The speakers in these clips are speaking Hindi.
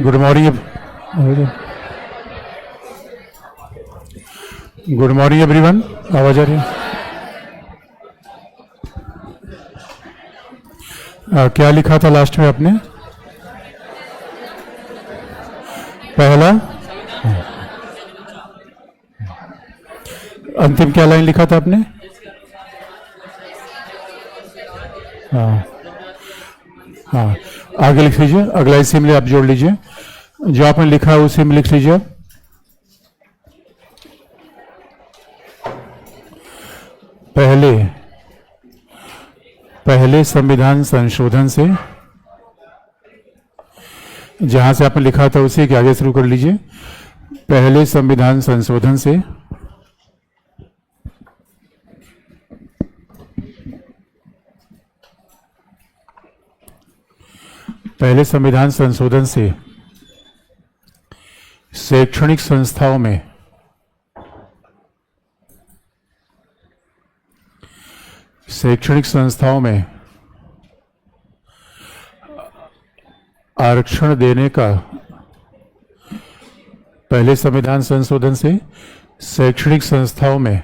Good morning. Good morning everyone. आवाज आ रही है? क्या लिखा था लास्ट में आपने? पहला अंतिम क्या लाइन लिखा था आपने? हाँ हाँ, आगे लिख लीजिए। अगला इसी में आप जोड़ लीजिए, जो आपने लिखा है उसी में लिख लीजिए। पहले संविधान संशोधन से, जहां से आपने लिखा था उसी के आगे शुरू कर लीजिए। पहले संविधान संशोधन से शैक्षणिक संस्थाओं में आरक्षण देने का, पहले संविधान संशोधन से शैक्षणिक संस्थाओं में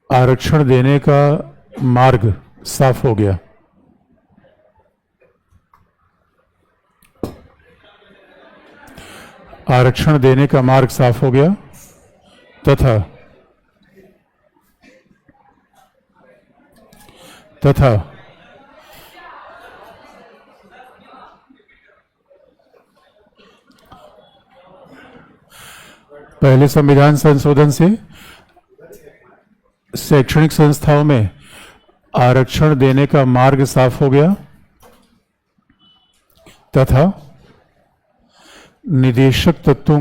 आरक्षण देने का मार्ग साफ हो गया। आरक्षण देने का मार्ग साफ हो गया तथा पहले संविधान संशोधन से शैक्षणिक संस्थाओं में आरक्षण देने का मार्ग साफ हो गया तथा निदेशक तत्व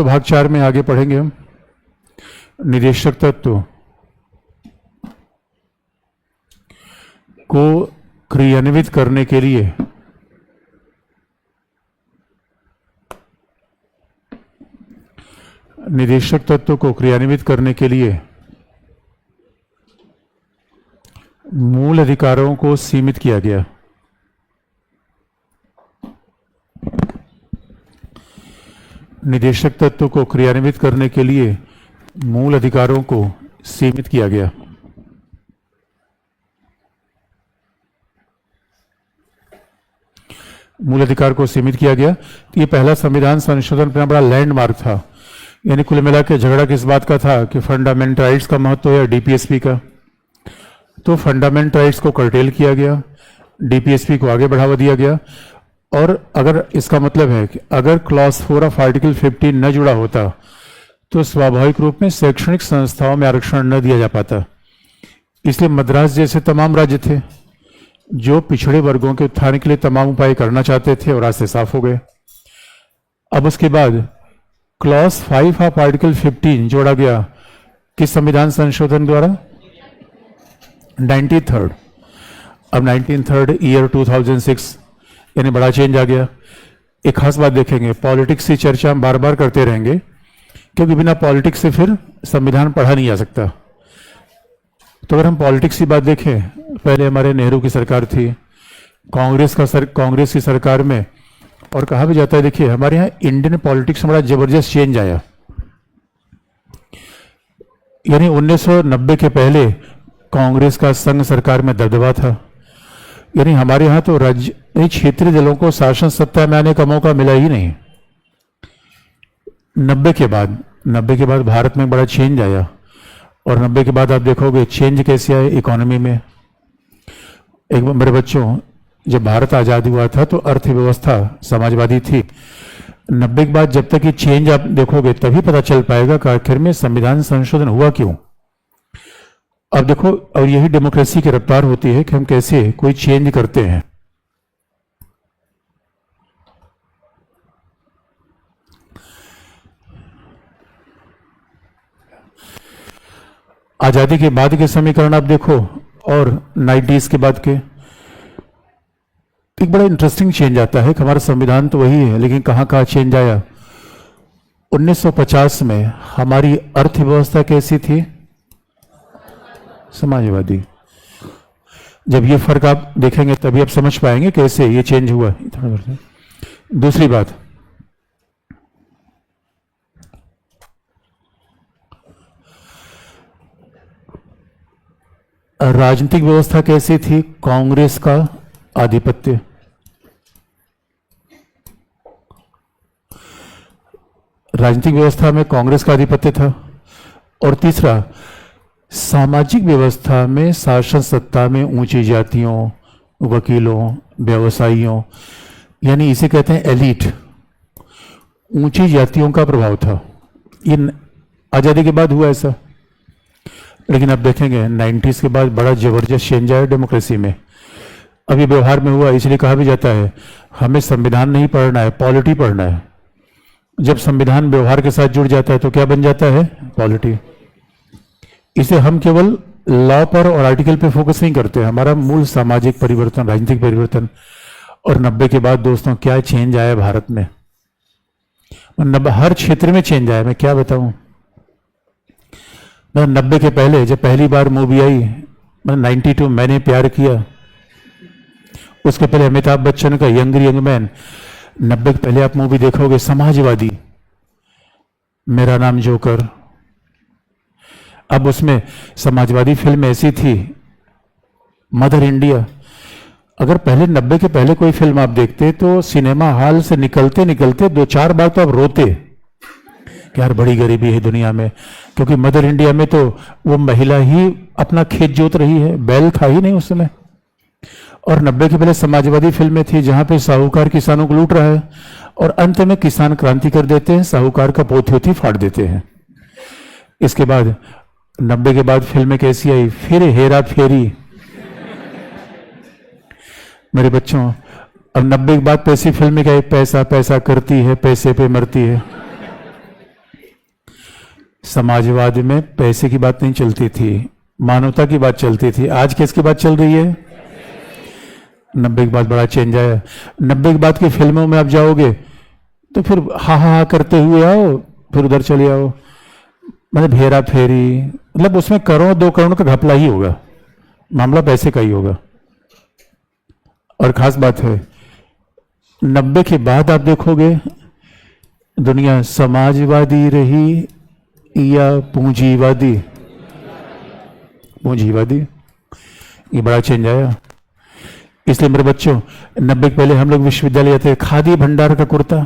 भाग 4 में आगे पढ़ेंगे हम। निदेशक तत्व को क्रियान्वित करने के लिए मूल अधिकारों को सीमित किया गया। निदेशक तत्व को क्रियान्वित करने के लिए मूल अधिकारों को सीमित किया गया। मूल अधिकार को सीमित किया गया। तो ये पहला संविधान संशोधन अपना बड़ा लैंडमार्क था। यानी कुल मिला के झगड़ा किस बात का था कि फंडामेंटल राइट्स का महत्व है डीपीएसपी का। तो फंडामेंटल राइट्स को कर्टेल किया गया, डीपीएसपी को आगे बढ़ावा दिया गया। और अगर इसका मतलब है कि अगर क्लॉज 4 ऑफ आर्टिकल 15 न जुड़ा होता तो स्वाभाविक रूप में शैक्षणिक संस्थाओं में आरक्षण न दिया जा पाता। इसलिए मद्रास जैसे तमाम राज्य थे जो पिछड़े वर्गों के उत्थान के लिए तमाम उपाय करना चाहते थे और रास्ते साफ हो गए। अब उसके बाद क्लॉज 5 ऑफ आर्टिकल 15 जोड़ा गया किस संविधान संशोधन द्वारा? 93rd। अब 93rd ईयर 2006, यानी बड़ा चेंज आ गया। एक खास बात देखेंगे, पॉलिटिक्स की चर्चा हम बार बार करते रहेंगे क्योंकि बिना पॉलिटिक्स से फिर संविधान पढ़ा नहीं जा सकता। तो अगर हम पॉलिटिक्स की बात देखें, पहले हमारे नेहरू की सरकार थी, कांग्रेस की सरकार में, और कहा भी जाता है, देखिए हमारे यहाँ इंडियन पॉलिटिक्स में बड़ा जबरदस्त चेंज आया। यानी 1990 के पहले कांग्रेस का संघ सरकार में दबदबा था। यानी हमारे यहाँ तो राज्य क्षेत्रीय दलों को शासन सत्ता में आने का मौका मिला ही नहीं। 90 के बाद भारत में बड़ा चेंज आया। और 90 के बाद आप देखोगे चेंज कैसे आए इकोनॉमी में। एक मेरे बच्चों, जब भारत आज़ाद हुआ था तो अर्थव्यवस्था समाजवादी थी। 90 के बाद जब तक ये चेंज आप देखोगे तभी पता चल पाएगा कि आखिर में संविधान संशोधन हुआ क्यों। अब देखो, और यही डेमोक्रेसी की रफ्तार होती है कि हम कैसे कोई चेंज करते हैं। आजादी के बाद के समीकरण आप देखो और 90s के बाद के, एक बड़ा इंटरेस्टिंग चेंज आता है कि हमारा संविधान तो वही है लेकिन कहां कहां चेंज आया। 1950 में हमारी अर्थव्यवस्था कैसी थी? समाजवादी। जब ये फर्क आप देखेंगे तभी आप समझ पाएंगे कैसे ये चेंज हुआ। दूसरी बात, राजनीतिक व्यवस्था कैसी थी? कांग्रेस का आधिपत्य। राजनीतिक व्यवस्था में कांग्रेस का आधिपत्य था। और तीसरा, सामाजिक व्यवस्था में शासन सत्ता में ऊंची जातियों, वकीलों, व्यवसायियों, यानी इसे कहते हैं एलीट, ऊंची जातियों का प्रभाव था। ये आज़ादी के बाद हुआ ऐसा, लेकिन अब देखेंगे 90s के बाद बड़ा जबरदस्त चेंज आया डेमोक्रेसी में। अभी व्यवहार में हुआ, इसलिए कहा भी जाता है हमें संविधान नहीं पढ़ना है, पॉलिटी पढ़ना है। जब संविधान व्यवहार के साथ जुड़ जाता है तो क्या बन जाता है? पॉलिटी। इसे हम केवल लॉ पर और आर्टिकल पे फोकस नहीं करते, हमारा मूल सामाजिक परिवर्तन, राजनीतिक परिवर्तन। और 90 के बाद दोस्तों क्या चेंज आया भारत में, हर क्षेत्र में चेंज आया। मैं क्या बताऊं, 90 के पहले जब पहली बार मूवी आई, 92 मैंने प्यार किया, उसके पहले अमिताभ बच्चन का यंग मैन। 90 के पहले आप मूवी देखोगे समाजवादी, मेरा नाम जोकर। अब उसमें समाजवादी फिल्म ऐसी थी, मदर इंडिया। अगर पहले 90 के पहले कोई फिल्म आप देखते तो सिनेमा हॉल से निकलते निकलते 2-4 बार तो आप रोते कि यार बड़ी गरीबी है दुनिया में, क्योंकि मदर इंडिया में तो वो महिला ही अपना खेत जोत रही है, बैल था ही नहीं उस समय। और 90 के पहले समाजवादी फिल्में थी जहां पे साहूकार किसानों को लूट रहा है और अंत में किसान क्रांति कर देते हैं, साहूकार का पोथी होती फाड़ देते हैं। इसके बाद 90 के बाद फिल्में कैसी आई? फिर हेरा फेरी। मेरे बच्चों, अब 90 के बाद पैसी फिल्में क्या? पैसा पैसा करती है, पैसे पे मरती है। समाजवाद में पैसे की बात नहीं चलती थी, मानवता की बात चलती थी। आज किसकी बात चल रही है? 90 के बाद बड़ा चेंज आया। 90 के बाद की फिल्मों में आप जाओगे तो फिर हा हा करते हुए आओ, फिर उधर चले आओ। मतलब हेरा फेरी, मतलब उसमें करोड़ 2 करोड़ का घपला ही होगा, मामला पैसे का ही होगा। और खास बात है 90 के बाद आप देखोगे दुनिया समाजवादी रही या पूंजीवादी? पूंजीवादी। ये बड़ा चेंज आया। इसलिए मेरे बच्चों, 90 के पहले हम लोग विश्वविद्यालय जाते, खादी भंडार का कुर्ता,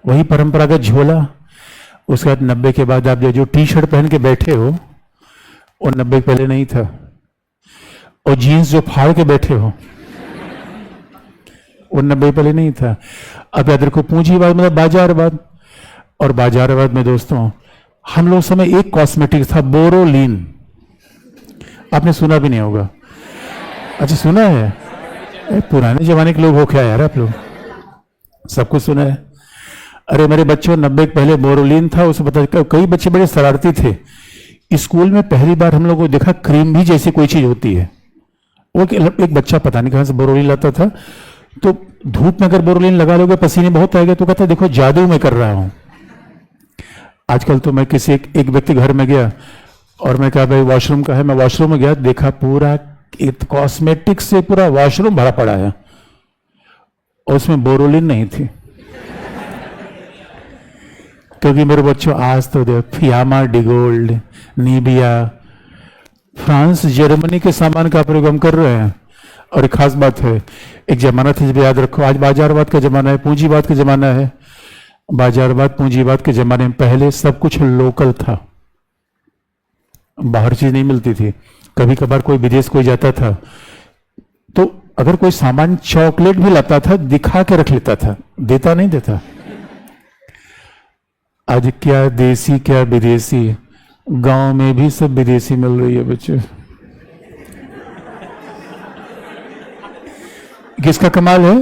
वही परंपरागत झोला। उसके बाद 90 के बाद आप जो टी शर्ट पहन के बैठे हो वो 90 के पहले नहीं था। और जीन्स जो फाड़ के बैठे हो वो 90 पहले नहीं था। अब याद रखो, पूंजीवाद मतलब बाजारवाद। और बाजारवाद में दोस्तों हम लोग समय एक कॉस्मेटिक था, बोरोलिन। आपने सुना भी नहीं होगा। अच्छा सुना है? पुराने जमाने के लोग हो क्या यार आप लोग, सब कुछ सुना है। अरे मेरे बच्चों, 90 के पहले बोरोलिन था, उसे पता। कई बच्चे बड़े शरारती थे। स्कूल में पहली बार हम लोगों को देखा क्रीम भी जैसी कोई चीज होती है। वो एक बच्चा पता नहीं कहां से बोरोलिन लाता था, तो धूप में अगर बोरोलिन लगा लोगे पसीने बहुत आएगा, तो कहता देखो जादू मैं कर रहा हूं। आजकल तो मैं किसी एक व्यक्ति घर में गया और मैं कहा भाई वॉशरूम का है, मैं वॉशरूम में गया, देखा पूरा कॉस्मेटिक से पूरा वॉशरूम भरा पड़ा है और उसमें बोरोलिन नहीं थी। क्योंकि मेरे बच्चों आज तो देखो फियामा, डिगोल्ड, निबिया, फ्रांस, जर्मनी के सामान का प्रयोग हम कर रहे हैं। और एक खास बात है, एक जमाना था, जब याद रखो, आज बाजारवाद का जमाना है, पूंजीवाद का जमाना है। बाजारवाद पूंजीवाद के जमाने में पहले सब कुछ लोकल था, बाहर चीज नहीं मिलती थी। कभी कभार कोई विदेश कोई जाता था तो अगर कोई सामान चॉकलेट भी लाता था दिखा के रख लेता था, देता नहीं देता। आज क्या देसी क्या विदेशी, गांव में भी सब विदेशी मिल रही है बच्चे। किसका कमाल है?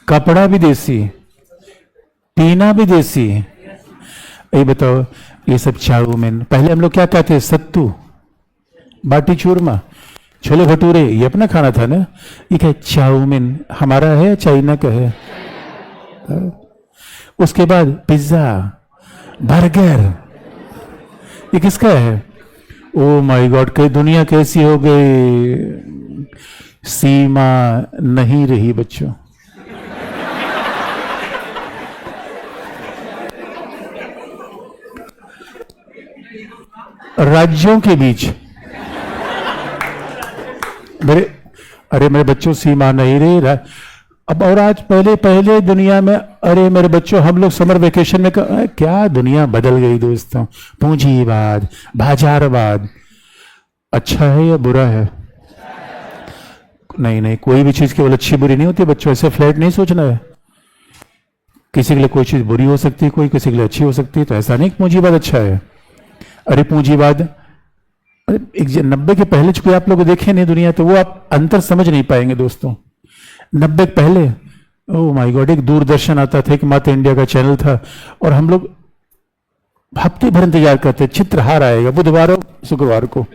कपड़ा भी देसी, पीना भी देसी। ये बताओ, ये सब चाउमीन, पहले हम लोग क्या कहते हैं? सत्तू, बाटी चूरमा, छोले भटूरे, ये अपना खाना था ना। ये क्या चाउमीन हमारा है, चाइना का है? उसके बाद पिज्जा, बर्गर, ये किसका है? ओ माय गॉड, कई दुनिया कैसी हो गई, सीमा नहीं रही बच्चों। राज्यों के बीच अरे मेरे बच्चों, सीमा नहीं रही। अब और आज पहले पहले दुनिया में, अरे मेरे बच्चों, हम लोग समर वेकेशन में क्या दुनिया बदल गई दोस्तों। पूंजीवाद, बाजारवाद अच्छा है या बुरा है? नहीं नहीं, कोई भी चीज केवल अच्छी बुरी नहीं होती बच्चों, ऐसे फ्लैट नहीं सोचना है। किसी के लिए कोई चीज बुरी हो सकती है, कोई किसी के लिए अच्छी हो सकती है, तो ऐसा नहीं कि पूंजीवाद अच्छा है। अरे पूंजीवाद, अरे 90 के पहले कोई आप लोग देखे नहीं दुनिया, तो वो आप अंतर समझ नहीं पाएंगे दोस्तों। 90 के पहले, ओह माय गॉड, एक दूरदर्शन आता था, एक माता इंडिया का चैनल था, और हम लोग हफ्ते भर इंतजार करते, चित्रहार आएगा बुधवार और शुक्रवार को।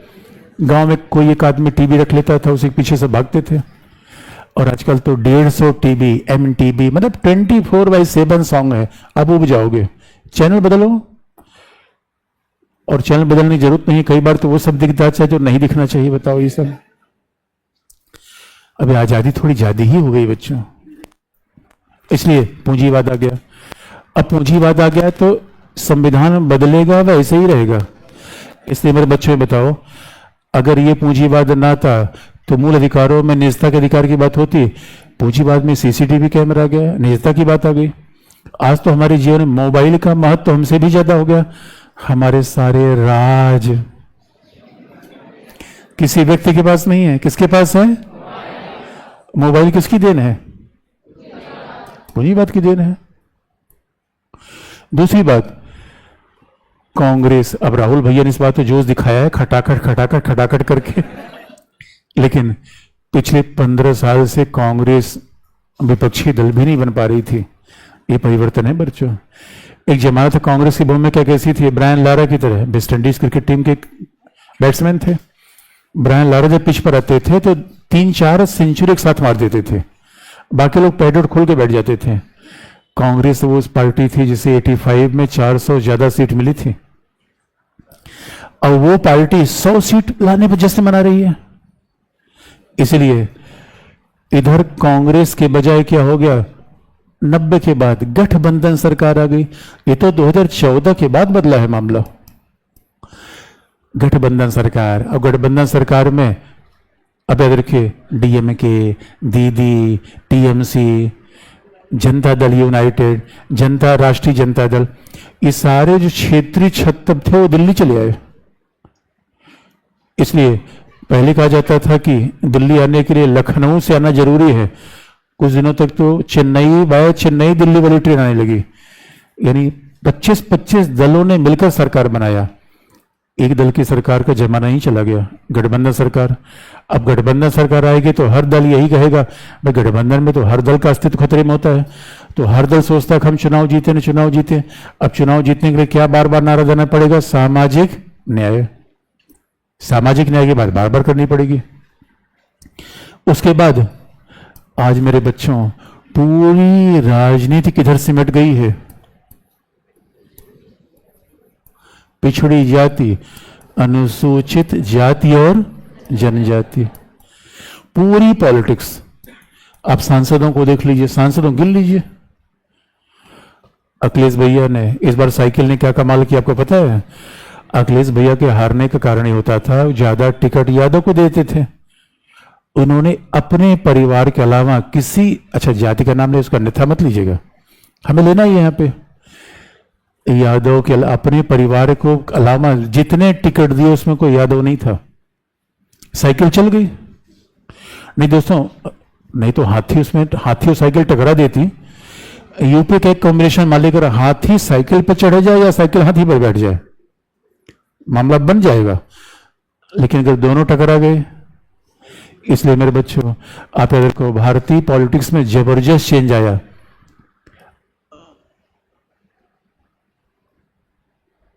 गांव में कोई एक आदमी टीवी रख लेता था, उसी के पीछे से भागते थे। और आजकल तो 150 टीवी, MTV, मतलब 24/7 सॉन्ग है। अब उब जाओगे, चैनल बदलो, और चैनल बदलने की जरूरत नहीं, कई बार तो वो सब दिखता है जो नहीं दिखना चाहिए। बताओ ये सब। अभी आजादी थोड़ी ज्यादा ही हो गई बच्चों, इसलिए पूंजीवाद आ गया। अब पूंजीवाद आ गया तो संविधान बदलेगा व ऐसे ही रहेगा। इसलिए मेरे बच्चों ये बताओ, अगर ये पूंजीवाद ना था तो मूल अधिकारों में निजता के अधिकार की बात होती। पूंजीवाद में CCTV कैमरा आ गया, निजता की बात आ गई। आज तो हमारे जीवन में मोबाइल का महत्व हमसे भी ज्यादा हो गया। हमारे सारे राज किसी व्यक्ति के पास नहीं है, किसके पास है? मोबाइल किसकी देन है? पूंजीवाद की देन है। दूसरी बात, कांग्रेस, अब राहुल भैया ने इस बात पे जोश दिखाया है, खटाखट खटाखट खटाखट करके, लेकिन पिछले 15 साल से कांग्रेस विपक्षी दल भी नहीं बन पा रही थी। ये परिवर्तन है बच्चों। एक जमाना था कांग्रेस की भूमिका कैसी थी? ब्रायन लारा की तरह, वेस्ट इंडीज क्रिकेट टीम के बैट्समैन थे। ब्रायन लारा जब पिच पर आते थे तो 3-4 सेंचुरी एक साथ मार देते थे, बाकी लोग पैड खोल के बैठ जाते थे। कांग्रेस वो उस पार्टी थी जिसे 85 में 400 ज्यादा सीट मिली थी, और वो पार्टी 100 सीट लाने पर जश्न मना रही है। इसलिए इधर कांग्रेस के बजाय क्या हो गया, 90 के बाद गठबंधन सरकार आ गई। ये तो 2014 के बाद बदला है मामला। गठबंधन सरकार, और गठबंधन सरकार में अब याद रखिए, DMK, दीदी, TMC, जनता दल यूनाइटेड, जनता, राष्ट्रीय जनता दल, ये सारे जो क्षेत्रीय छत्तर थे वो दिल्ली चले आए। इसलिए पहले कहा जाता था कि दिल्ली आने के लिए लखनऊ से आना जरूरी है। कुछ दिनों तक तो चेन्नई बाय चेन्नई दिल्ली वाली ट्रेन आने लगी। यानी 25-25 दलों ने मिलकर सरकार बनाया। एक दल की सरकार का जमाना ही चला गया, गठबंधन सरकार। अब गठबंधन सरकार आएगी तो हर दल यही कहेगा, भाई गठबंधन में तो हर दल का अस्तित्व खतरे में होता है। तो हर दल सोचता है कि हम चुनाव जीते न चुनाव जीते। अब चुनाव जीतने के लिए क्या बार बार नारा देना पड़ेगा? सामाजिक न्याय। सामाजिक न्याय की बात बार बार करनी पड़ेगी। उसके बाद आज मेरे बच्चों, पूरी राजनीति किधर सिमट गई है? पिछड़ी जाति, अनुसूचित जाति और जनजाति, पूरी पॉलिटिक्स। आप सांसदों को देख लीजिए, सांसदों गिन लीजिए। अखिलेश भैया ने इस बार साइकिल ने क्या कमाल किया आपको पता है? अखिलेश भैया के हारने का कारण ये होता था, ज्यादा टिकट यादव को देते थे। उन्होंने अपने परिवार के अलावा किसी, अच्छा जाति का नाम ले, उसका अन्यथा मत लीजिएगा, हमें लेना ही है यहाँ पे। यादव के अपने परिवार को अलावा जितने टिकट दिए उसमें कोई यादव नहीं था। साइकिल चल गई। नहीं दोस्तों, नहीं तो हाथी, उसमें हाथी और साइकिल टकरा देती। यूपी का एक कॉम्बिनेशन मान लेकर हाथी साइकिल पर चढ़ जाए या साइकिल हाथी पर बैठ जाए, मामला बन जाएगा। लेकिन अगर दोनों टकरा गए, इसलिए मेरे बच्चों आप अगर को भारतीय पॉलिटिक्स में जबरदस्त चेंज आया।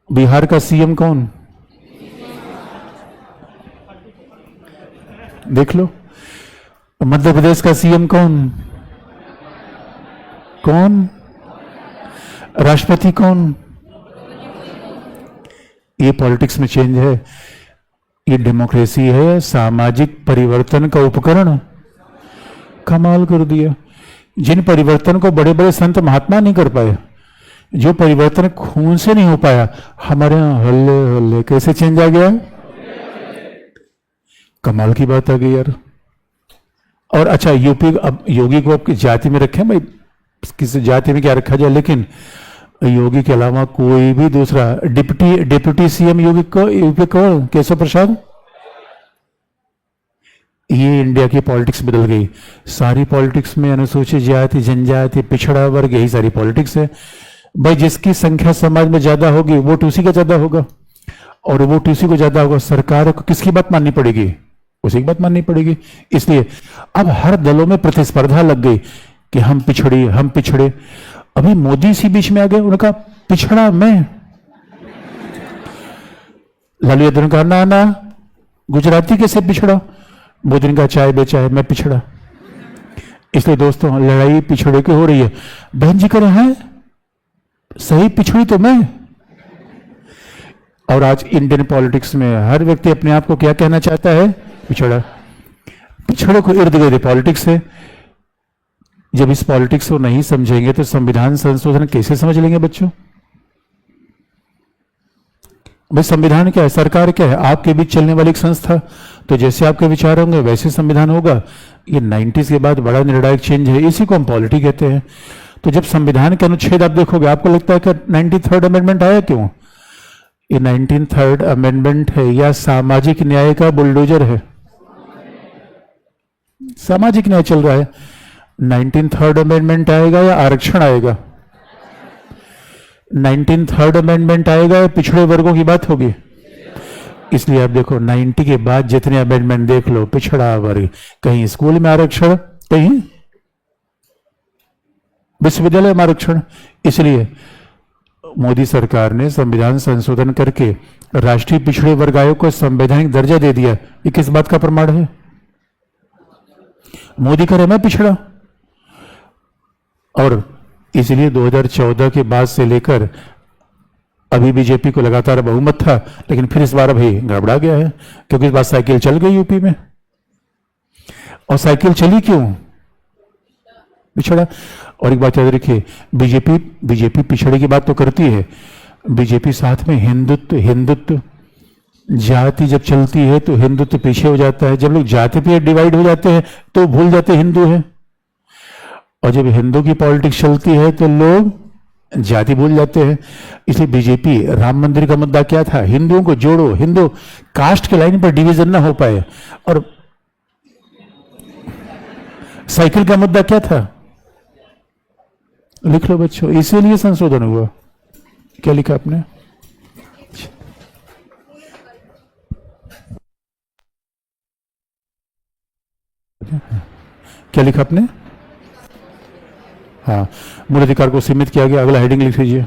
बिहार का CM कौन? देख लो। मध्य प्रदेश का CM कौन? कौन? राष्ट्रपति कौन? ये पॉलिटिक्स में चेंज है। ये डेमोक्रेसी है, सामाजिक परिवर्तन का उपकरण। कमाल कर दिया। जिन परिवर्तन को बड़े बड़े संत महात्मा नहीं कर पाए, जो परिवर्तन खून से नहीं हो पाया, हमारे यहां हल्ले हल्ले कैसे चेंज आ गया। कमाल की बात आ गई यार। और अच्छा, यूपी, अब योगी को आपकी जाति में रखें भाई, किसी जाति में क्या रखा जाए, लेकिन योगी के अलावा कोई भी दूसरा डिप्टी सीएम योगी को यूपी कौन, केशव प्रसाद। ये इंडिया की पॉलिटिक्स बदल गई। सारी पॉलिटिक्स में अनुसूचित जाति, जनजाति, पिछड़ा वर्ग, यही सारी पॉलिटिक्स है भाई। जिसकी संख्या समाज में ज्यादा होगी वोट उसी का ज्यादा होगा, और वोट उसी को ज्यादा होगा। सरकार को किसकी बात माननी पड़ेगी, उसी की बात माननी पड़ेगी। इसलिए अब हर दलों में प्रतिस्पर्धा लग गई कि हम पिछड़े, हम पिछड़े। अभी मोदी सी बीच में आ गए, उनका पिछड़ा मैं। लालू यादव ने कहा ना ना, गुजराती कैसे पिछड़ा। मोदी ने कहा चाय बेचाए, मैं पिछड़ा। इसलिए दोस्तों, लड़ाई पिछड़े की हो रही है। बहन जी कह रहे हैं सही पिछड़ी तो मैं। और आज इंडियन पॉलिटिक्स में हर व्यक्ति अपने आप को क्या कहना चाहता है, पिछड़ा। पिछड़े को इर्द गिर्द पॉलिटिक्स है। जब इस पॉलिटिक्स को नहीं समझेंगे तो संविधान संशोधन कैसे समझ लेंगे बच्चों। भाई संविधान क्या है, सरकार क्या है, आपके बीच चलने वाली एक संस्था। तो जैसे आपके विचार होंगे वैसे संविधान होगा। ये 90s के बाद बड़ा निर्णायक चेंज है, इसी को हम पॉलिटी कहते हैं। तो जब संविधान के अनुच्छेद आप देखोगे, आपको लगता है कि 93rd अमेंडमेंट आया क्यों। ये 93rd अमेंडमेंट है या सामाजिक न्याय का बुलडोजर है। सामाजिक न्याय चल रहा है। 93rd अमेंडमेंट आएगा या आरक्षण आएगा। 93rd अमेंडमेंट आएगा या पिछड़े वर्गों की बात होगी। इसलिए आप देखो 90 के बाद जितने अमेंडमेंट देख लो, पिछड़ा वर्ग, कहीं स्कूल में आरक्षण, कहीं विश्वविद्यालय में आरक्षण। इसलिए मोदी सरकार ने संविधान संशोधन करके राष्ट्रीय पिछड़े वर्ग आयोग को संवैधानिक दर्जा दे दिया। ये किस बात का प्रमाण है। मोदी करे मैं पिछड़ा। और इसलिए 2014 के बाद से लेकर अभी बीजेपी को लगातार बहुमत था, लेकिन फिर इस बार अभी गड़बड़ा गया है, क्योंकि इस बार साइकिल चल गई यूपी में। और साइकिल चली क्यों, पिछड़ा। और एक बात याद रखिए, बीजेपी पिछड़े की बात तो करती है, बीजेपी साथ में हिंदुत्व जाति जब चलती है तो हिंदुत्व पीछे हो जाता है। जब लोग जाति पे डिवाइड हो जाते हैं तो भूल जाते हिंदू है, और जब हिंदू की पॉलिटिक्स चलती है तो लोग जाति भूल जाते हैं। इसलिए बीजेपी, राम मंदिर का मुद्दा क्या था, हिंदुओं को जोड़ो, हिंदू कास्ट के लाइन पर डिवीजन ना हो पाए। और साइकिल का मुद्दा क्या था, लिख लो बच्चों, इसीलिए संशोधन हुआ। क्या लिखा आपने, क्या लिखा आपने। हाँ, मूल अधिकार को सीमित किया गया। अगला हेडिंग लिख लीजिए।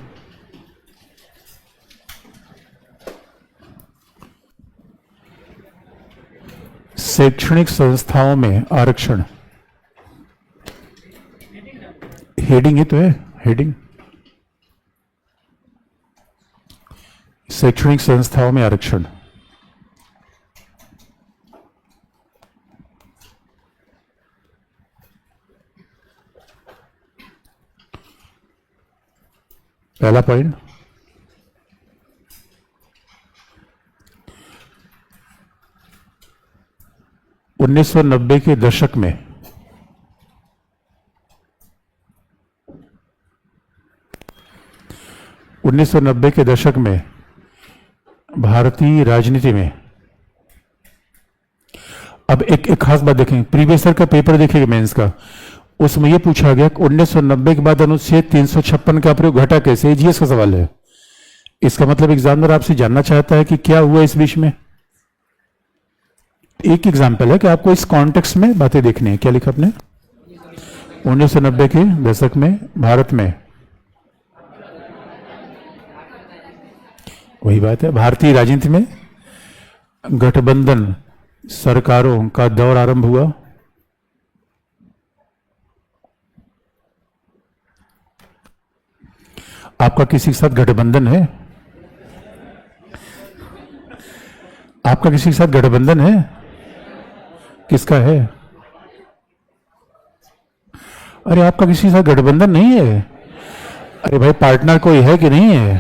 शैक्षणिक संस्थाओं में आरक्षण। हेडिंग ही तो है, हेडिंग। शैक्षणिक संस्थाओं में आरक्षण। पहला पॉइंट, उन्नीस सौ 90 के दशक में भारतीय राजनीति में, अब एक खास बात देखें, प्रीवियस ईयर का पेपर देखिएगा मेंस का, उसमें यह पूछा गया कि 1990 के बाद अनुच्छेद 356 का प्रयोग घटा कैसे। जीएस का सवाल है। इसका मतलब एग्जामिनर आपसे जानना चाहता है कि क्या हुआ इस बीच में। एक एग्जाम्पल है कि आपको इस कॉन्टेक्स्ट में बातें देखनी है। क्या लिखा आपने, 1990 के दशक में भारत में, वही बात है, भारतीय राजनीति में गठबंधन सरकारों का दौर आरंभ हुआ। आपका किसी के साथ गठबंधन है, आपका आपका किसी के साथ गठबंधन है? किसका है? अरे आपका किसी के साथ गठबंधन नहीं है? अरे भाई पार्टनर कोई है कि नहीं है?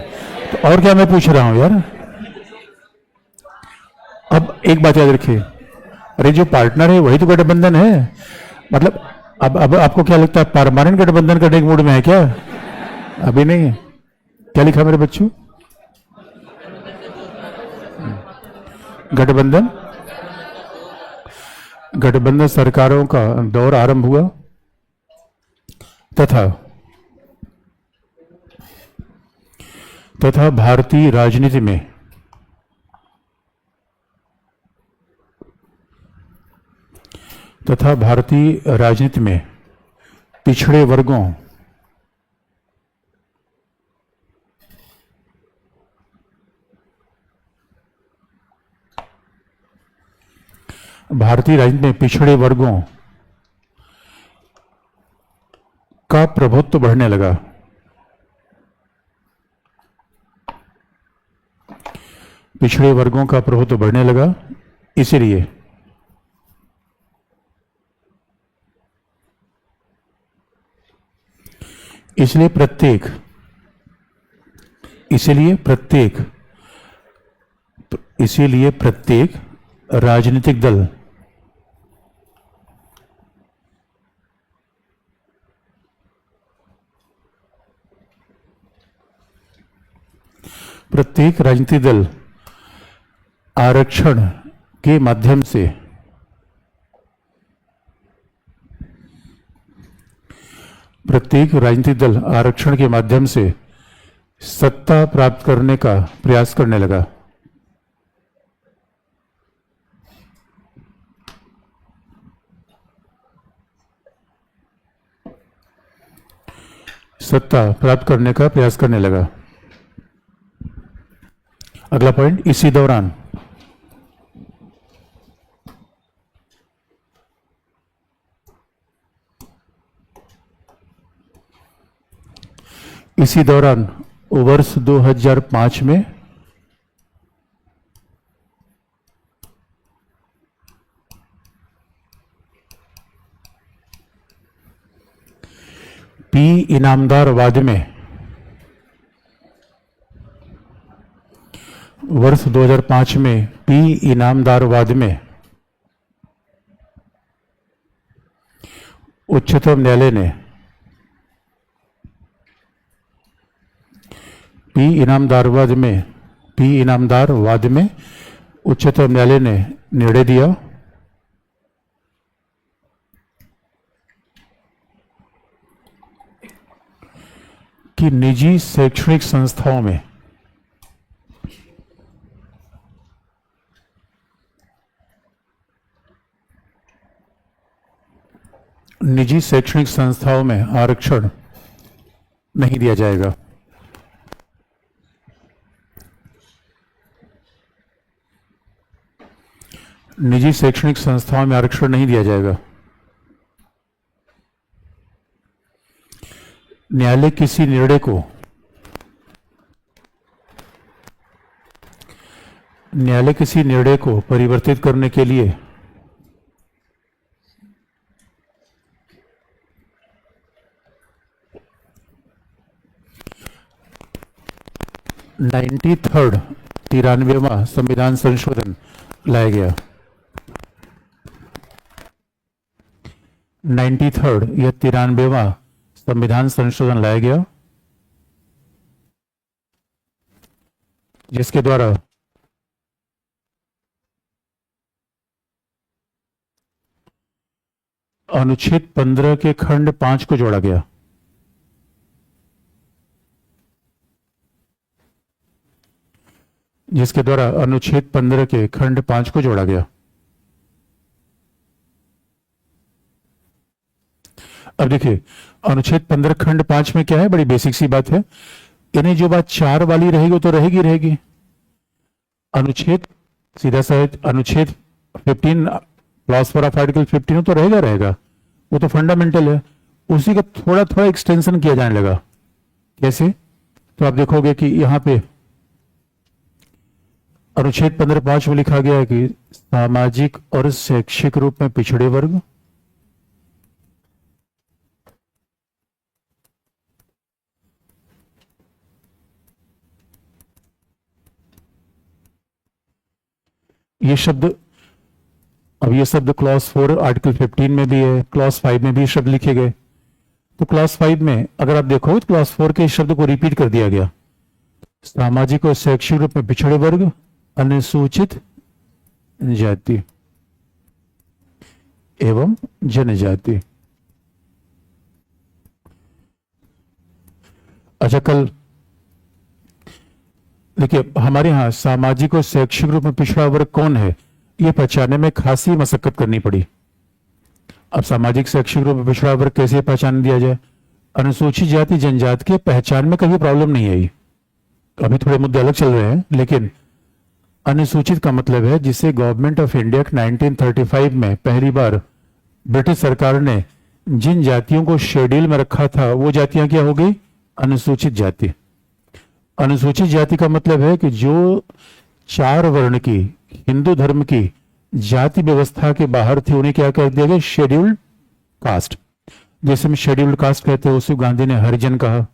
तो और क्या मैं पूछ रहा हूं यार। अब एक बात याद रखिए, अरे जो पार्टनर है वही तो गठबंधन है। मतलब अब आपको क्या लगता है, परमानेंट गठबंधन करने के मूड में है क्या? अभी नहीं है। क्या लिखा मेरे बच्चों? गठबंधन, गठबंधन सरकारों का दौर आरंभ हुआ तथा भारतीय राजनीति में पिछड़े वर्गों का प्रभुत्व बढ़ने लगा। पिछड़े वर्गों का प्रभुत्व बढ़ने लगा, इसलिए प्रत्येक राजनीतिक दल आरक्षण के माध्यम से सत्ता प्राप्त करने का प्रयास करने लगा। अगला पॉइंट, इसी दौरान वर्ष 2005 में पी इनामदारवाद में उच्चतम न्यायालय ने निर्णय दिया कि निजी शैक्षणिक संस्थाओं में आरक्षण नहीं दिया जाएगा। निजी शैक्षणिक संस्थाओं में आरक्षण नहीं दिया जाएगा। न्यायालय किसी निर्णय को परिवर्तित करने के लिए तिरानवेवां संविधान संशोधन लाया गया। 93वां संविधान संशोधन लाया गया, जिसके द्वारा अनुच्छेद 15 के खंड 5 को जोड़ा गया। अब देखिए, अनुच्छेद 15 खंड 5 में क्या है, बड़ी बेसिक सी बात है। यानी जो बात 4 वाली रहेगी वो तो रहेगी। अनुच्छेद सीधा सा अनुच्छेद 15 क्लॉज 4 ऑफ आर्टिकल 15 तो रहेगा, वो तो फंडामेंटल है। उसी का थोड़ा एक्सटेंशन किया जाने लगा। कैसे? तो आप देखोगे कि यहां पे अनुच्छेद 15(5) में लिखा गया है कि सामाजिक और शैक्षिक रूप में पिछड़े वर्ग, ये शब्द, अब ये शब्द क्लॉज 4 आर्टिकल 15 में भी है, क्लॉज 5 में भी शब्द लिखे गए। तो क्लॉज 5 में अगर आप देखो तो क्लॉज 4 के इस शब्द को रिपीट कर दिया गया, सामाजिक और शैक्षिक रूप में पिछड़े वर्ग, अनुसूचित जाति एवं जनजाति। अच्छा, कल देखिए हमारे यहाँ सामाजिक और शैक्षिक रूप में पिछड़ा वर्ग कौन है, ये पहचानने में खासी मशक्कत करनी पड़ी। अब सामाजिक शैक्षिक रूप में पिछड़ा वर्ग कैसे पहचान दिया जाए? अनुसूचित जाति जनजाति के पहचान में कभी प्रॉब्लम नहीं आई, अभी थोड़े मुद्दे अलग चल रहे हैं, लेकिन अनुसूचित का मतलब है जिसे गवर्नमेंट ऑफ इंडिया 1935 में पहली बार ब्रिटिश सरकार ने जिन जातियों को शेड्यूल में रखा था वो जातियां क्या हो गई? अनुसूचित जाति। अनुसूचित जाति का मतलब है कि जो 4 वर्ण की हिंदू धर्म की जाति व्यवस्था के बाहर थी उन्हें क्या कर दिया गया? Scheduled caste. जैसे में शेड्यूल्ड कास्ट कहते हैं उसे गांधी ने हरिजन कहा,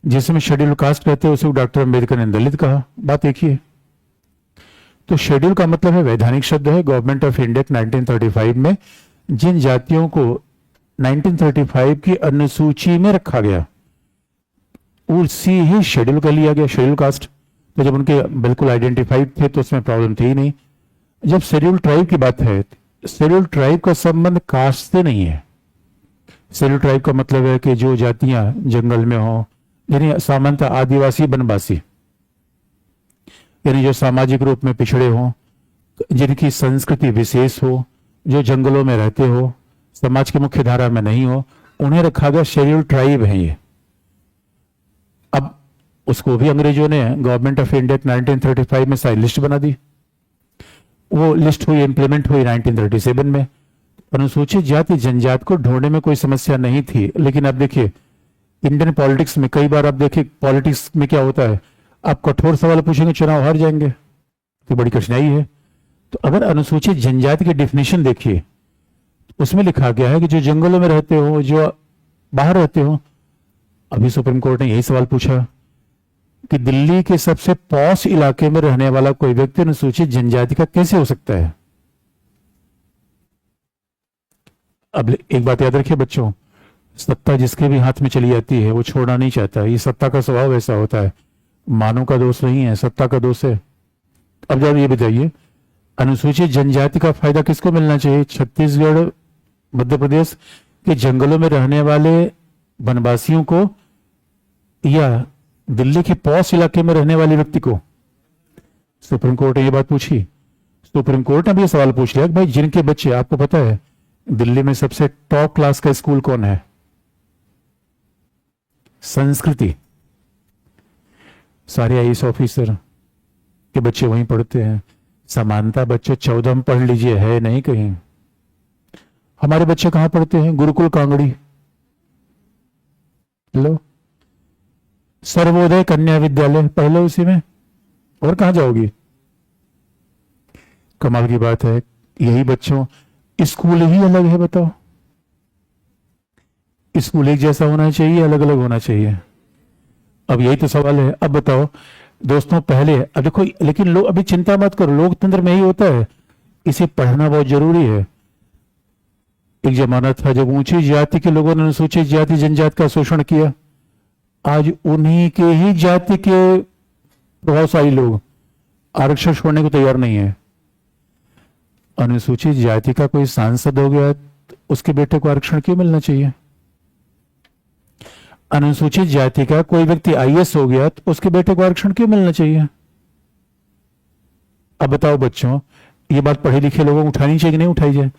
जिसमें शेड्यूल्ड कास्ट कहते हैं उसे डॉक्टर अंबेडकर ने दलित कहा। बात एक ही है। तो शेड्यूल का मतलब है वैधानिक शब्द है, गवर्नमेंट ऑफ इंडिया 1935 में जिन जातियों को 1935 की अनुसूची में रखा गया उसी ही शेड्यूल कर लिया गया, शेड्यूल कास्ट। तो जब उनके बिल्कुल आइडेंटिफाइड थे तो उसमें प्रॉब्लम थी ही नहीं। जब शेड्यूल ट्राइब की बात है, शेड्यूल ट्राइब का संबंध कास्ट से नहीं है। शेड्यूल ट्राइब का मतलब है कि जो जातियां जंगल में हो, यानी सामान्यतः आदिवासी बनवासी, यानी जो सामाजिक रूप में पिछड़े हों, जिनकी संस्कृति विशेष हो, जो जंगलों में रहते हो, समाज की मुख्य धारा में नहीं हो, उन्हें रखा गया शेड्यूल ट्राइब है ये। अब उसको भी अंग्रेजों ने गवर्नमेंट ऑफ इंडिया 1935 में सारी लिस्ट बना दी। वो लिस्ट हुई, इंप्लीमेंट हुई 1937 में। अनुसूचित जाति जनजाति को ढूंढने में कोई समस्या नहीं थी, लेकिन अब देखिए इंडियन पॉलिटिक्स में कई बार आप देखिए पॉलिटिक्स में क्या होता है, आप कठोर सवाल पूछेंगे चुनाव हार जाएंगे, तो बड़ी कठिनाई है। तो अगर अनुसूचित जनजाति की डिफिनेशन देखिए, उसमें लिखा गया है कि जो जंगलों में रहते हो, जो बाहर रहते हो। अभी सुप्रीम कोर्ट ने यही सवाल पूछा कि दिल्ली के सबसे पॉश इलाके में रहने वाला कोई व्यक्ति अनुसूचित जनजाति का कैसे हो सकता है? अब एक बात याद रखिए बच्चों, सत्ता जिसके भी हाथ में चली जाती है वो छोड़ना नहीं चाहता। ये सत्ता का स्वभाव ऐसा होता है, मानव का दोष नहीं है, सत्ता का दोष है। अब जब ये बताइए अनुसूचित जनजाति का फायदा किसको मिलना चाहिए? छत्तीसगढ़ मध्य प्रदेश के जंगलों में रहने वाले वनवासियों को या दिल्ली के पॉश इलाके में रहने वाले व्यक्ति को? सुप्रीम कोर्ट ने ये बात पूछी। सुप्रीम कोर्ट ने भी ये सवाल पूछ लिया कि भाई जिनके बच्चे, आपको पता है दिल्ली में सबसे टॉप क्लास का स्कूल कौन है? संस्कृति। सारे आईएएस ऑफिसर के बच्चे वहीं पढ़ते हैं। समानता बच्चे 14 पढ़ लीजिए, है नहीं कहीं। हमारे बच्चे कहां पढ़ते हैं? गुरुकुल कांगड़ी, लो सर्वोदय कन्या विद्यालय, पढ़ लो उसी में, और कहां जाओगी? कमाल की बात है, यही बच्चों स्कूल ही अलग है। बताओ, स्कूल एक जैसा होना चाहिए, अलग अलग होना चाहिए? अब यही तो सवाल है। अब बताओ दोस्तों, पहले अब देखो, लेकिन लोग अभी चिंता मत करो, लोकतंत्र में ही होता है, इसे पढ़ना बहुत जरूरी है। एक जमाना था जब ऊंची जाति के लोगों ने अनुसूचित जाति जनजाति का शोषण किया। आज उन्हीं के ही जाति के प्रभावशाली लोग आरक्षण छोड़ने को तैयार नहीं है। अनुसूचित जाति का कोई सांसद हो गया तो उसके बेटे को आरक्षण क्यों मिलना चाहिए? अनुसूचित जाति का कोई व्यक्ति आईएएस हो गया तो उसके बेटे को आरक्षण क्यों मिलना चाहिए? अब बताओ बच्चों, ये बात पढ़े लिखे लोगों को उठानी चाहिए कि नहीं उठाई जाए?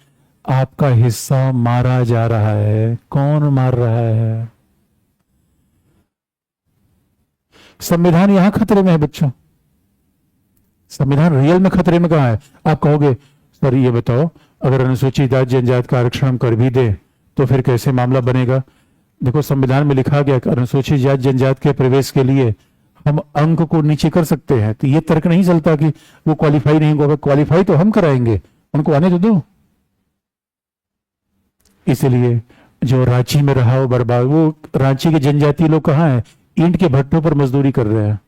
आपका हिस्सा मारा जा रहा है। कौन मार रहा है? संविधान यहां खतरे में है बच्चों। संविधान रियल में खतरे में कहां है? आप कहोगे सर ये बताओ, अगर अनुसूचित जाति जनजाति का आरक्षण हम कर भी दे तो फिर कैसे मामला बनेगा? देखो संविधान में लिखा गया कि अनुसूचित जाति जनजाति के प्रवेश के लिए हम अंक को नीचे कर सकते हैं, तो ये तर्क नहीं चलता कि वो क्वालिफाई नहीं होगा। क्वालिफाई तो हम कराएंगे, उनको आने तो दो। इसलिए जो रांची में रहा हो बर्बाद, वो रांची के जनजातीय लोग कहाँ हैं? ईंट के भट्टों पर मजदूरी कर रहे हैं।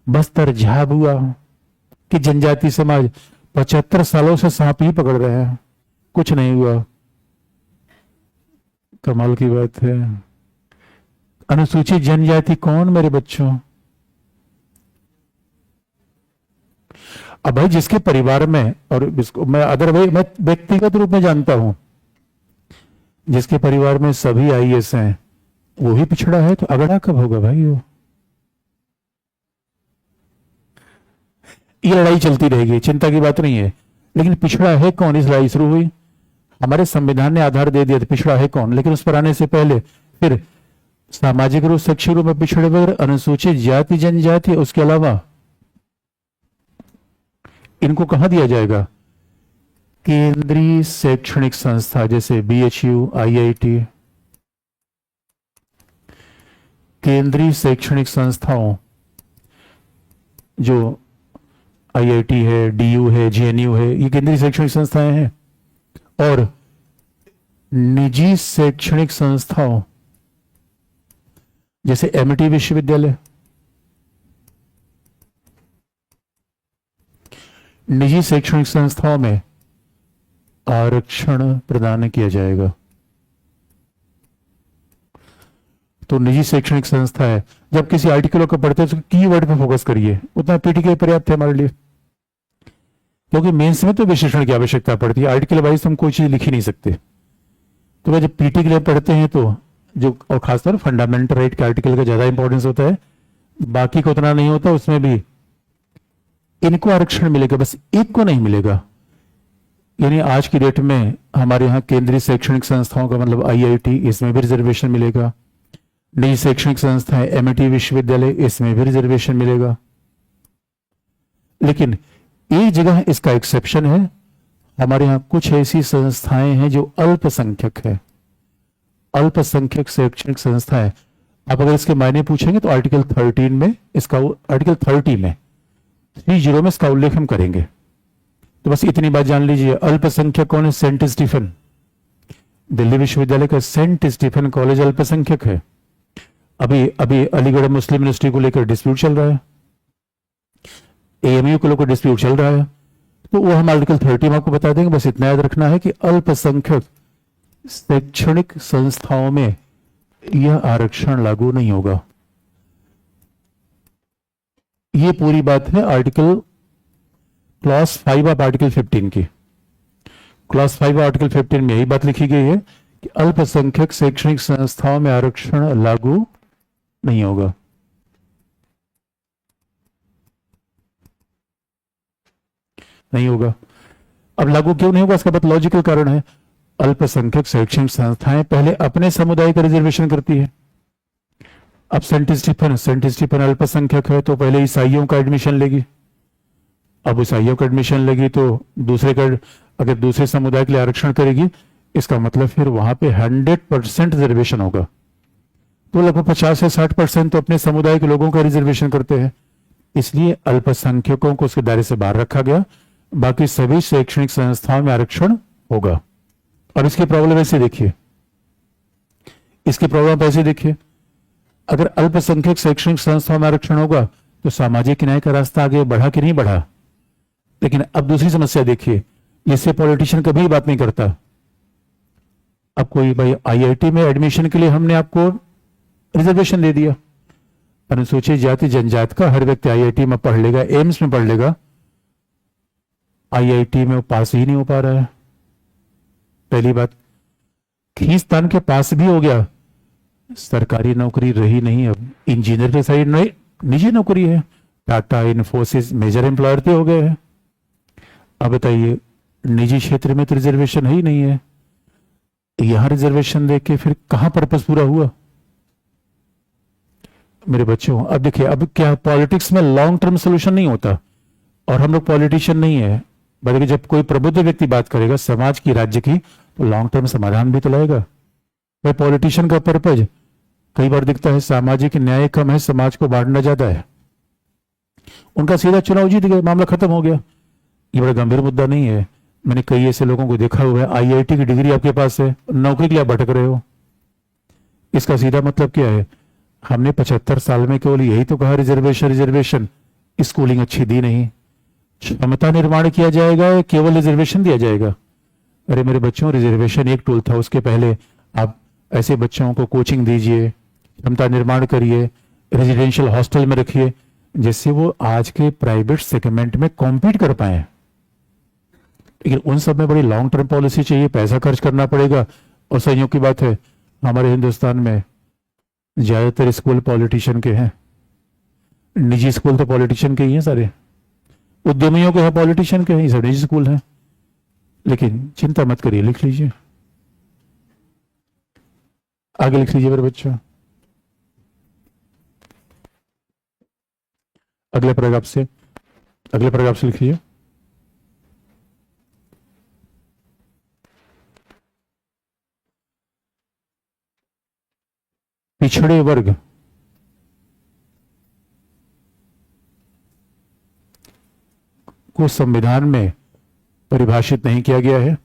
बस्तर झाबुआ कि जनजाति समाज 75 सालों से सांप ही पकड़ रहे हैं, कुछ नहीं हुआ। कमाल की बात है। अनुसूचित जनजाति कौन मेरे बच्चों? अब भाई जिसके परिवार में, और इसको मैं अदरवाइज मैं व्यक्तिगत रूप में जानता हूं, जिसके परिवार में सभी आईएएस हैं वो ही पिछड़ा है, तो अगड़ा कब होगा भाई? वो ये लड़ाई चलती रहेगी, चिंता की बात नहीं है। लेकिन पिछड़ा है कौन? इस लड़ाई शुरू हुई, हमारे संविधान ने आधार दे दिया, तो पिछड़ा है कौन? लेकिन उस पर आने से पहले फिर सामाजिक रूप शैक्षिक रूप में पिछड़े वर्ग, अनुसूचित जाति जनजाति, उसके अलावा इनको कहां दिया जाएगा? केंद्रीय शैक्षणिक संस्था जैसे बीएचयू, आईआईटी, केंद्रीय शैक्षणिक संस्थाओं जो आईआईटी है, डीयू है, जेएनयू है, ये केंद्रीय शैक्षणिक संस्थाएं हैं। और निजी शैक्षणिक संस्थाओं जैसे एमआईटी विश्वविद्यालय, निजी शैक्षणिक संस्थाओं में आरक्षण प्रदान किया जाएगा। तो निजी शैक्षणिक संस्था है, जब किसी आर्टिकल को पढ़ते हैं तो कीवर्ड पे फोकस करिए, उतना पीटीके पर्याप्त है हमारे लिए, क्योंकि मेंस में तो विश्लेषण की आवश्यकता पड़ती है, आर्टिकल वाइज हम कोई चीज लिख ही नहीं सकते। तो वह जब पीटी के लिए पढ़ते हैं तो जो, और खासतौर फंडामेंटल राइट के आर्टिकल का ज्यादा इंपॉर्टेंस होता है, बाकी को उतना नहीं होता, उसमें भी इनको आरक्षण मिलेगा, बस एक को नहीं मिलेगा। यानी आज की डेट में हमारे यहाँ केंद्रीय शैक्षणिक संस्थाओं का मतलब आईआईटी, इसमें भी रिजर्वेशन मिलेगा। निजी शैक्षणिक संस्थाएं, एमआईटी विश्वविद्यालय, इसमें भी रिजर्वेशन मिलेगा। लेकिन एक जगह इसका एक्सेप्शन है, हमारे यहाँ कुछ ऐसी संस्थाएं हैं जो अल्पसंख्यक है, अल्पसंख्यक शैक्षणिक संस्थाएं। आप अगर इसके मायने पूछेंगे तो आर्टिकल 13 में इसका, आर्टिकल 30 में 30 में इसका उल्लेख हम करेंगे। तो बस इतनी बात जान लीजिए। अल्पसंख्यक कौन है? सेंट स्टीफन, दिल्ली विश्वविद्यालय का सेंट स्टीफन कॉलेज अल्पसंख्यक है। अभी अभी अलीगढ़ मुस्लिम यूनिवर्सिटी को लेकर डिस्प्यूट चल रहा है, एएमयू को लेकर डिस्प्यूट चल रहा है, तो वो हम आर्टिकल 30 में आपको बता देंगे। बस इतना याद रखना है कि अल्पसंख्यक शैक्षणिक संस्थाओं में यह आरक्षण लागू नहीं होगा। ये पूरी बात है आर्टिकल क्लॉज 5 ऑफ आर्टिकल 15 की। क्लॉज 5 आर्टिकल 15 में यही बात लिखी गई है कि अल्पसंख्यक शैक्षणिक संस्थाओं में आरक्षण लागू नहीं होगा। नहीं होगा। अब लागू क्यों नहीं होगा, इसका बहुत लॉजिकल कारण है। अल्पसंख्यक शैक्षणिक संस्थाएं पहले अपने समुदाय का रिजर्वेशन करती है। अब सेंट स्टीफन अल्पसंख्यक है तो पहले ईसाइयों का एडमिशन लेगी। अब ईसाइयों का एडमिशन लेगी तो दूसरे का, अगर दूसरे समुदाय के लिए आरक्षण करेगी, इसका मतलब फिर वहां पे 100% रिजर्वेशन होगा। तो लगभग 50 से 60% तो अपने समुदाय के लोगों का रिजर्वेशन करते हैं, इसलिए अल्पसंख्यकों को उसके दायरे से बाहर रखा गया। बाकी सभी शैक्षणिक संस्थाओं में आरक्षण होगा। और इसकी प्रॉब्लम ऐसे देखिए, इसकी प्रॉब्लम ऐसे देखिए, अगर अल्पसंख्यक शैक्षणिक संस्थाओं में आरक्षण होगा तो सामाजिक न्याय का रास्ता आगे बढ़ा कि नहीं बढ़ा। लेकिन अब दूसरी समस्या देखिए, इससे पॉलिटिशियन कभी बात नहीं करता। अब कोई भाई आईआईटी में एडमिशन के लिए हमने आपको रिजर्वेशन दे दिया, अनुसूचित जाति जनजाति का हर व्यक्ति आईआईटी में पढ़ लेगा, एम्स में पढ़ लेगा, आईआईटी में वो पास ही नहीं हो पा रहा है। पहली बात, खींचतान के पास भी हो गया, सरकारी नौकरी रही नहीं। अब इंजीनियर के साइड नहीं, निजी नौकरी है, टाटा इन्फोसिस मेजर एम्प्लॉयर पे हो गए हैं। अब बताइए, निजी क्षेत्र में तो रिजर्वेशन ही नहीं है, यहां रिजर्वेशन देके फिर कहां पर्पस पूरा हुआ मेरे बच्चों। अब देखिए, अब क्या पॉलिटिक्स में लॉन्ग टर्म सोल्यूशन नहीं होता, और हम लोग पॉलिटिशियन नहीं है, बल्कि जब कोई प्रबुद्ध व्यक्ति बात करेगा समाज की, राज्य की, तो लॉन्ग टर्म समाधान भी तो लाएगा। भाई पॉलिटिशियन का पर्पज कई बार दिखता है सामाजिक न्याय कम है, समाज को बांटना ज्यादा है। उनका सीधा चुनाव जीत गए, मामला खत्म हो गया। ये बड़ा गंभीर मुद्दा नहीं है। मैंने कई ऐसे लोगों को देखा हुआ है, आईआईटी की डिग्री आपके पास है, नौकरी के लिए आप भटक रहे हो। इसका सीधा मतलब क्या है? हमने 75 साल में केवल यही तो कहा रिजर्वेशन रिजर्वेशन, स्कूलिंग अच्छी दी नहीं। क्षमता निर्माण किया जाएगा या केवल रिजर्वेशन दिया जाएगा? अरे मेरे बच्चों, रिजर्वेशन एक टूल था, उसके पहले आप ऐसे बच्चों को कोचिंग दीजिए, क्षमता निर्माण करिए, रेजिडेंशियल हॉस्टल में रखिए, जिससे वो आज के प्राइवेट सेगमेंट में कॉम्पीट कर पाए। लेकिन उन सब में बड़ी लॉन्ग टर्म पॉलिसी चाहिए, पैसा खर्च करना पड़ेगा। और संयोग की बात है, हमारे हिंदुस्तान में ज्यादातर स्कूल पॉलिटिशियन के हैं। निजी स्कूल तो पॉलिटिशियन के ही हैं सारे, उद्यमियों के हैं पॉलिटिशियन के हैं, ये सब निजी स्कूल हैं। लेकिन चिंता मत करिए, लिख लीजिए, आगे लिख लीजिए मेरे बच्चों। अगले पैराग्राफ से लिखिए। पिछड़े वर्ग को संविधान में परिभाषित नहीं किया गया है।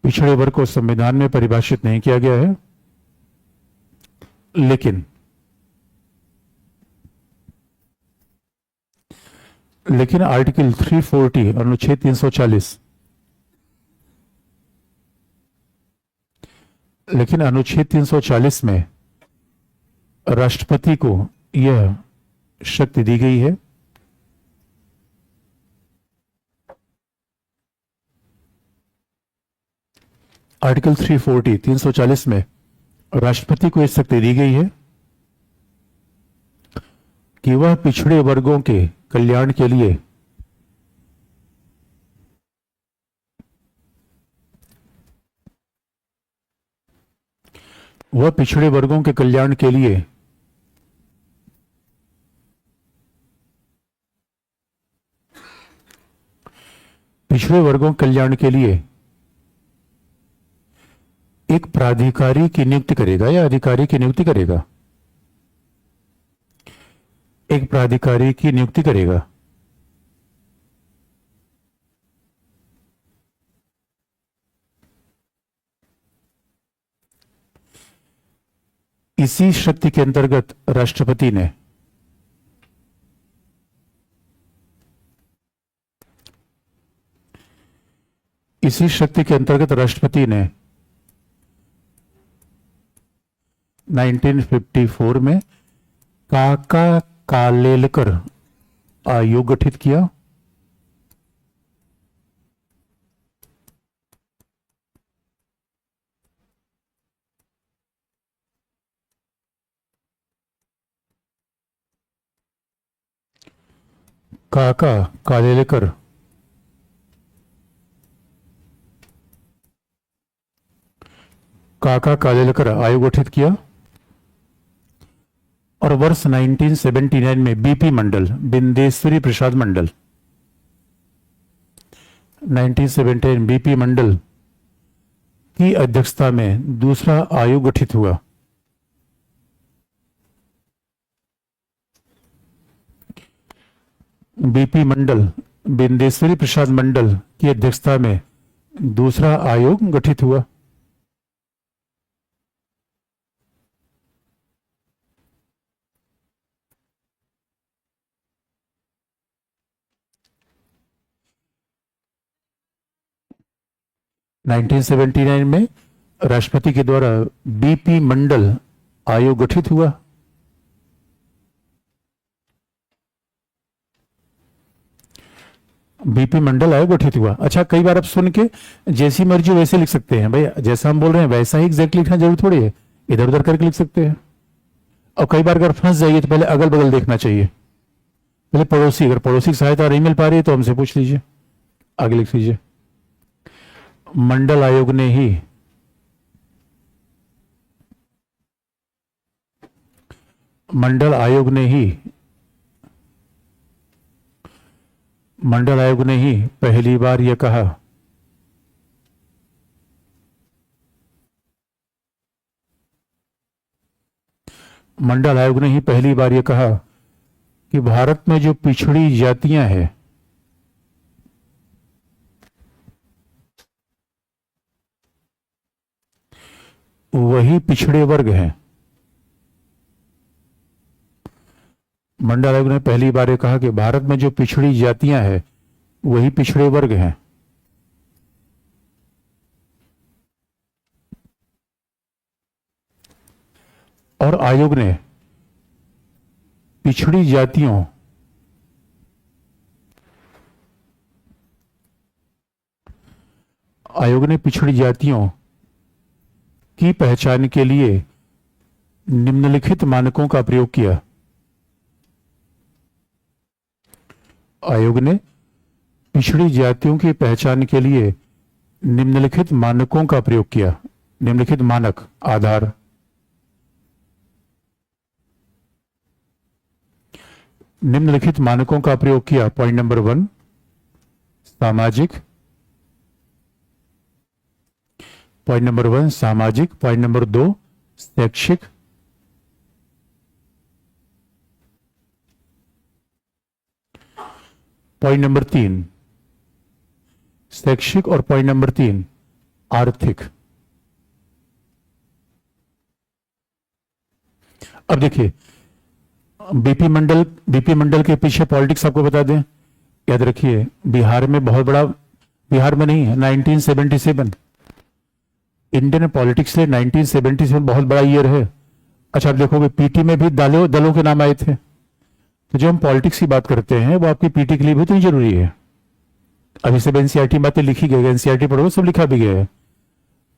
पिछड़े वर्ग को संविधान में परिभाषित नहीं किया गया है, लेकिन आर्टिकल 340 अनुच्छेद 340, लेकिन अनुच्छेद 340 में राष्ट्रपति को यह शक्ति दी गई है आर्टिकल 340 340 में राष्ट्रपति को यह शक्ति दी गई है कि वह पिछड़े वर्गों के कल्याण के लिए एक प्राधिकारी की नियुक्ति करेगा या अधिकारी की नियुक्ति करेगा। एक प्राधिकारी की नियुक्ति करेगा। इसी शक्ति के अंतर्गत राष्ट्रपति ने इसी शक्ति के अंतर्गत राष्ट्रपति ने 1954 में काका कालेलकर आयोग गठित किया। काका कालेलकर आयोग गठित किया और वर्ष 1979 में बीपी मंडल, बिंदेश्वरी प्रसाद मंडल, 1979 बीपी मंडल की अध्यक्षता में दूसरा आयोग गठित हुआ। बीपी मंडल, बिंदेश्वरी प्रसाद मंडल की अध्यक्षता में दूसरा आयोग गठित हुआ। नाइनटीन 1979 में राष्ट्रपति के द्वारा बीपी मंडल आयोग गठित हुआ। बीपी मंडल आयोग गठित हुआ। अच्छा, कई बार आप सुन के जैसी मर्जी वैसे लिख सकते हैं। भाई जैसा हम बोल रहे हैं वैसा ही एग्जैक्ट लिखना जरूर थोड़ी है, इधर उधर करके लिख सकते हैं। और कई बार अगर फंस जाइए तो पहले अगल बगल देखना चाहिए। पहले पड़ोसी, अगर पड़ोसी की सहायता नहीं मिल पा रही है तो हमसे पूछ लीजिए। आगे लिख लीजिए। मंडल आयोग ने ही मंडल आयोग ने ही पहली बार यह कहा मंडल आयोग ने ही पहली बार ये कहा कि भारत में जो पिछड़ी जातियां हैं वही पिछड़े वर्ग हैं। मंडल आयोग ने पहली बार ये कहा कि भारत में जो पिछड़ी जातियां हैं वही पिछड़े वर्ग हैं। और आयोग ने पिछड़ी जातियों की पहचान के लिए निम्नलिखित मानकों का प्रयोग किया। आयोग ने पिछड़ी जातियों की पहचान के लिए निम्नलिखित मानकों का प्रयोग किया। निम्नलिखित मानक आधार, निम्नलिखित मानकों का प्रयोग किया। पॉइंट नंबर 1 सामाजिक, पॉइंट नंबर 1 सामाजिक, पॉइंट नंबर 2 शैक्षिक, पॉइंट नंबर 3 शैक्षिक और पॉइंट नंबर 3 आर्थिक। अब देखिए बीपी मंडल के पीछे पॉलिटिक्स आपको बता दें। याद रखिए बिहार में बहुत बड़ा, बिहार में नहीं है, 1977 इंडियन पॉलिटिक्स से 1977 बहुत बड़ा ईयर है। अच्छा आप देखोगे पीटी में भी दलों के नाम आए थे। तो जब हम पॉलिटिक्स की बात करते हैं वो आपकी पीटी के लिए भी तो नहीं जरूरी है। अभी सब एनसीईआरटी बातें लिखी गई, एनसीईआरटी पढ़ो सब लिखा भी गया है।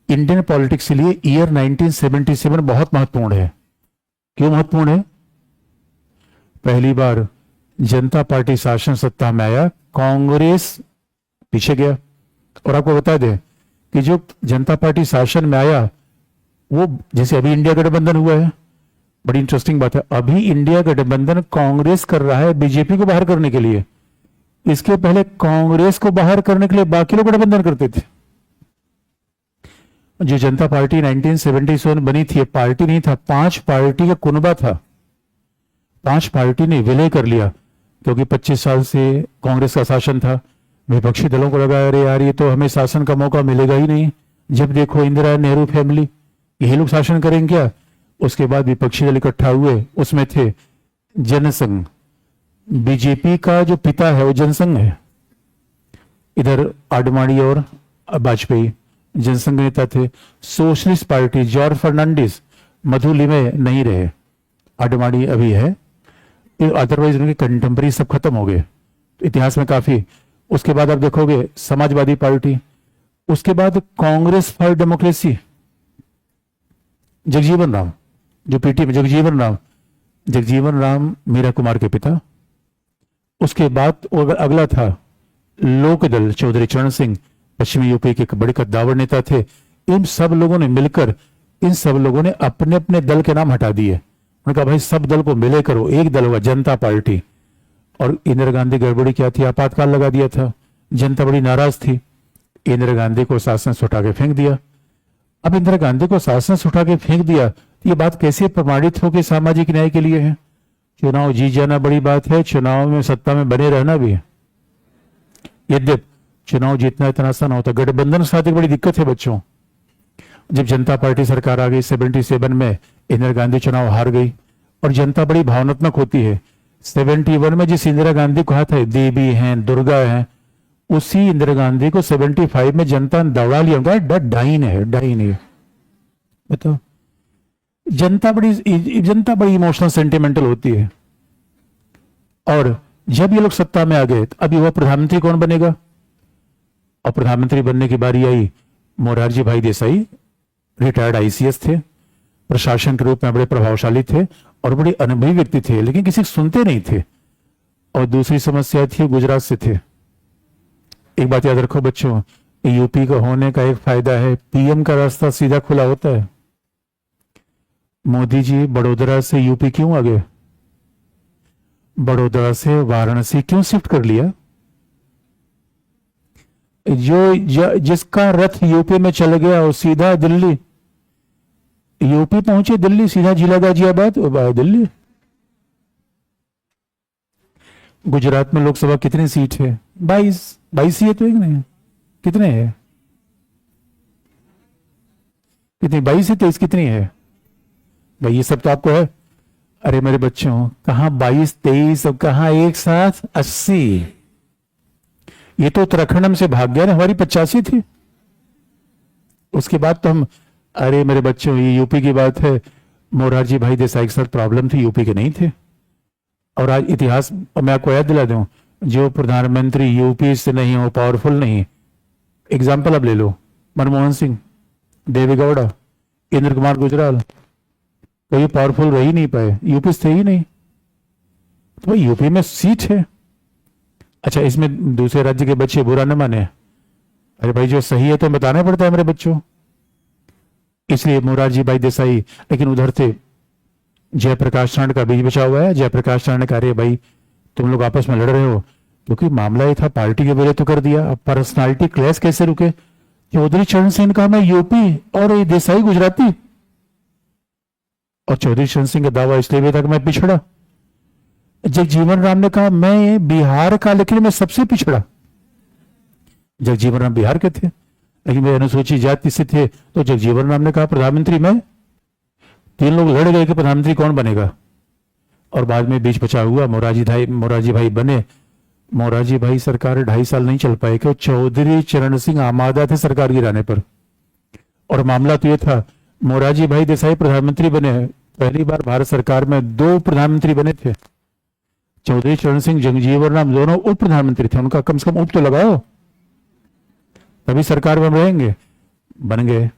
इंडियन पॉलिटिक्स के लिए ईयर 1977 बहुत महत्वपूर्ण है। क्यों महत्वपूर्ण है? पहली बार जनता पार्टी शासन सत्ता में आया, कांग्रेस पीछे गया। और आपको बता दें कि जो जनता पार्टी शासन में आया वो, जैसे अभी इंडिया गठबंधन हुआ है, बड़ी इंटरेस्टिंग बात है, अभी इंडिया गठबंधन कांग्रेस कर रहा है बीजेपी को बाहर करने के लिए। इसके पहले कांग्रेस को बाहर करने के लिए बाकी लोग गठबंधन करते थे। जो जनता पार्टी 1977 बनी थी, पार्टी नहीं था, 5 पार्टी का कुनबा था। 5 पार्टी ने विलय कर लिया क्योंकि 25 साल से कांग्रेस का शासन था। विपक्षी दलों को लगा अरे यार ये तो हमें शासन का मौका मिलेगा ही नहीं, जब देखो इंदिरा नेहरू फैमिली यही लोग शासन करेंगे क्या। उसके बाद विपक्षी दल इकट्ठा हुए, उसमें थे जनसंघ, बीजेपी का जो पिता है वो जनसंघ है। इधर आडवाणी और वाजपेयी जनसंघ नेता थे। सोशलिस्ट पार्टी जॉर्ज फर्नांडिस, मधुलिमे नहीं रहे, आडवाणी अभी है, अदरवाइज उनके कंटेम्पररी सब खत्म हो गए इतिहास में काफी। उसके बाद आप देखोगे समाजवादी पार्टी, उसके बाद कांग्रेस फॉर डेमोक्रेसी, जगजीवन राम, जो पीटी में जगजीवन राम मीरा कुमार के पिता। उसके बाद अगला था लोकदल, चौधरी चरण सिंह पश्चिमी यूपी के बड़े कद्दावर नेता थे। इन सब लोगों ने मिलकर, इन सब लोगों ने अपने अपने दल के नाम हटा दिए। उन्होंने कहा भाई सब दल को मिले करो, एक दल हुआ जनता पार्टी। और इंदिरा गांधी गड़बड़ी क्या थी, आपातकाल लगा दिया था, जनता बड़ी नाराज थी, इंदिरा गांधी को शासन से उठा के फेंक दिया। अब इंदिरा गांधी को शासन से उठा के फेंक दिया तो ये बात कैसे प्रमाणित हो कि सामाजिक न्याय के लिए है? चुनाव जीत जाना बड़ी बात है, चुनाव में सत्ता में बने रहना भी है। यद्यपि चुनाव जीतना इतना आसान होता, गठबंधन के साथ एक बड़ी दिक्कत है बच्चों। जब जनता पार्टी सरकार आ गई 77 में, इंदिरा गांधी चुनाव हार गई और जनता बड़ी भावनात्मक होती है। 71 में जिस इंदिरा गांधी को कहा था देवी हैं, दुर्गा हैं, उसी इंदिरा गांधी को 75 में जनता ने दौड़ा लिया, उनका डाइन है, डाइन है। बताओ, जनता बड़ी इमोशनल सेंटिमेंटल होती है। और जब ये लोग सत्ता में आ गए तो अब युवा प्रधानमंत्री कौन बनेगा? और प्रधानमंत्री बनने की बारी आई, मोरारजी भाई देसाई रिटायर्ड आईसीएस थे, प्रशासन के रूप में बड़े प्रभावशाली थे और बड़े अनुभवी व्यक्ति थे, लेकिन किसी को सुनते नहीं थे। और दूसरी समस्या थी, गुजरात से थे। एक बात याद रखो बच्चों, यूपी का होने का एक फायदा है, पीएम का रास्ता सीधा खुला होता है। मोदी जी बड़ोदरा से यूपी क्यों आ गए? बड़ोदरा से वाराणसी क्यों शिफ्ट कर लिया? जिसका रथ यूपी में चल गया वो सीधा दिल्ली। यूपी पहुंचे दिल्ली, सीधा जिला गाजियाबाद दिल्ली। गुजरात में लोकसभा कितनी सीट है? 22। 22 ही है तो एक नहीं, कितने है? कितनी? 22 है, 23 कितनी है भाई? ये सब तो आपको है। अरे मेरे बच्चों, कहाँ 22 23 और कहाँ एक साथ 80। ये तो उत्तराखंड हमसे भाग गया ना, हमारी 85 थी। उसके बाद तो हम, अरे मेरे बच्चों ये यूपी की बात है। मोरारजी भाई देसाई के साथ प्रॉब्लम थी, यूपी के नहीं थे। और आज इतिहास मैं आपको याद दिला दूं, जो प्रधानमंत्री यूपी से नहीं हो, पावरफुल नहीं। एग्जाम्पल अब ले लो, मनमोहन सिंह, देवेगौड़ा, इंद्र कुमार गुजराल, तो ये पावरफुल रह ही नहीं पाए, यूपी से थे ही नहीं। तो भाई यूपी में सीट है। अच्छा, इसमें दूसरे राज्य के बच्चे बुरा न माने। अरे भाई जो सही है तो बताना पड़ता है मेरे बच्चों। इसलिए मोरारजी भाई देसाई, लेकिन उधर से जयप्रकाश नारायण का बीज बचा हुआ है। जयप्रकाश नारायण ने कहा, अरे भाई तुम लोग आपस में लड़ रहे हो, क्योंकि मामला ये था पार्टी के बोले तो कर दिया, अब पर्सनालिटी क्लैश कैसे रुके? चौधरी चरण सिंह ने कहा मैं यूपी और ये देसाई गुजराती, और चौधरी चरण सिंह का दावा इसलिए भी था कि मैं पिछड़ा। जगजीवन राम ने कहा मैं बिहार का, लेकिन मैं सबसे पिछड़ा। जगजीवन राम बिहार के थे, लेकिन वे अनुसूचित जाति से थे। तो जगजीवन राम ने कहा प्रधानमंत्री मैं। तीन लोग लड़ गए कि प्रधानमंत्री कौन बनेगा, और बाद में बीच बचा हुआ मोरारजी भाई बने। मोरारजी भाई सरकार 2.5 साल नहीं चल पाए, क्यों? चौधरी चरण सिंह आमादा थे सरकार गिराने पर। और मामला तो ये था, मोरारजी भाई देसाई प्रधानमंत्री बने, पहली बार भारत सरकार में 2 प्रधानमंत्री बने थे। चौधरी चरण सिंह, जगजीवन राम दोनों उप प्रधानमंत्री थे, उनका कम से कम उप तो लगाओ, तभी सरकार में हम रहेंगे। बन गए।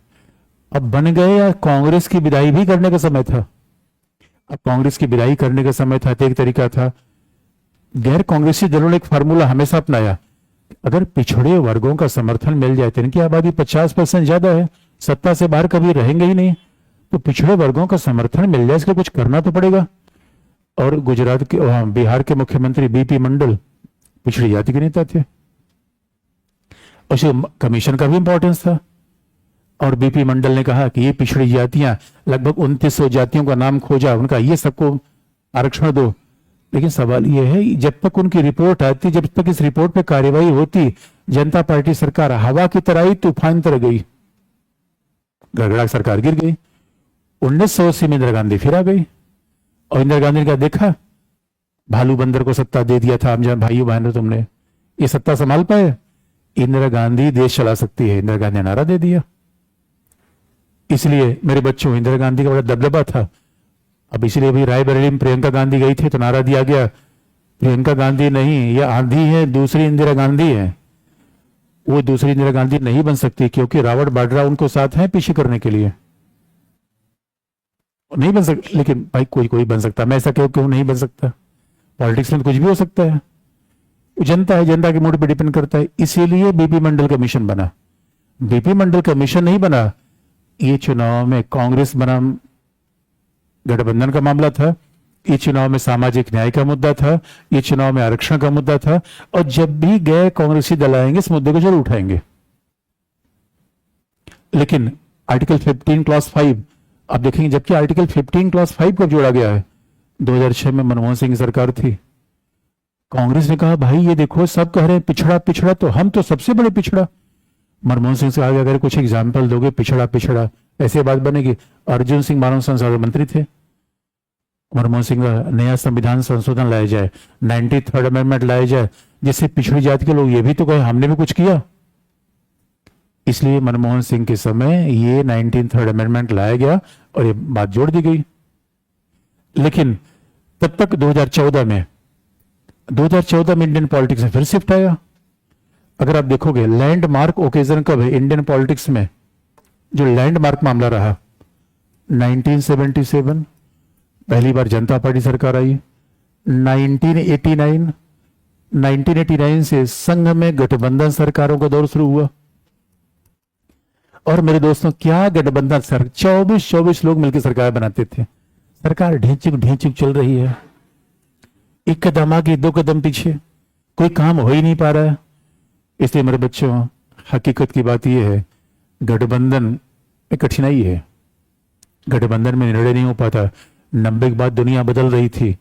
अब बन गए या कांग्रेस की विदाई भी करने का समय था। अब कांग्रेस की विदाई करने का समय था तो एक तरीका था, गैर कांग्रेसी दलों ने एक फार्मूला हमेशा अपनाया, अगर पिछड़े वर्गों का समर्थन मिल जाए, तो इनकी आबादी 50% ज्यादा है, सत्ता से बाहर कभी रहेंगे ही नहीं, तो पिछड़े वर्गों का समर्थन मिल जाए, इसके कुछ करना तो पड़ेगा। और गुजरात के, बिहार के मुख्यमंत्री बीपी मंडल पिछड़ी जाति के नेता थे, उसे कमीशन का भी इंपॉर्टेंस था। और बीपी मंडल ने कहा कि ये पिछड़ी जातियां, लगभग 2900 जातियों का नाम खोजा उनका, ये सबको आरक्षण दो। लेकिन सवाल ये है, जब तक उनकी रिपोर्ट आती, जब तक इस रिपोर्ट पे कार्यवाही होती, जनता पार्टी सरकार हवा की तरह ही तूफान तरह गई, गड़गड़ा सरकार गिर गई। 1980 में इंदिरा गांधी फिर आ गई, और इंदिरा गांधी ने कहा देखा, भालू बंदर को सत्ता दे दिया था, हम जब भाइयों बहनों तुमने ये सत्ता संभाल पाए? इंदिरा गांधी देश चला सकती है, इंदिरा गांधी ने नारा दे दिया। इसलिए मेरे बच्चों, इंदिरा गांधी का बड़ा दबदबा था। अब इसलिए भी रायबरेली में प्रियंका गांधी गई थी तो नारा दिया गया, प्रियंका गांधी नहीं, ये आंधी है, दूसरी इंदिरा गांधी है। वो दूसरी इंदिरा गांधी नहीं बन सकती, क्योंकि रावण बाड्रा उनको साथ है पीछे करने के लिए, नहीं बन सकता। लेकिन भाई कोई बन सकता, मैं ऐसा क्यों नहीं बन सकता? पॉलिटिक्स में तो कुछ भी हो सकता है, जनता है, जनता के मूड पे डिपेंड करता है। इसीलिए बीपी मंडल कमीशन बना। बीपी मंडल कमीशन नहीं बना, ये चुनाव में कांग्रेस बनाम गठबंधन का मामला था, ये चुनाव में सामाजिक न्याय का मुद्दा था, ये चुनाव में आरक्षण का मुद्दा था, और जब भी गए कांग्रेसी दल आएंगे इस मुद्दे को जरूर उठाएंगे। लेकिन आर्टिकल 15 क्लॉज 5 आप देखेंगे, जबकि आर्टिकल 15 क्लॉज 5 कब जोड़ा गया है? 2006 में मनमोहन सिंह की सरकार थी। कांग्रेस ने कहा भाई ये देखो सब कह रहे हैं पिछड़ा पिछड़ा, तो हम तो सबसे बड़े पिछड़ा। मनमोहन सिंह से कहा अगर कुछ एग्जाम्पल दोगे पिछड़ा पिछड़ा, ऐसे बात बनेगी। अर्जुन सिंह मानव संसाधन मंत्री थे। मनमोहन सिंह का नया संविधान संशोधन लाया जाए, 93rd अमेंडमेंट लाया जाए, जिससे पिछड़ी जाति के लोग ये भी तो कहे हमने भी कुछ किया। इसलिए मनमोहन सिंह के समय ये 93rd अमेंडमेंट लाया गया और ये बात जोड़ दी गई। लेकिन तब तक 2014 में इंडियन पॉलिटिक्स में फिर शिफ्ट आया। अगर आप देखोगे लैंडमार्क ओकेजन कब है इंडियन पॉलिटिक्स में? जो लैंडमार्क मामला रहा 1977, पहली बार जनता पार्टी सरकार आई। 1989 से संघ में गठबंधन सरकारों का दौर शुरू हुआ। और मेरे दोस्तों क्या गठबंधन सर, 24 लोग मिलकर सरकार बनाते थे। सरकार ढींचुक चल रही है, एक कदम आगे 2 कदम पीछे, कोई काम हो ही नहीं पा रहा है। इसलिए मेरे बच्चों, हकीकत की बात यह है, गठबंधन में कठिनाई है। गठबंधन में निर्णय नहीं हो पाता। 90 के बाद दुनिया बदल रही थी।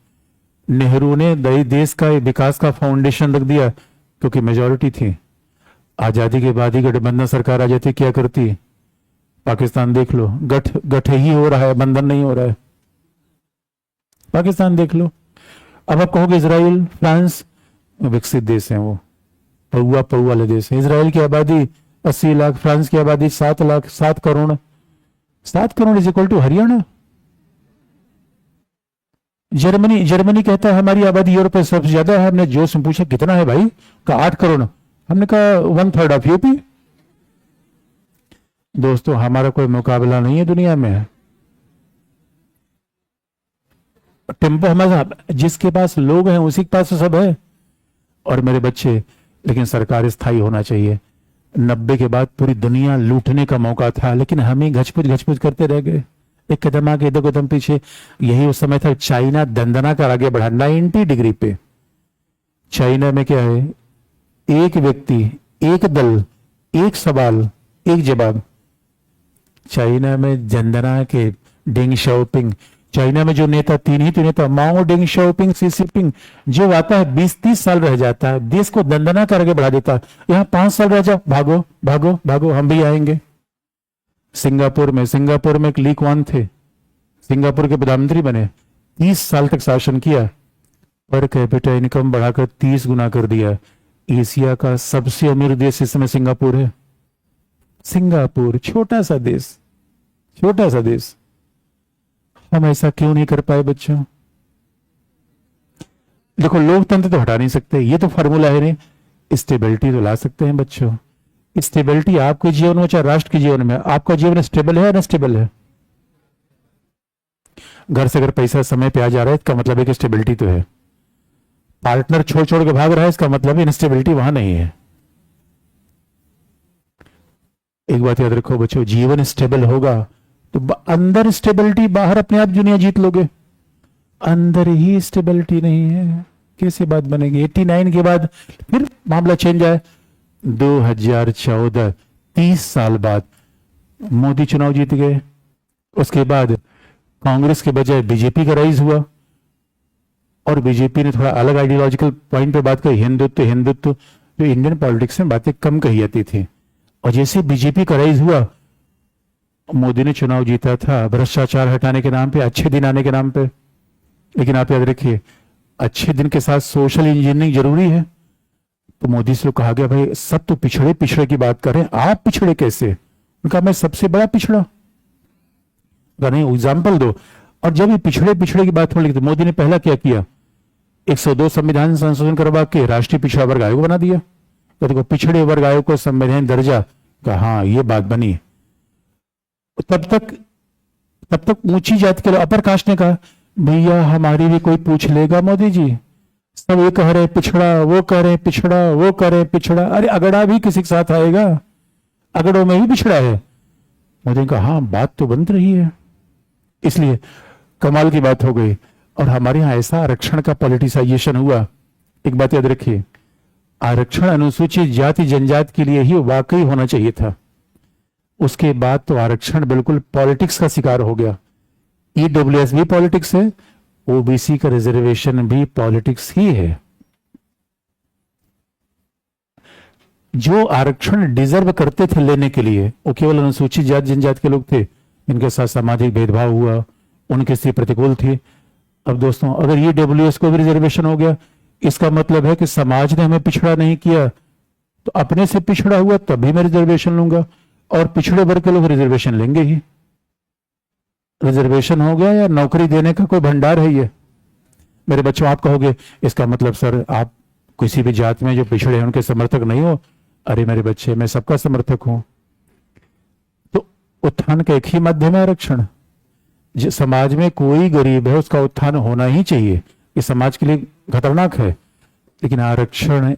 नेहरू ने देश का विकास का फाउंडेशन रख दिया क्योंकि मेजोरिटी थी। आजादी के बाद ही गठबंधन सरकार आ जाती, क्या करती? पाकिस्तान देख लो, गठ ही हो रहा है, बंधन नहीं हो रहा है। पाकिस्तान देख लो। अब आप कहोगे इसराइल, फ्रांस, विकसित देश हैं वो, पौआ वाले देश हैं। इसराइल की आबादी 80 लाख, फ्रांस की आबादी 7 lakh, 7 crore. 7 crore is equal to Haryana. Germany कहता है हमारी आबादी यूरोप में सबसे ज्यादा है। हमने जोश में पूछा कितना है भाई, का 8 करोड़। हमने कहा 1/3 ऑफ यूपी। दोस्तों हमारा कोई मुकाबला नहीं है दुनिया में। टेम्पो हमारा, जिसके पास लोग हैं उसी के पास तो सब है। और मेरे बच्चे, लेकिन सरकार स्थायी होना चाहिए। 90 के बाद पूरी दुनिया लूटने का मौका था, लेकिन हम ही घचपुच करते रह गए। एक कदम आगे, दो कदम पीछे। यही उस समय था चाइना दंदना कर आगे बढ़ा 90 डिग्री पे। चाइना में क्या है? एक व्यक्ति, एक दल, एक सवाल, एक जवाब। चाइना में दंदना के डेंग शाओपिंग, चाइना में जो नेता, तीन ही तो नेता, माओ, डेंग शाओपिंग, सी जिनपिंग, जो आता है 20-30 साल रह जाता है, देश को दंदना कर आगे बढ़ा देता है। यहाँ 5 साल रह जाओ, भागो भागो भागो, हम भी आएंगे। सिंगापुर में एक ली क्वान थे, सिंगापुर के प्रधानमंत्री बने, 30 साल तक शासन किया, पर कैपिटा इनकम बढ़ाकर 30 गुना कर दिया। एशिया का सबसे अमीर देश इस समय सिंगापुर है। सिंगापुर, छोटा सा देश। हम ऐसा क्यों नहीं कर पाए बच्चों? देखो, लोकतंत्र तो हटा नहीं सकते, ये तो फॉर्मूला है नहीं। स्टेबिलिटी तो ला सकते हैं बच्चों। स्टेबिलिटी आपके जीवन में चाहे राष्ट्र के जीवन में, आपका जीवन स्टेबल है या अनस्टेबल है? घर से अगर पैसा समय पे आ जा रहा है, इसका मतलब है कि स्टेबिलिटी तो है। पार्टनर छोड़ के भाग रहा है, इसका मतलब इनस्टेबिलिटी वहां नहीं है। एक बात याद रखो बच्चों, जीवन स्टेबल होगा तो अंदर स्टेबिलिटी, बाहर अपने आप दुनिया जीत लोगे। अंदर ही स्टेबिलिटी नहीं है, कैसे बात बनेगी? 89 के बाद फिर मामला चेंज आया। 2014, 30 साल बाद मोदी चुनाव जीत गए। उसके बाद कांग्रेस के बजाय बीजेपी का राइज हुआ, और बीजेपी ने थोड़ा अलग आइडियोलॉजिकल पॉइंट पे बात कही, हिंदुत्व, जो इंडियन पॉलिटिक्स में बातें कम कही जाती थी। और जैसे बीजेपी का राइज हुआ, मोदी ने चुनाव जीता था भ्रष्टाचार हटाने के नाम पे, अच्छे दिन आने के नाम पे। लेकिन आप याद रखिए, अच्छे दिन के साथ सोशल इंजीनियरिंग जरूरी है। तो मोदी से कहा गया, भाई सब तो पिछड़े की बात कर रहे हैं, आप पिछड़े कैसे? उनका मैं सबसे बड़ा पिछड़ा, नहीं एग्जाम्पल दो। और जब ये पिछड़े की बात होने लगी, तो मोदी ने पहला क्या किया? 102 संविधान संशोधन करवा के राष्ट्रीय पिछड़ा वर्ग आयोग बना दिया। तो देखो, पिछड़े वर्ग आयोग को संवैधानिक दर्जा का, हाँ ये बात बनी। तब तक ऊंची जाति के अपर कास्ट ने कहा, भैया हमारी भी कोई पूछ लेगा मोदी जी? सब ये कह रहे पिछड़ा, वो कह रहे पिछड़ा, वो कह रहे पिछड़ा। अरे अगड़ा भी किसी के साथ आएगा, अगड़ों में भी पिछड़ा है। मोदी ने कहा, हाँ बात तो बन रही है। इसलिए कमाल की बात हो गई। और हमारे यहां ऐसा आरक्षण का पॉलिटिसाइजेशन हुआ। एक बात याद रखिए, आरक्षण अनुसूचित जाति जनजाति के लिए ही वाकई होना चाहिए था। उसके बाद तो आरक्षण बिल्कुल पॉलिटिक्स का शिकार हो गया। ईडब्ल्यूएस भी पॉलिटिक्स है, ओबीसी का रिजर्वेशन भी पॉलिटिक्स ही है। जो आरक्षण डिजर्व करते थे लेने के लिए, वो केवल अनुसूचित जाति जनजाति के लोग थे, इनके साथ सामाजिक भेदभाव हुआ, उनकी स्थिति प्रतिकूल थी। अब दोस्तों, अगर ईडब्ल्यूएस को भी रिजर्वेशन हो गया, इसका मतलब है कि समाज ने हमें पिछड़ा नहीं किया, तो अपने से पिछड़ा हुआ तभी मैं रिजर्वेशन लूंगा, और पिछड़े वर्ग के लोग रिजर्वेशन लेंगे ही। रिजर्वेशन हो गया या नौकरी देने का कोई भंडार है ये? मेरे बच्चों, आप कहोगे इसका मतलब सर आप किसी भी जाति में जो पिछड़े हैं उनके समर्थक नहीं हो। अरे मेरे बच्चे, मैं सबका समर्थक हूं। तो उत्थान का एक ही माध्यम है आरक्षण। समाज में कोई गरीब है, उसका उत्थान होना ही चाहिए। ये समाज के लिए खतरनाक है, लेकिन आरक्षण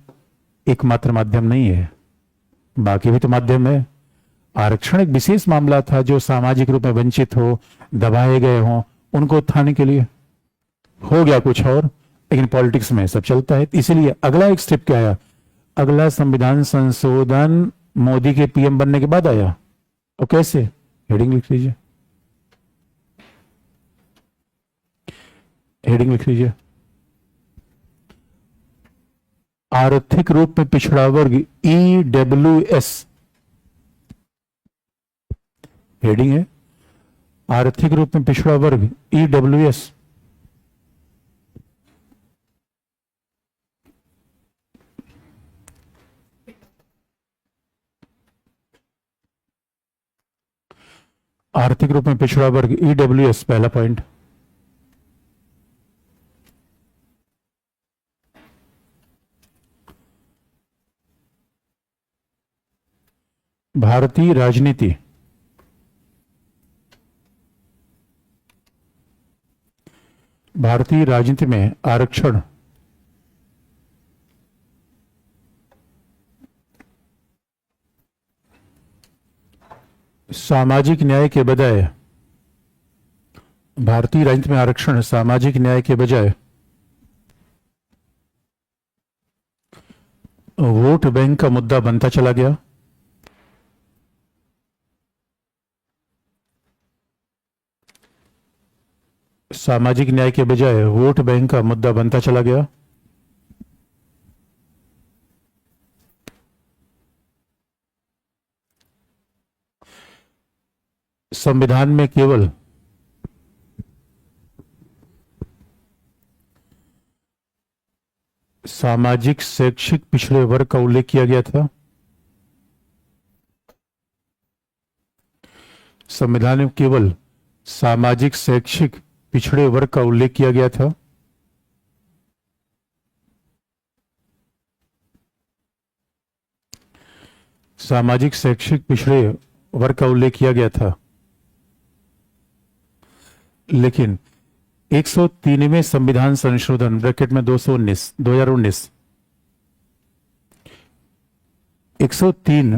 एकमात्र माध्यम नहीं है, बाकी भी तो माध्यम है। आरक्षण एक विशेष मामला था, जो सामाजिक रूप में वंचित हो, दबाए गए हों, उनको उत्थान के लिए। हो गया कुछ और, लेकिन पॉलिटिक्स में सब चलता है। इसीलिए अगला एक स्टेप क्या आया? अगला संविधान संशोधन मोदी के पीएम बनने के बाद आया। और कैसे? हेडिंग लिख लीजिए। हेडिंग लिख लीजिए, आर्थिक रूप में पिछड़ा वर्ग EWS, हेडिंग है आर्थिक रूप में पिछड़ा वर्ग EWS। आर्थिक रूप में पिछड़ा वर्ग EWS पहला पॉइंट। भारतीय राजनीति, भारतीय राजनीति में आरक्षण सामाजिक न्याय के बजाय, भारतीय राजनीति में आरक्षण सामाजिक न्याय के बजाय वोट बैंक का मुद्दा बनता चला गया। सामाजिक न्याय के बजाय वोट बैंक का मुद्दा बनता चला गया। संविधान में केवल सामाजिक शैक्षिक पिछड़े वर्ग का उल्लेख किया गया था। संविधान में केवल सामाजिक शैक्षिक पिछड़े वर्ग का उल्लेख किया गया था। सामाजिक शैक्षिक पिछड़े वर्ग का उल्लेख किया गया था, लेकिन 103वें संविधान संशोधन ब्रैकेट में 2019 103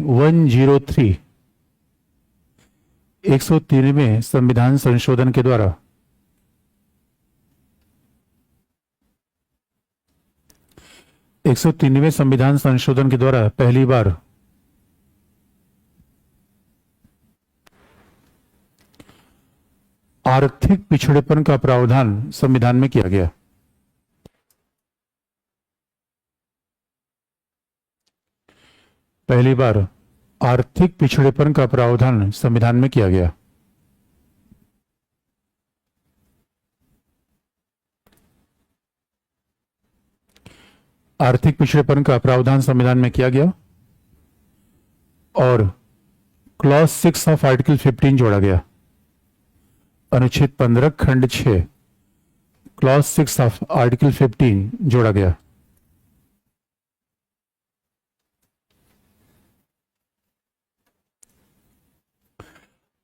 103वें संविधान संशोधन के द्वारा 103वें संविधान संशोधन के द्वारा पहली बार आर्थिक पिछड़ेपन का प्रावधान संविधान में किया गया। पहली बार आर्थिक पिछड़ेपन का प्रावधान संविधान में किया गया। आर्थिक पिछड़ेपन का प्रावधान संविधान में किया गया और क्लॉज 6 ऑफ आर्टिकल 15 जोड़ा गया। अनुच्छेद 15 खंड 6 क्लॉज 6 ऑफ आर्टिकल 15 जोड़ा गया।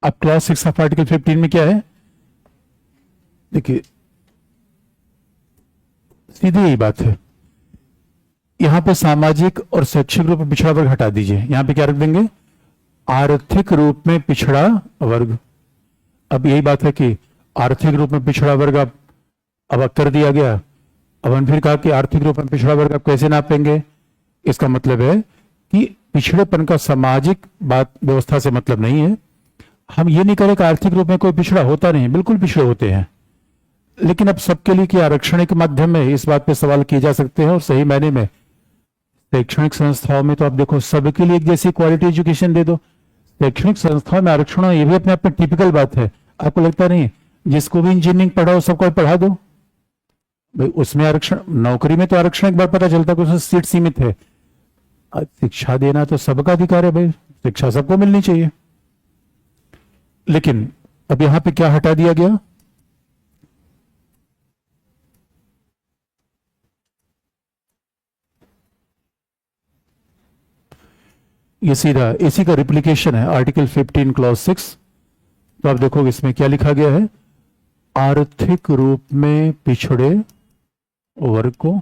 अब क्लॉज 6 ऑफ आर्टिकल 15 में क्या है, देखिए सीधी यही बात है। यहां पे सामाजिक और शैक्षिक रूप में पिछड़ा वर्ग हटा दीजिए, यहां पे क्या रख देंगे, आर्थिक रूप में पिछड़ा वर्ग। अब यही बात है कि आर्थिक रूप में पिछड़ा वर्ग अब कर दिया गया। अब हम फिर कहा कि आर्थिक रूप में पिछड़ा वर्ग आप कैसे नापेंगे। इसका मतलब है कि पिछड़ेपन का सामाजिक बात व्यवस्था से मतलब नहीं है। हम ये नहीं करें कि आर्थिक रूप में कोई पिछड़ा होता नहीं, बिल्कुल पिछड़े होते हैं, लेकिन अब सबके लिए कि आरक्षण के माध्यम में इस बात पे सवाल किए जा सकते हैं। और सही मायने में शैक्षणिक संस्थाओं में तो आप देखो सबके लिए एक जैसी क्वालिटी एजुकेशन दे दो। शैक्षणिक संस्थाओं में आरक्षण ये भी अपने आप में टिपिकल बात है। आपको लगता नहीं जिसको भी इंजीनियरिंग पढ़ाओ सबको पढ़ा दो भाई, उसमें आरक्षण। नौकरी में तो आरक्षण एक बार पता चलता है कि उसमें सीट सीमित है। शिक्षा देना तो सबका अधिकार है भाई, शिक्षा सबको मिलनी चाहिए। लेकिन अब यहां पे क्या हटा दिया गया, ये सीधा इसी का रिप्लिकेशन है आर्टिकल 15 क्लॉज 6। तो आप देखोगे इसमें क्या लिखा गया है, आर्थिक रूप में पिछड़े वर्ग को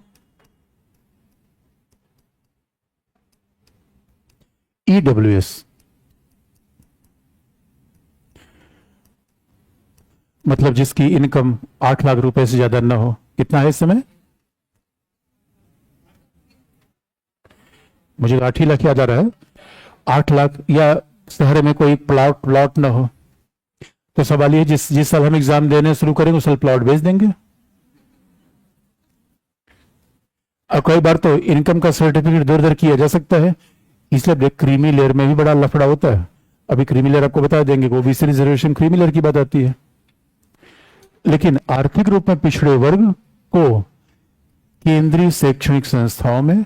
EWS, मतलब जिसकी इनकम 8 लाख रुपए से ज्यादा ना हो। कितना है इस समय, मुझे 8 ही लाख याद आ रहा है। 8 लाख या शहर में कोई प्लॉट ना हो। तो सवाल ये जिस साल हम एग्जाम देने शुरू करेंगे उस साल प्लॉट बेच देंगे। और कई बार तो इनकम का सर्टिफिकेट दर दर किया जा सकता है, इसलिए क्रीमी लेयर में भी बड़ा लफड़ा होता है। अभी क्रीमी लेयर आपको बता देंगे कि ओबीसी रिजर्वेशन क्रीमी लेयर की बात आती है। लेकिन आर्थिक रूप में पिछड़े वर्ग को केंद्रीय शैक्षणिक संस्थाओं में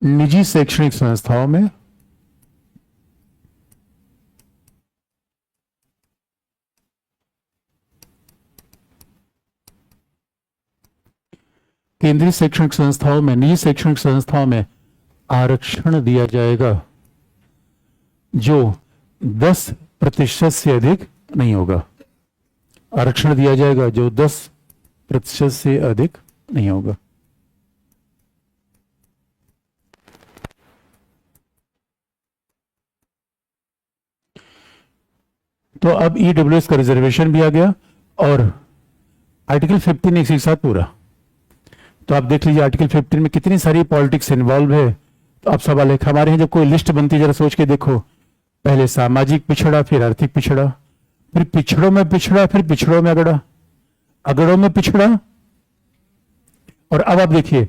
निजी शैक्षणिक संस्थाओं में केंद्रीय शैक्षणिक संस्थाओं में निजी शैक्षणिक संस्थाओं में आरक्षण दिया जाएगा जो 10% से अधिक नहीं होगा। आरक्षण दिया जाएगा जो 10% से अधिक नहीं होगा। तो अब ईडब्ल्यूएस का रिजर्वेशन भी आ गया और आर्टिकल 15 एक साथ पूरा। तो आप देख लीजिए आर्टिकल 15 में कितनी सारी पॉलिटिक्स इन्वॉल्व है। तो अब सवाल है हमारे यहाँ जब कोई लिस्ट बनती है जरा सोच के देखो, पहले सामाजिक पिछड़ा, फिर आर्थिक पिछड़ा, फिर पिछड़ों में पिछड़ा, फिर पिछड़ों में अगड़ा, अगड़ों में पिछड़ा। और अब आप देखिए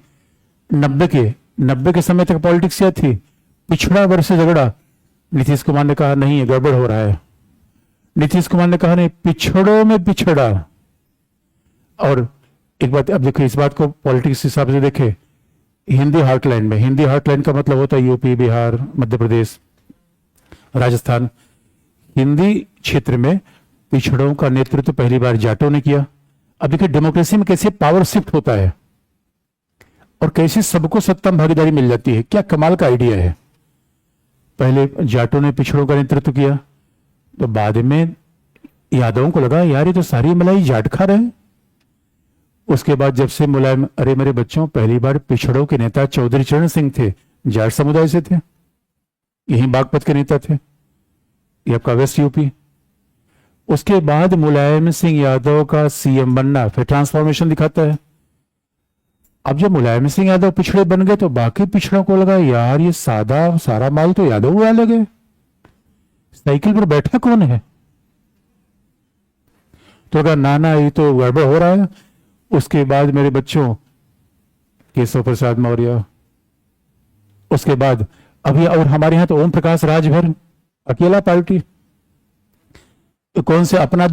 90 के समय तक पॉलिटिक्स क्या थी, पिछड़ा वर्सेस अगड़ा। नीतीश कुमार ने कहा नहीं, गड़बड़ हो रहा है। नीतीश कुमार ने कहा नहीं, पिछड़ों में पिछड़ा। और एक बात अब देखिए, इस बात को पॉलिटिक्स के हिसाब से देखे, हिंदी हार्टलैंड में, हिंदी हार्टलैंड का मतलब होता है यूपी, बिहार, मध्य प्रदेश, राजस्थान। हिंदी क्षेत्र में पिछड़ों का नेतृत्व पहली बार जाटों ने किया। अब देखिए डेमोक्रेसी में कैसे पावर शिफ्ट होता है और कैसे सबको सत्ता में भागीदारी मिल जाती है। क्या कमाल का आइडिया है। पहले जाटों ने पिछड़ों का नेतृत्व किया, तो बाद में यादवों को लगा यार ये तो सारी मलाई जाट खा रहे हैं। उसके बाद जब से मुलायम, अरे मेरे बच्चों, पहली बार पिछड़ों के नेता चौधरी चरण सिंह थे, जाट समुदाय से थे, यही बागपत के नेता थे, ये आपका वेस्ट यूपी। उसके बाद मुलायम सिंह यादव का सीएम बनना फिर ट्रांसफॉर्मेशन दिखाता है। अब जब मुलायम सिंह यादव पिछड़े बन गए तो बाकी पिछड़ों को लगा यार ये सारा माल तो यादव उड़ा लगे, साइकिल पर बैठा कौन है। तो अगर नाना ये तो गड़बड़ हो रहा है। उसके बाद मेरे बच्चों केशव प्रसाद मौर्य, उसके बाद अभी और हमारे यहां तो ओम प्रकाश राजभर अकेला पार्टी। तो कौन से अपना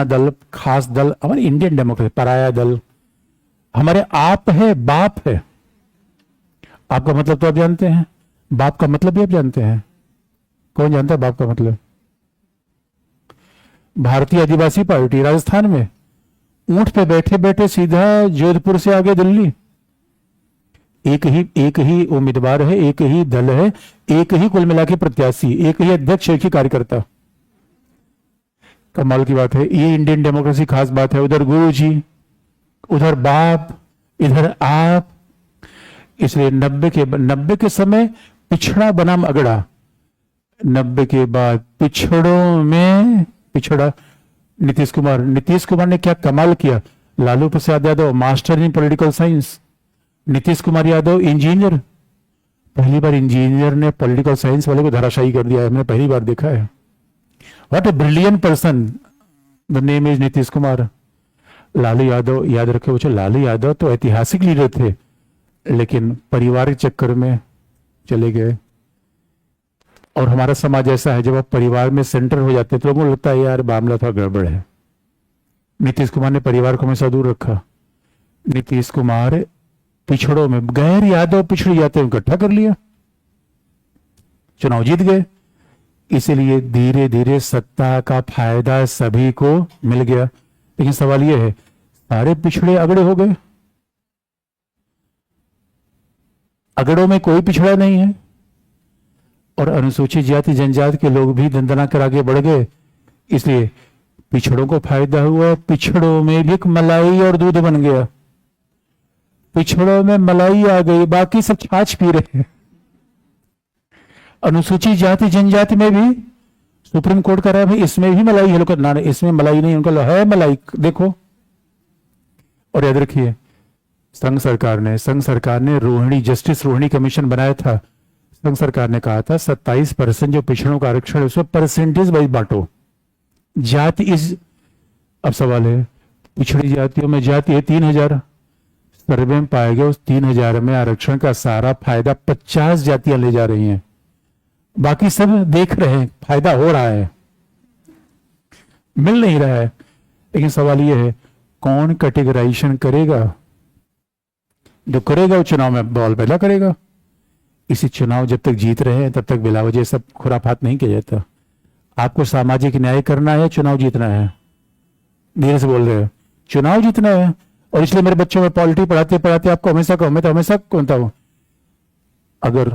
दल, खास दल, हमारे इंडियन डेमोक्रेसी, पराया दल, हमारे आप है, बाप है। आपका मतलब तो आप जानते हैं, बाप का मतलब भी आप जानते हैं। कौन जानता है बाप का मतलब? भारतीय आदिवासी पार्टी राजस्थान में, ऊंट पे बैठे बैठे सीधा जोधपुर से आगे दिल्ली। एक ही उम्मीदवार है, एक ही दल है, एक ही कुल मिला के प्रत्याशी, एक ही अध्यक्ष, एक ही कार्यकर्ता। कमाल की बात है। ये इंडियन डेमोक्रेसी खास बात है। उधर गुरु जी, उधर बाप, इधर आप। इसलिए 90 के समय पिछड़ा बनाम अगड़ा, 90 के बाद पिछड़ों में पिछड़ा। नीतीश कुमार ने क्या कमाल किया। Lalu Prasad Yadav master in political science, Nitish Kumar Yadav engineer. पहली बार इंजीनियर ने पॉलिटिकल साइंस वाले को धराशायी कर दिया है, मैंने पहली बार देखा है। What a brilliant person, the name is Nitish Kumar. Lalu Yadav, याद रखे बच्चों, लालू यादव तो ऐतिहासिक लीडर थे, लेकिन परिवार के चक्कर में चले गए। और हमारा समाज ऐसा है, जब आप परिवार में सेंटर हो जाते हैं तो लोगों को लगता है यार मामला था गड़बड़ है। नीतीश कुमार ने परिवार को हमेशा दूर रखा। नीतीश कुमार पिछड़ों में, गैर यादव पिछड़ी जाते हैं, इकट्ठा कर लिया, चुनाव जीत गए। इसीलिए धीरे धीरे सत्ता का फायदा सभी को मिल गया। लेकिन सवाल यह है, सारे पिछड़े अगड़े हो गए? अगड़ों में कोई पिछड़ा नहीं है। और अनुसूचित जाति जनजाति के लोग भी दंदना कर आगे बढ़ गए, इसलिए पिछड़ों को फायदा हुआ। पिछड़ों में भी एक मलाई और दूध बन गया। पिछड़ों में मलाई आ गई, बाकी सब छाछ पी रहे हैं। अनुसूचित जाति जनजाति में भी सुप्रीम कोर्ट कह रहा है भाई इसमें भी मलाई है। लोग ना, इसमें मलाई नहीं, उनका है मलाई, देखो। और याद रखिए, संघ सरकार ने जस्टिस रोहिणी कमीशन बनाया था। संघ सरकार ने कहा था 27% जो पिछड़ों का आरक्षण है उसमें परसेंटेज वाइज बांटो। जाति इस, अब सवाल है पिछड़ी जातियों में जाति है 3,000, सर्वे में पाया गया उस 3,000 में आरक्षण का सारा फायदा 50 जातियां ले जा रही हैं, बाकी सब देख रहे हैं फायदा हो रहा है, मिल नहीं रहा है। लेकिन सवाल यह है कौन कैटेगराइजेशन करेगा? जो करेगा वो चुनाव में बॉल पैदा करेगा। इसी चुनाव जब तक जीत रहे हैं तब तक बिलावजह सब खुराफात नहीं किया जाता। आपको सामाजिक न्याय करना है, चुनाव जीतना है। धीरे से बोल रहे हो, चुनाव जीतना है। और इसलिए मेरे बच्चों में पॉलिटी पढ़ाते पढ़ाते आपको हमेशा कहूं, मैं तो हमेशा कहता हूं अगर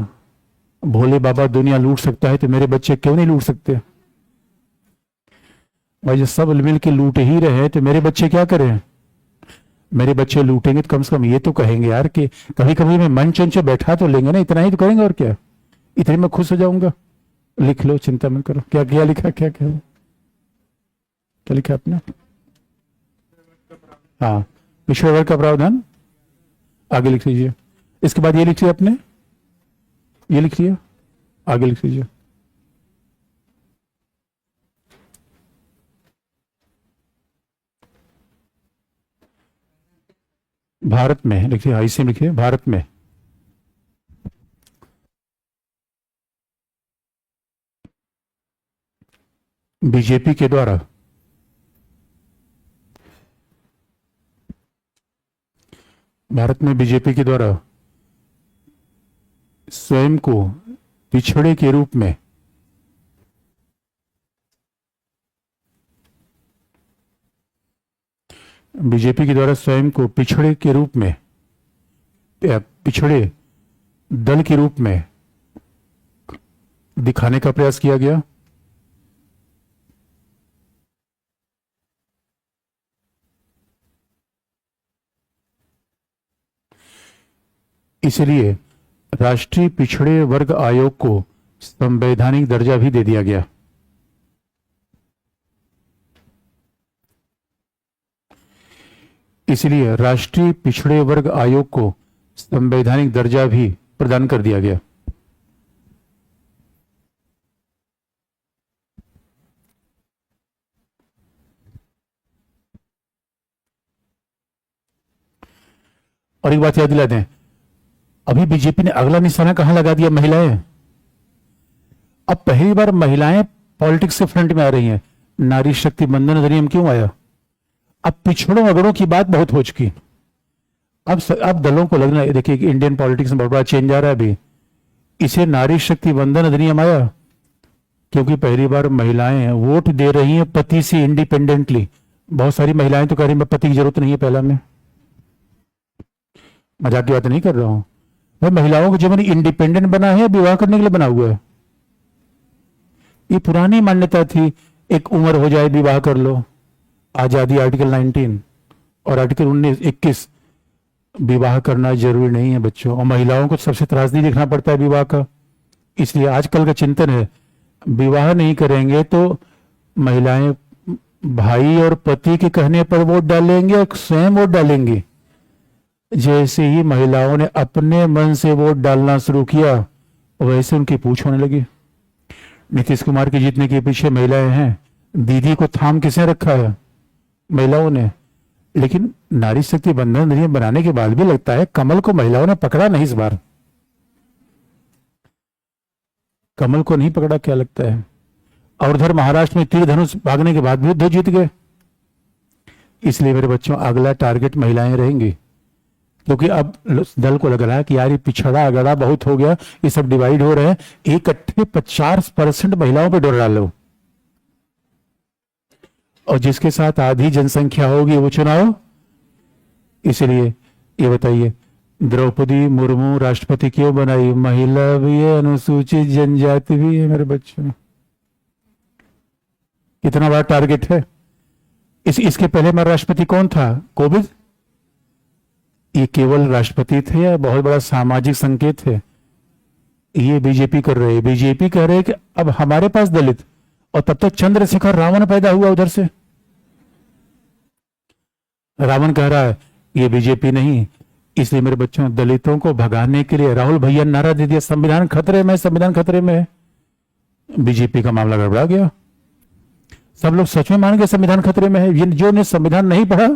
भोले बाबा दुनिया लूट सकता है तो मेरे बच्चे क्यों नहीं लूट सकते? भाई जो सब मिल के लूट ही रहे हैं तो मेरे बच्चे क्या करें? मेरे बच्चे लूटेंगे तो कम से कम ये तो कहेंगे यार कि कभी कभी मैं मंच पे बैठा तो लेंगे ना, इतना ही तो करेंगे और क्या, इतने में खुश हो जाऊंगा। लिख लो, चिंता मत करो। क्या क्या लिखा, क्या क्या क्या लिखा आपने? हाँ, पिछड़े वर्ग का प्रावधान आगे लिख लीजिए। इसके बाद ये लिख लिया आपने, ये लिख लिया, आगे लिख लीजिए। भारत में लिखिए, आईसी में लिखिए, भारत में बीजेपी के द्वारा स्वयं को पिछड़े के रूप में स्वयं को पिछड़े के रूप में, पिछड़े दल के रूप में दिखाने का प्रयास किया गया। इसलिए राष्ट्रीय पिछड़े वर्ग आयोग को संवैधानिक दर्जा भी दे दिया गया। इसलिए राष्ट्रीय पिछड़े वर्ग आयोग को संवैधानिक दर्जा भी प्रदान कर दिया गया। और एक बात याद दिला दें, अभी बीजेपी ने अगला निशाना कहां लगा दिया? महिलाएं। अब पहली बार महिलाएं पॉलिटिक्स के फ्रंट में आ रही हैं। नारी शक्ति वंदन अधिनियम क्यों आया? अब पिछड़ों अगड़ों की बात बहुत हो चुकी। अब दलों को लगना है, देखिए इंडियन पॉलिटिक्स में बहुत बड़ा चेंज आ रहा है अभी। इसे नारी शक्ति वंदन अधिनियम आया क्योंकि पहली बार महिलाएं वोट दे रही हैं पति से इंडिपेंडेंटली। बहुत सारी महिलाएं तो कह रही मैं पति की जरूरत नहीं है पहला में। मजाक की बात नहीं कर रहा हूं भाई, महिलाओं को जीवन इंडिपेंडेंट बना है, विवाह करने के लिए बना हुआ है। ये पुरानी मान्यता थी, एक उम्र हो जाए विवाह कर लो। आजादी आर्टिकल 19 और आर्टिकल 19-21, विवाह करना जरूरी नहीं है बच्चों। और महिलाओं को सबसे त्रासदी देखना पड़ता है विवाह का। इसलिए आजकल का चिंतन है विवाह नहीं करेंगे तो महिलाएं भाई और पति के कहने पर वोट डालेंगे और स्वयं वोट डालेंगी। जैसे ही महिलाओं ने अपने मन से वोट डालना शुरू किया वैसे उनकी पूछ होने लगी। नीतीश कुमार के जीतने के पीछे महिलाएं हैं। दीदी को थाम किसने रखा है? महिलाओं ने। लेकिन नारी शक्ति वंदन अधिनियम बनाने के बाद भी लगता है कमल को महिलाओं ने पकड़ा नहीं। इस बार कमल को नहीं पकड़ा, क्या लगता है? और उधर महाराष्ट्र में तीर धनुष भागने के बाद भी युद्ध जीत गए। इसलिए मेरे बच्चों अगला टारगेट महिलाएं रहेंगी, क्योंकि अब दल को लग रहा है कि यार ये पिछड़ा अगड़ा बहुत हो गया, ये सब डिवाइड हो रहे हैं, इकट्ठे 50% महिलाओं पर डोर डालो और जिसके साथ आधी जनसंख्या होगी वो चुनाव। इसलिए ये बताइए द्रौपदी मुर्मू राष्ट्रपति क्यों बनाई? महिला भी है, अनुसूचित जनजाति भी है। मेरे बच्चों कितना बड़ा टारगेट है। इसके पहले हमारा राष्ट्रपति कौन था? कोविंद। ये केवल राष्ट्रपति थे या बहुत बड़ा सामाजिक संकेत है? ये बीजेपी कर रहे हैं। बीजेपी कह रहे हैं कि अब हमारे पास दलित, और तब तक चंद्रशेखर रावण पैदा हुआ उधर से। रावण कह रहा है ये बीजेपी नहीं, इसलिए मेरे बच्चों, दलितों को भगाने के लिए राहुल भैया ने नारा दे दिया, संविधान खतरे में, संविधान खतरे में है। बीजेपी का मामला गड़बड़ा गया। सब लोग सच में मान गए संविधान खतरे में है। ये जो ने संविधान नहीं पढ़ा,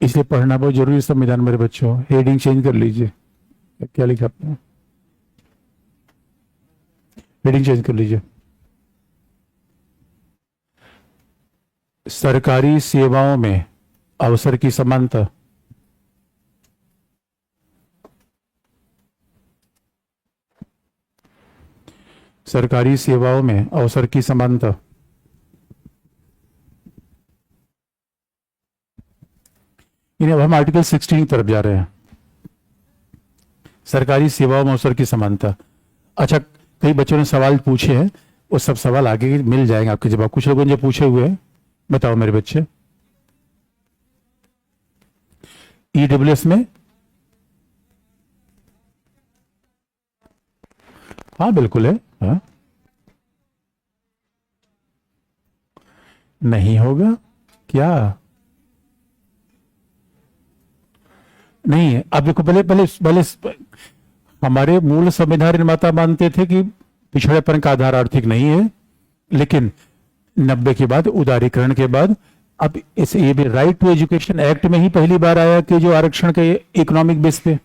इसलिए पढ़ना बहुत जरूरी है संविधान मेरे बच्चों। हेडिंग चेंज कर लीजिए, क्या लिखा आपने, हेडिंग चेंज कर लीजिए। सरकारी सेवाओं में अवसर की समानता। सरकारी सेवाओं में अवसर की समानता। अब हम आर्टिकल 16 की तरफ जा रहे हैं, सरकारी सेवाओं में अवसर की समानता। अच्छा, कई बच्चों ने सवाल पूछे हैं, वो सब सवाल आगे मिल जाएंगे आपके जवाब। कुछ लोगों ने जो पूछे हुए हैं, बताओ मेरे बच्चे। ईडब्ल्यूएस में, हाँ बिल्कुल है। हाँ, नहीं होगा क्या? नहीं है। अब देखो, पहले पहले पहले हमारे मूल संविधान निर्माता मानते थे कि पिछड़ेपन का आधार आर्थिक नहीं है, लेकिन 90 के बाद, उदारीकरण के बाद, अब इस ये भी राइट टू एजुकेशन एक्ट में ही पहली बार आया कि जो आरक्षण के इकोनॉमिक बेस पे,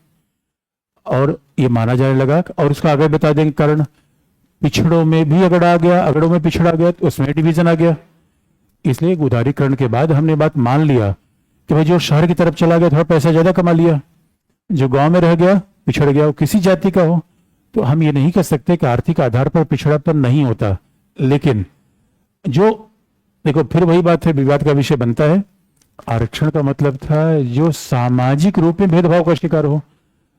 और ये माना जाने लगा। और उसका आगे बता देंगे कारण, पिछड़ों में भी अगड़ आ गया, अगड़ों में पिछड़ा गया तो उसमें डिवीजन आ गया। इसलिए उदारीकरण के बाद हमने बात मान लिया कि भाई जो शहर की तरफ चला गया थोड़ा पैसा ज्यादा कमा लिया, जो गांव में रह गया, पिछड़ गया, वो किसी जाति का हो, तो हम ये नहीं कह सकते कि आर्थिक आधार पर पिछड़ापन नहीं होता। लेकिन जो, देखो फिर वही बात है, विवाद का विषय बनता है। आरक्षण का मतलब था जो सामाजिक रूप में भेदभाव का शिकार हो,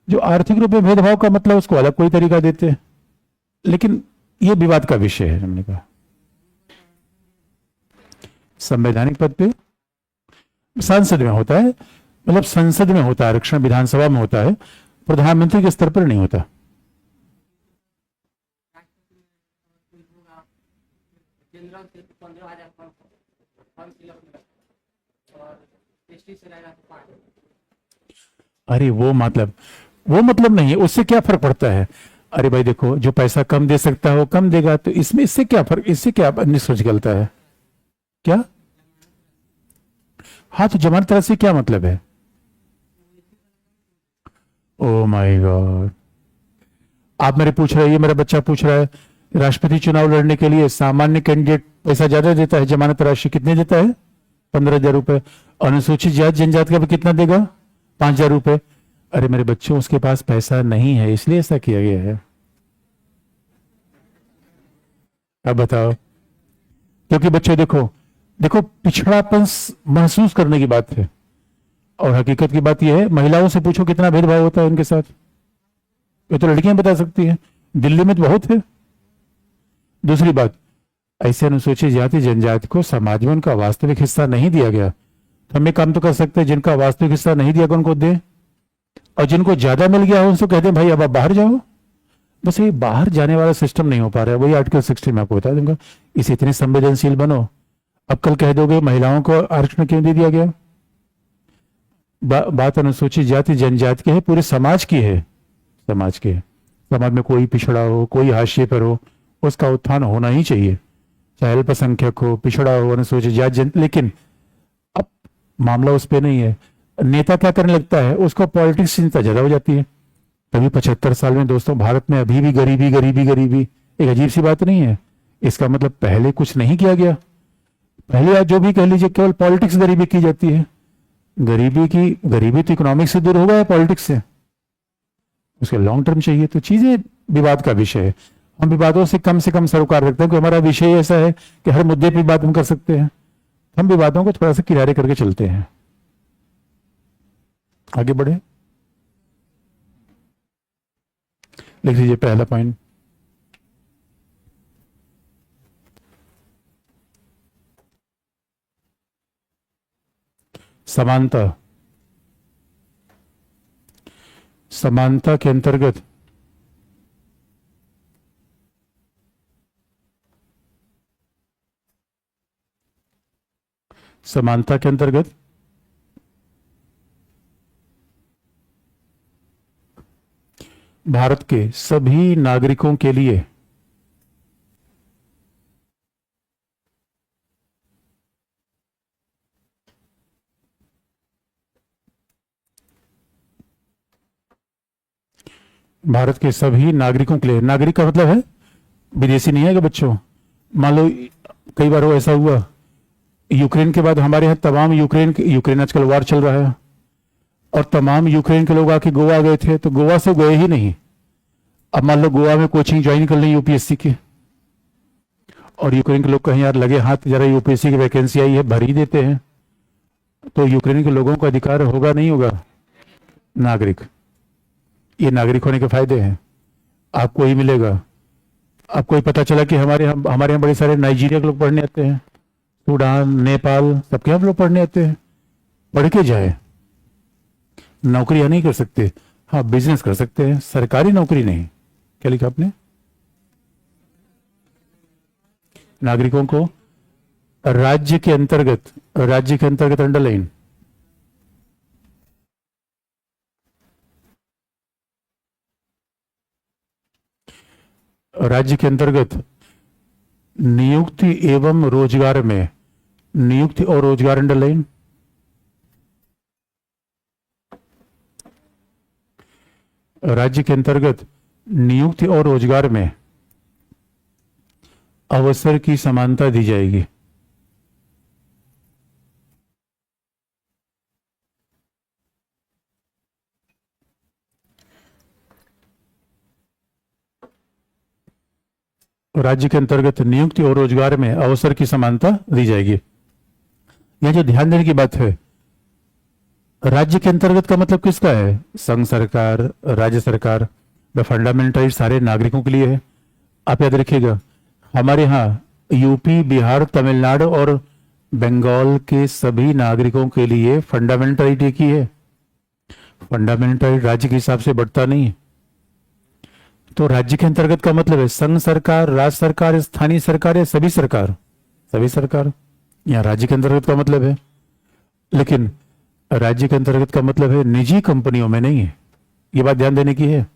जो आर्थिक रूप में भेदभाव का मतलब उसको अलग कोई तरीका देते हैं। लेकिन ये विवाद का विषय है। हमने कहा संवैधानिक पद पे संसद में होता है, मतलब संसद में होता है आरक्षण, विधानसभा में होता है, प्रधानमंत्री के स्तर पर नहीं होता। अरे वो मतलब नहीं है, उससे क्या फर्क पड़ता है? अरे भाई देखो, जो पैसा कम दे सकता है वो कम देगा, तो इसमें इससे क्या फर्क, इससे क्या निष्कर्ष निकलता है क्या? हाँ, तो जमानत राशि क्या मतलब है? ओ माय गॉड, आप मेरे पूछ रहे हैं, ये मेरा बच्चा पूछ रहा है, राष्ट्रपति चुनाव लड़ने के लिए सामान्य कैंडिडेट पैसा ज्यादा देता है, जमानत राशि कितने देता है? 15,000 रुपए। अनुसूचित जाति जनजाति का भी कितना देगा? 5,000 रुपए। अरे मेरे बच्चों, उसके पास पैसा नहीं है, इसलिए ऐसा किया गया है। अब बताओ, क्योंकि बच्चों देखो, देखो पिछड़ापन महसूस करने की बात है, और हकीकत की बात यह है, महिलाओं से पूछो कितना भेदभाव होता है उनके साथ, ये तो लड़कियां बता सकती हैं, दिल्ली में तो बहुत है। दूसरी बात, ऐसे अनुसूचित जाति जनजाति को समाज में उनका वास्तविक हिस्सा नहीं दिया गया, तो हम ये काम तो कर सकते हैं, जिनका वास्तविक हिस्सा नहीं दिया गया उनको दे, और जिनको ज्यादा मिल गया हो उनसे कहते हैं भाई अब आप बाहर जाओ। बस ये बाहर जाने वाला सिस्टम नहीं हो पा रहा है, वही आर्टिकल 16 में आपको बता दूंगा। इसे इतने संवेदनशील बनो, अब कल कह दोगे महिलाओं को आरक्षण क्यों दे दिया गया? बात अनुसूचित जाति जनजाति की है, पूरे समाज की है, समाज की है। समाज में कोई पिछड़ा हो, कोई हाशिए पर हो, उसका उत्थान होना ही चाहिए, चाहे अल्पसंख्यक हो, पिछड़ा हो, अनुसूचित जाति लेकिन अब मामला उस पर नहीं है। नेता क्या करने लगता है, उसको पॉलिटिक्स चिंता ज्यादा हो जाती है। तभी 75 साल में दोस्तों भारत में अभी भी गरीबी गरीबी गरीबी एक अजीब सी बात नहीं है। इसका मतलब पहले कुछ नहीं किया गया, पहले आज जो भी कह लीजिए, केवल पॉलिटिक्स गरीबी की जाती है। गरीबी तो इकोनॉमिक्स से दूर हो गया, पॉलिटिक्स से, उसके लॉन्ग टर्म चाहिए, तो चीजें विवाद का विषय है। हम विवादों से कम सरोकार रखते हैं, कि हमारा विषय ऐसा है कि हर मुद्दे पर बात हम कर सकते हैं। हम विवादों को थोड़ा सा किनारे करके चलते हैं। आगे बढ़े, लिख लीजिए पहला पॉइंट, समानता। समानता के अंतर्गत समानता के अंतर्गत भारत के सभी नागरिकों के लिए भारत के सभी नागरिकों के लिए, नागरिक का मतलब है विदेशी नहीं है कि बच्चों, मान लो कई बार वो ऐसा हुआ, यूक्रेन के बाद हमारे यहाँ तमाम यूक्रेन आजकल वार चल रहा है, और तमाम यूक्रेन के लोग आके गोवा गए थे, तो गोवा से गए ही नहीं। अब मान लो गोवा में कोचिंग ज्वाइन कर ली यूपीएससी की, और यूक्रेन के लोग कहीं यार लगे हाथ जरा यूपीएससी की वैकेंसी आई है भर ही देते हैं, तो यूक्रेन के लोगों को अधिकार होगा नहीं होगा? नागरिक, ये नागरिक होने के फायदे हैं। आपको ही मिलेगा। आपको ही पता चला कि हमारे यहाँ बड़े सारे नाइजीरिया के लोग पढ़ने आते हैं, सूडान, नेपाल, सबके यहाँ लोग पढ़ने आते हैं। पढ़ के जाए, नौकरियां नहीं कर सकते, हाँ बिजनेस कर सकते हैं, सरकारी नौकरी नहीं। क्या लिखा आपने? नागरिकों को राज्य के अंतर्गत अंडरलाइन, राज्य के अंतर्गत नियुक्ति एवं रोजगार में, नियुक्ति और रोजगार अंडरलाइन, राज्य के अंतर्गत नियुक्ति और रोजगार में अवसर की समानता दी जाएगी। राज्य के अंतर्गत नियुक्ति और रोजगार में अवसर की समानता दी जाएगी। यह जो ध्यान देने की बात है, राज्य के अंतर्गत का मतलब किसका है? संघ सरकार, राज्य सरकार, व फंडामेंटल राइट सारे नागरिकों के लिए है। आप याद रखिएगा, हमारे यहाँ यूपी, बिहार, तमिलनाडु और बंगाल के सभी नागरिकों के लिए फंडामेंटल राइट एक ही है। फंडामेंटल राइट राज्य के हिसाब से बढ़ता नहीं है। तो राज्य के अंतर्गत का मतलब है संघ सरकार, राज्य सरकार, स्थानीय सरकार या सभी सरकार? सभी सरकार। यहाँ राज्य के अंतर्गत का मतलब है, लेकिन राज्य के अंतर्गत का मतलब है निजी कंपनियों में नहीं है। ये बात ध्यान देने की है।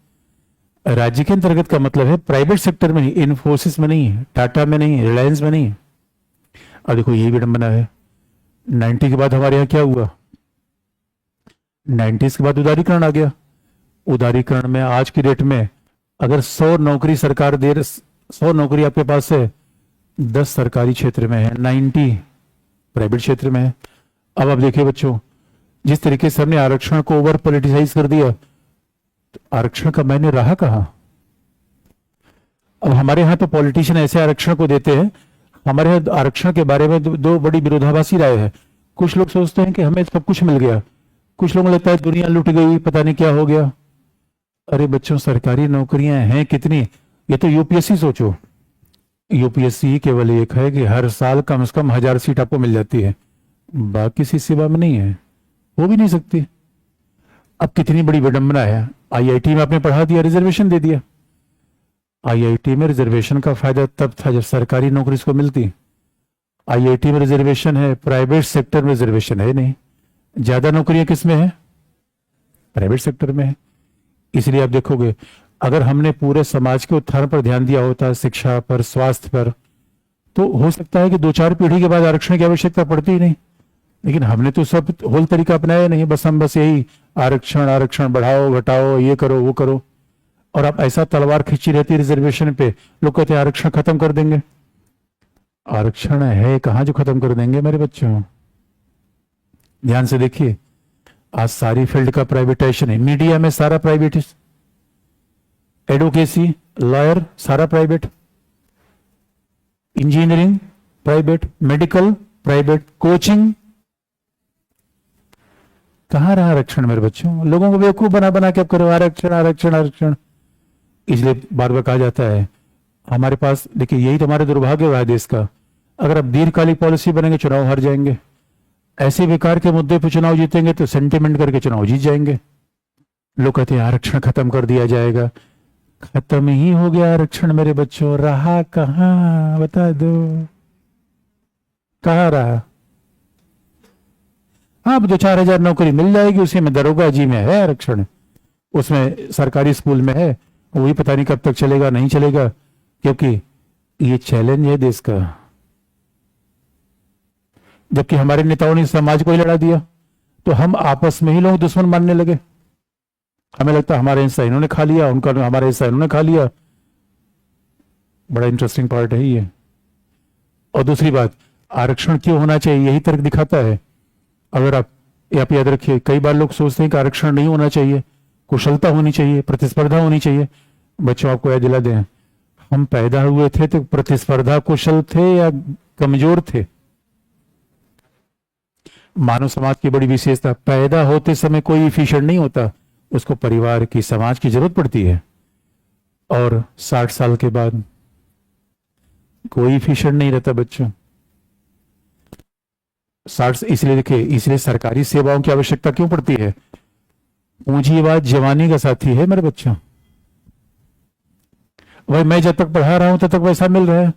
राज्य के अंतर्गत का मतलब है प्राइवेट सेक्टर में ही, इन्फोसिस में नहीं है, टाटा में नहीं है, रिलायंस में नहीं है। अब देखो यही विडंबना है, 90 के बाद हमारे यहाँ क्या हुआ? 90s के बाद उदारीकरण आ गया। उदारीकरण में आज की डेट में अगर 100 नौकरी सरकार दे, 100 नौकरी आपके पास है, 10 सरकारी क्षेत्र में है, 90 प्राइवेट क्षेत्र में है। अब आप देखिए बच्चों, जिस तरीके से हमने आरक्षण को ओवर पॉलिटिसाइज कर दिया, तो आरक्षण का मायने रहा कहां? अब हमारे यहां तो पॉलिटिशियन ऐसे आरक्षण को देते हैं, हमारे यहाँ आरक्षण के बारे में दो बड़ी विरोधाभासी राय है। कुछ लोग सोचते हैं कि हमें सब कुछ मिल गया, कुछ लोगों को लगता है दुनिया लुट गई, पता नहीं क्या हो गया। अरे बच्चों, सरकारी नौकरियां हैं कितनी? ये तो यूपीएससी सोचो, यूपीएससी केवल एक है कि हर साल कम से कम 1000 सीट आपको मिल जाती है, बाकी किसी सेवा में नहीं है, हो भी नहीं सकती। अब कितनी बड़ी विडंबना है, आईआईटी में आपने पढ़ा दिया, रिजर्वेशन दे दिया। आईआईटी में रिजर्वेशन का फायदा तब था जब सरकारी नौकरी इसको मिलती। आईआईटी में रिजर्वेशन है, प्राइवेट सेक्टर में रिजर्वेशन है नहीं। ज्यादा नौकरियां किस में है? प्राइवेट सेक्टर में है। इसलिए आप देखोगे, अगर हमने पूरे समाज के उत्थान पर ध्यान दिया होता, शिक्षा पर, स्वास्थ्य पर, तो हो सकता है कि 2-4 पीढ़ी के बाद आरक्षण की आवश्यकता पड़ती ही नहीं। लेकिन हमने तो सब होल तरीका अपनाया नहीं, बस यही आरक्षण आरक्षण बढ़ाओ घटाओ, ये करो वो करो। और आप ऐसा तलवार खींची रहती है रिजर्वेशन पे, लोग कहते हैं आरक्षण खत्म कर देंगे। आरक्षण है कहां जो खत्म कर देंगे मेरे बच्चों? ध्यान से देखिए, आज सारी फील्ड का प्राइवेटाइजेशन है। मीडिया में सारा प्राइवेट, एडवोकेसी, लॉयर सारा private, engineering private, medical private, coaching. कहां रहा आरक्षण मेरे बच्चों? लोगों को बेवकूफ बना बना के अब करो आरक्षण आरक्षण आरक्षण। इसलिए बार बार कहा जाता है हमारे पास, देखिए यही तो हमारे दुर्भाग्य हुआ है देश का, अगर अब दीर्घकालिक पॉलिसी बनेंगे चुनाव हार जाएंगे, ऐसे विकार के मुद्दे पर चुनाव जीतेंगे तो सेंटिमेंट करके चुनाव जीत जाएंगे। लोग कहते हैं आरक्षण खत्म कर दिया जाएगा, खत्म ही हो गया आरक्षण मेरे बच्चों, रहा कहां बता दो, कहां रहा? हाँ, 2-4 हजार नौकरी मिल जाएगी, उसी में दरोगा जी में है आरक्षण, उसमें सरकारी स्कूल में है, वही पता नहीं कब तक चलेगा, नहीं चलेगा, क्योंकि ये चैलेंज है देश का। जबकि हमारे नेताओं ने समाज को ही लड़ा दिया, तो हम आपस में ही लोग दुश्मन मानने लगे। हमें लगता है हमारे हिस्सा इन्होंने खा लिया, उनका हमारे हिस्सा इन्होंने खा लिया। बड़ा इंटरेस्टिंग पार्ट है ये। और दूसरी बात, आरक्षण क्यों होना चाहिए, यही तर्क दिखाता है। अगर आप याद रखिए, कई बार लोग सोचते हैं कि आरक्षण नहीं होना चाहिए, कुशलता होनी चाहिए, प्रतिस्पर्धा होनी चाहिए। बच्चों, आपको याद दिला दें, हम पैदा हुए थे तो प्रतिस्पर्धा कुशल थे या कमजोर थे? मानव समाज की बड़ी विशेषता, पैदा होते समय कोई इफिशिएंट नहीं होता, उसको परिवार की, समाज की जरूरत पड़ती है। और 60 साल के बाद कोई इफिशिएंट नहीं रहता बच्चों। 60, इसलिए देखिए, इसलिए सरकारी सेवाओं की आवश्यकता क्यों पड़ती है? पूंजीवाद जवानी का साथी है मेरे बच्चों। भाई, मैं जब तक पढ़ा रहा हूं तब तक पैसा मिल रहा है।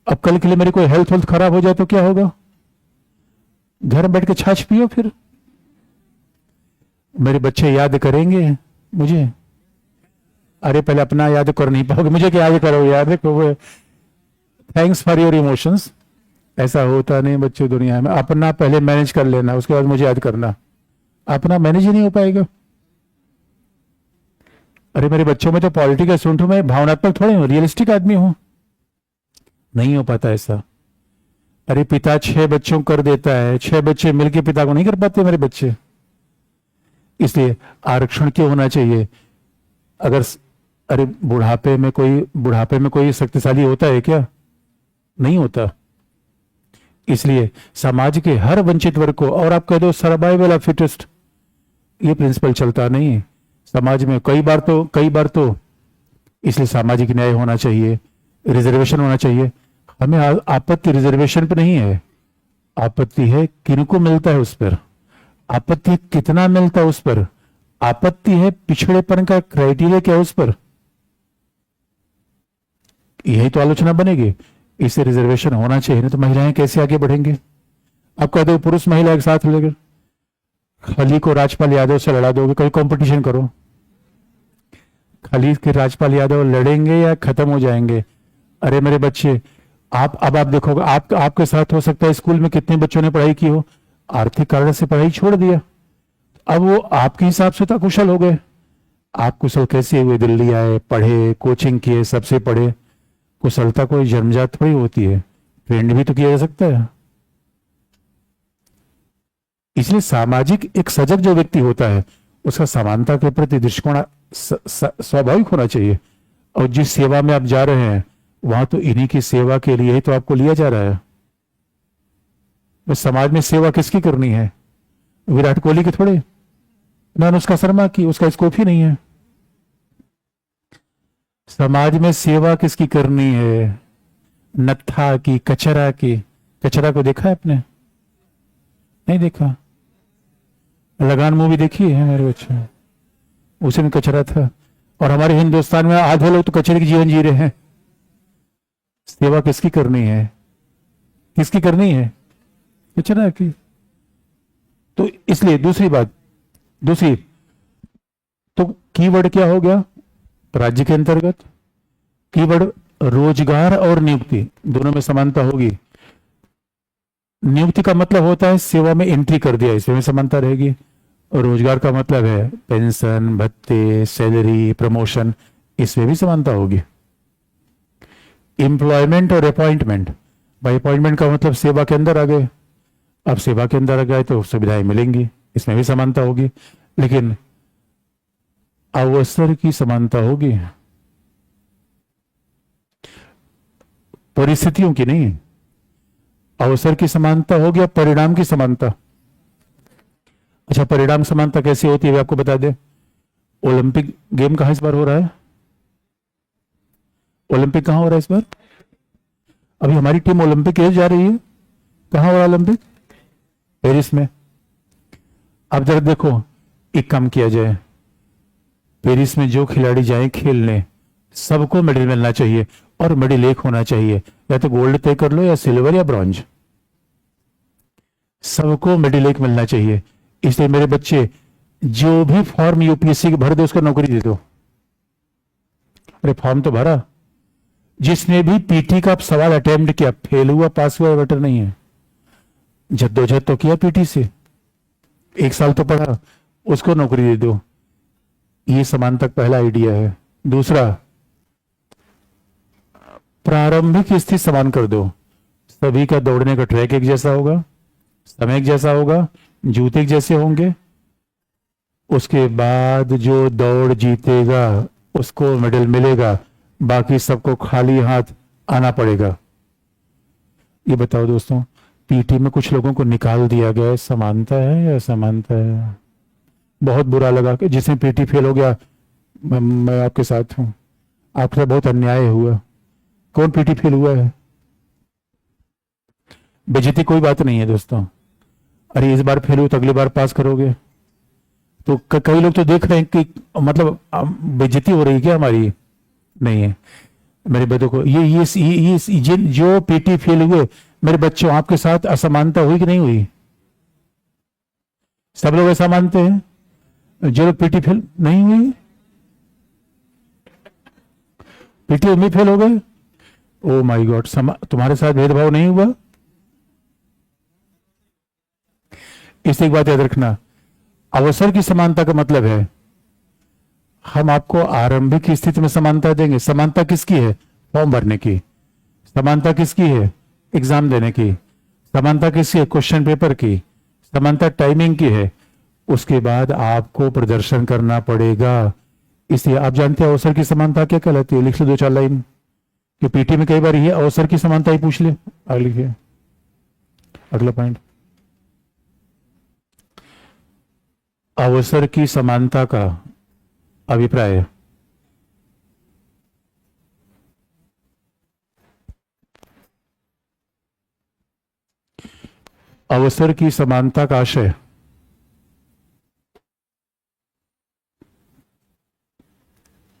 अब कल के लिए मेरी कोई हेल्थ खराब हो जाए तो क्या होगा? घर में बैठ के छाछ पियो फिर। मेरे बच्चे याद करेंगे मुझे? अरे पहले अपना याद कर नहीं पाओगे, मुझे क्या याद करोगे यार? देखो, थैंक्स फॉर योर इमोशंस। ऐसा होता नहीं बच्चों दुनिया में। अपना पहले मैनेज कर लेना, उसके बाद मुझे याद करना। अपना मैनेज ही नहीं हो पाएगा। अरे मेरे बच्चों में तो पॉलिटिकल स्टूडेंट हूं मैं, भावनात्मक थोड़े हूं, रियलिस्टिक आदमी हूं। नहीं हो पाता ऐसा। अरे पिता 6 बच्चों कर देता है, 6 बच्चे मिलके पिता को नहीं कर पाते मेरे बच्चे। इसलिए आरक्षण क्यों होना चाहिए? अगर अरे बुढ़ापे में कोई शक्तिशाली होता है क्या? नहीं होता। इसलिए समाज के हर वंचित वर्ग को, और आप कह दो सर्वाइवल ऑफ फिटेस्ट, ये प्रिंसिपल चलता नहीं है समाज में। कई बार तो इसलिए सामाजिक न्याय होना चाहिए, रिजर्वेशन होना चाहिए। हमें आपत्ति रिजर्वेशन पे नहीं है, आपत्ति है किनको मिलता है उस पर, आपत्ति कितना मिलता है उस पर, आपत्ति है पिछड़ेपन का क्राइटेरिया क्या है उस पर। यही तो आलोचना बनेगी। इसे रिजर्वेशन होना चाहिए, नहीं तो महिलाएं कैसे आगे बढ़ेंगे? आप कह दो पुरुष महिला एक साथ लेकर खली को राजपाल यादव से लड़ा दोगे, कोई कंपटीशन करो, खली के राजपाल यादव लड़ेंगे या खत्म हो जाएंगे? अरे मेरे बच्चे, अब आप देखोगे, आपके साथ हो सकता है स्कूल में कितने बच्चों ने पढ़ाई की हो, आर्थिक कारण से पढ़ाई छोड़ दिया, अब वो आपके हिसाब से तो कुशल हो गए। आप कुशल कैसे हुए? दिल्ली आए, पढ़े, कोचिंग किए, सबसे पढ़े। कुशलता कोई जन्मजात थोड़ी होती है, ट्रेंड भी तो किया जा सकता है। इसलिए सामाजिक एक सजग जो व्यक्ति होता है, उसका समानता के प्रति दृष्टिकोण स्वाभाविक होना चाहिए। और जिस सेवा में आप जा रहे हैं, वहां तो इन्हीं की सेवा के लिए ही तो आपको लिया जा रहा है। बस समाज में सेवा किसकी करनी है? विराट कोहली की थोड़े, ना अनुष्का शर्मा की, उसका स्कोप ही नहीं है। समाज में सेवा किसकी करनी है? नत्था की, कचरा की। कचरा को देखा है आपने? नहीं देखा। लगान मूवी देखी है मेरे बच्चे? उसी में कचरा था। और हमारे हिंदुस्तान में आधे लोग तो कचरे की जीवन जी रहे हैं। सेवा किसकी करनी है? किसकी करनी है? कचरा की। तो इसलिए दूसरी तो कीवर्ड क्या हो गया राज्य के अंतर्गत? कीवर्ड रोजगार और नियुक्ति, दोनों में समानता होगी। नियुक्ति का मतलब होता है सेवा में एंट्री कर दिया, इसमें समानता रहेगी। और रोजगार का मतलब है पेंशन, भत्ते, सैलरी, प्रमोशन, इसमें भी समानता होगी। एम्प्लॉयमेंट और अपॉइंटमेंट, भाई अपॉइंटमेंट का मतलब सेवा के अंदर आ गए, अब सेवा के अंदर आ गए तो सुविधाएं मिलेंगी, इसमें भी समानता होगी। लेकिन अवसर की समानता होगी, परिस्थितियों की नहीं। अवसर की समानता होगी और परिणाम की समानता। अच्छा, परिणाम समानता कैसे होती है वे आपको बता दें। ओलंपिक गेम कहां इस बार हो रहा है? ओलंपिक कहां हो रहा है इस बार? अभी हमारी टीम ओलंपिक के लिए जा रही है। कहां हो रहा है ओलंपिक? पेरिस में। अब जरा देखो, एक काम किया जाए, पेरिस में जो खिलाड़ी जाएं खेलने, सबको मेडल मिलना चाहिए। और मेडल एक होना चाहिए, या तो गोल्ड तय कर लो या सिल्वर या ब्रॉन्ज, सबको मेडल एक मिलना चाहिए। इसलिए मेरे बच्चे जो भी फॉर्म यूपीएससी के भर दे उसको नौकरी दे दो। अरे फॉर्म तो भरा, जिसने भी पीटी का सवाल अटेम्प्ट किया, फेल हुआ पास हुआ बेटर नहीं है, जद्दोजहद तो किया पीटी से, 1 साल तो पढ़ा, उसको नौकरी दे दो। ये समानता का पहला आइडिया है। दूसरा, प्रारंभिक स्थिति समान कर दो। सभी का दौड़ने का ट्रैक एक जैसा होगा, समय एक जैसा होगा, जूते एक जैसे होंगे। उसके बाद जो दौड़ जीतेगा उसको मेडल मिलेगा, बाकी सबको खाली हाथ आना पड़ेगा। ये बताओ दोस्तों, पीटी में कुछ लोगों को निकाल दिया गया है, समानता है या असमानता है? बहुत बुरा लगा कि जिसने पीटी फेल हो गया, मैं आपके साथ हूं, आपके साथ बहुत अन्याय हुआ। कौन पीटी फेल हुआ है? बेइज्जती कोई बात नहीं है दोस्तों। अरे इस बार फेल हो तो अगली बार पास करोगे। तो कई लोग तो देख रहे हैं कि मतलब बेइज्जती हो रही है क्या हमारी? नहीं है मेरे बच्चों को। ये जिन जो पीटी फेल हुए मेरे बच्चों, आपके साथ असमानता हुई कि नहीं हुई? सब लोग ऐसा मानते हैं? जो लोग पीटी फेल नहीं हुई, पीटी में फेल हो गए, ओ माय गॉड, तुम्हारे साथ भेदभाव नहीं हुआ? इस एक बात याद रखना, अवसर की समानता का मतलब है हम आपको आरंभिक स्थिति में समानता देंगे। समानता किसकी है? फॉर्म भरने की। समानता किसकी है? एग्जाम देने की। समानता किसकी है? क्वेश्चन पेपर की। समानता टाइमिंग की है। उसके बाद आपको प्रदर्शन करना पड़ेगा। इसलिए आप जानते हैं अवसर की समानता क्या कहलाती है? लिख लो 2-4 लाइन, कि पीटी में कई बार ये अवसर की समानता ही पूछ ले। आगे लिखिए अगला पॉइंट। अवसर की समानता का अभिप्राय, अवसर की समानता का आशय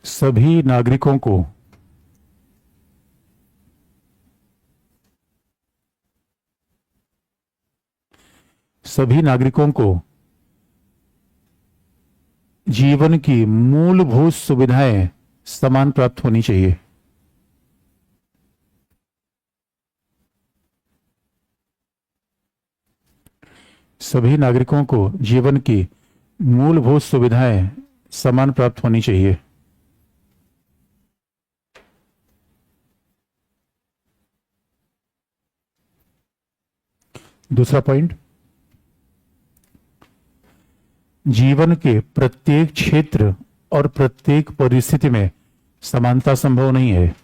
सभी नागरिकों को जीवन की मूलभूत सुविधाएं समान प्राप्त होनी चाहिए। सभी नागरिकों को जीवन की मूलभूत सुविधाएं समान प्राप्त होनी चाहिए। दूसरा पॉइंट, जीवन के प्रत्येक क्षेत्र और प्रत्येक परिस्थिति में समानता संभव नहीं है।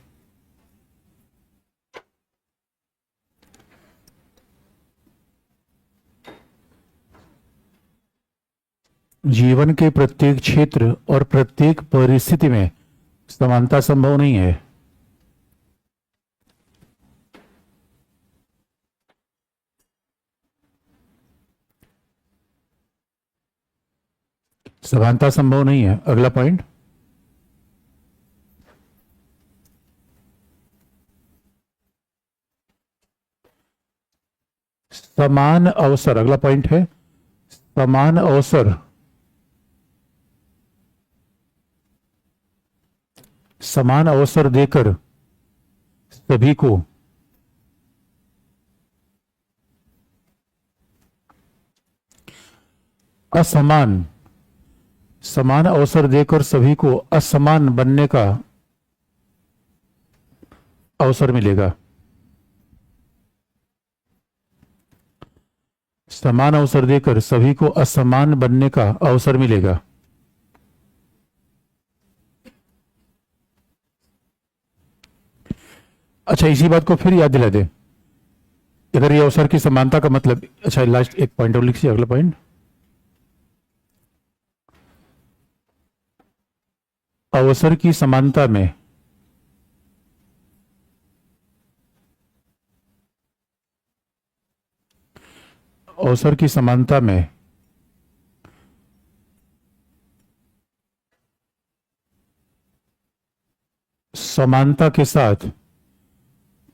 जीवन के प्रत्येक क्षेत्र और प्रत्येक परिस्थिति में समानता संभव नहीं है। समानता संभव नहीं है। अगला पॉइंट, समान अवसर। अगला पॉइंट है समान अवसर। समान अवसर देकर सभी को असमान, समान अवसर देकर सभी को असमान बनने का अवसर मिलेगा। समान अवसर देकर सभी को असमान बनने का अवसर मिलेगा। अच्छा, इसी बात को फिर याद दिला दे। इधर ये अवसर की समानता का मतलब, अच्छा लास्ट एक पॉइंट और लिखिए। अगला पॉइंट, अवसर की समानता में अवसर की समानता में समानता के साथ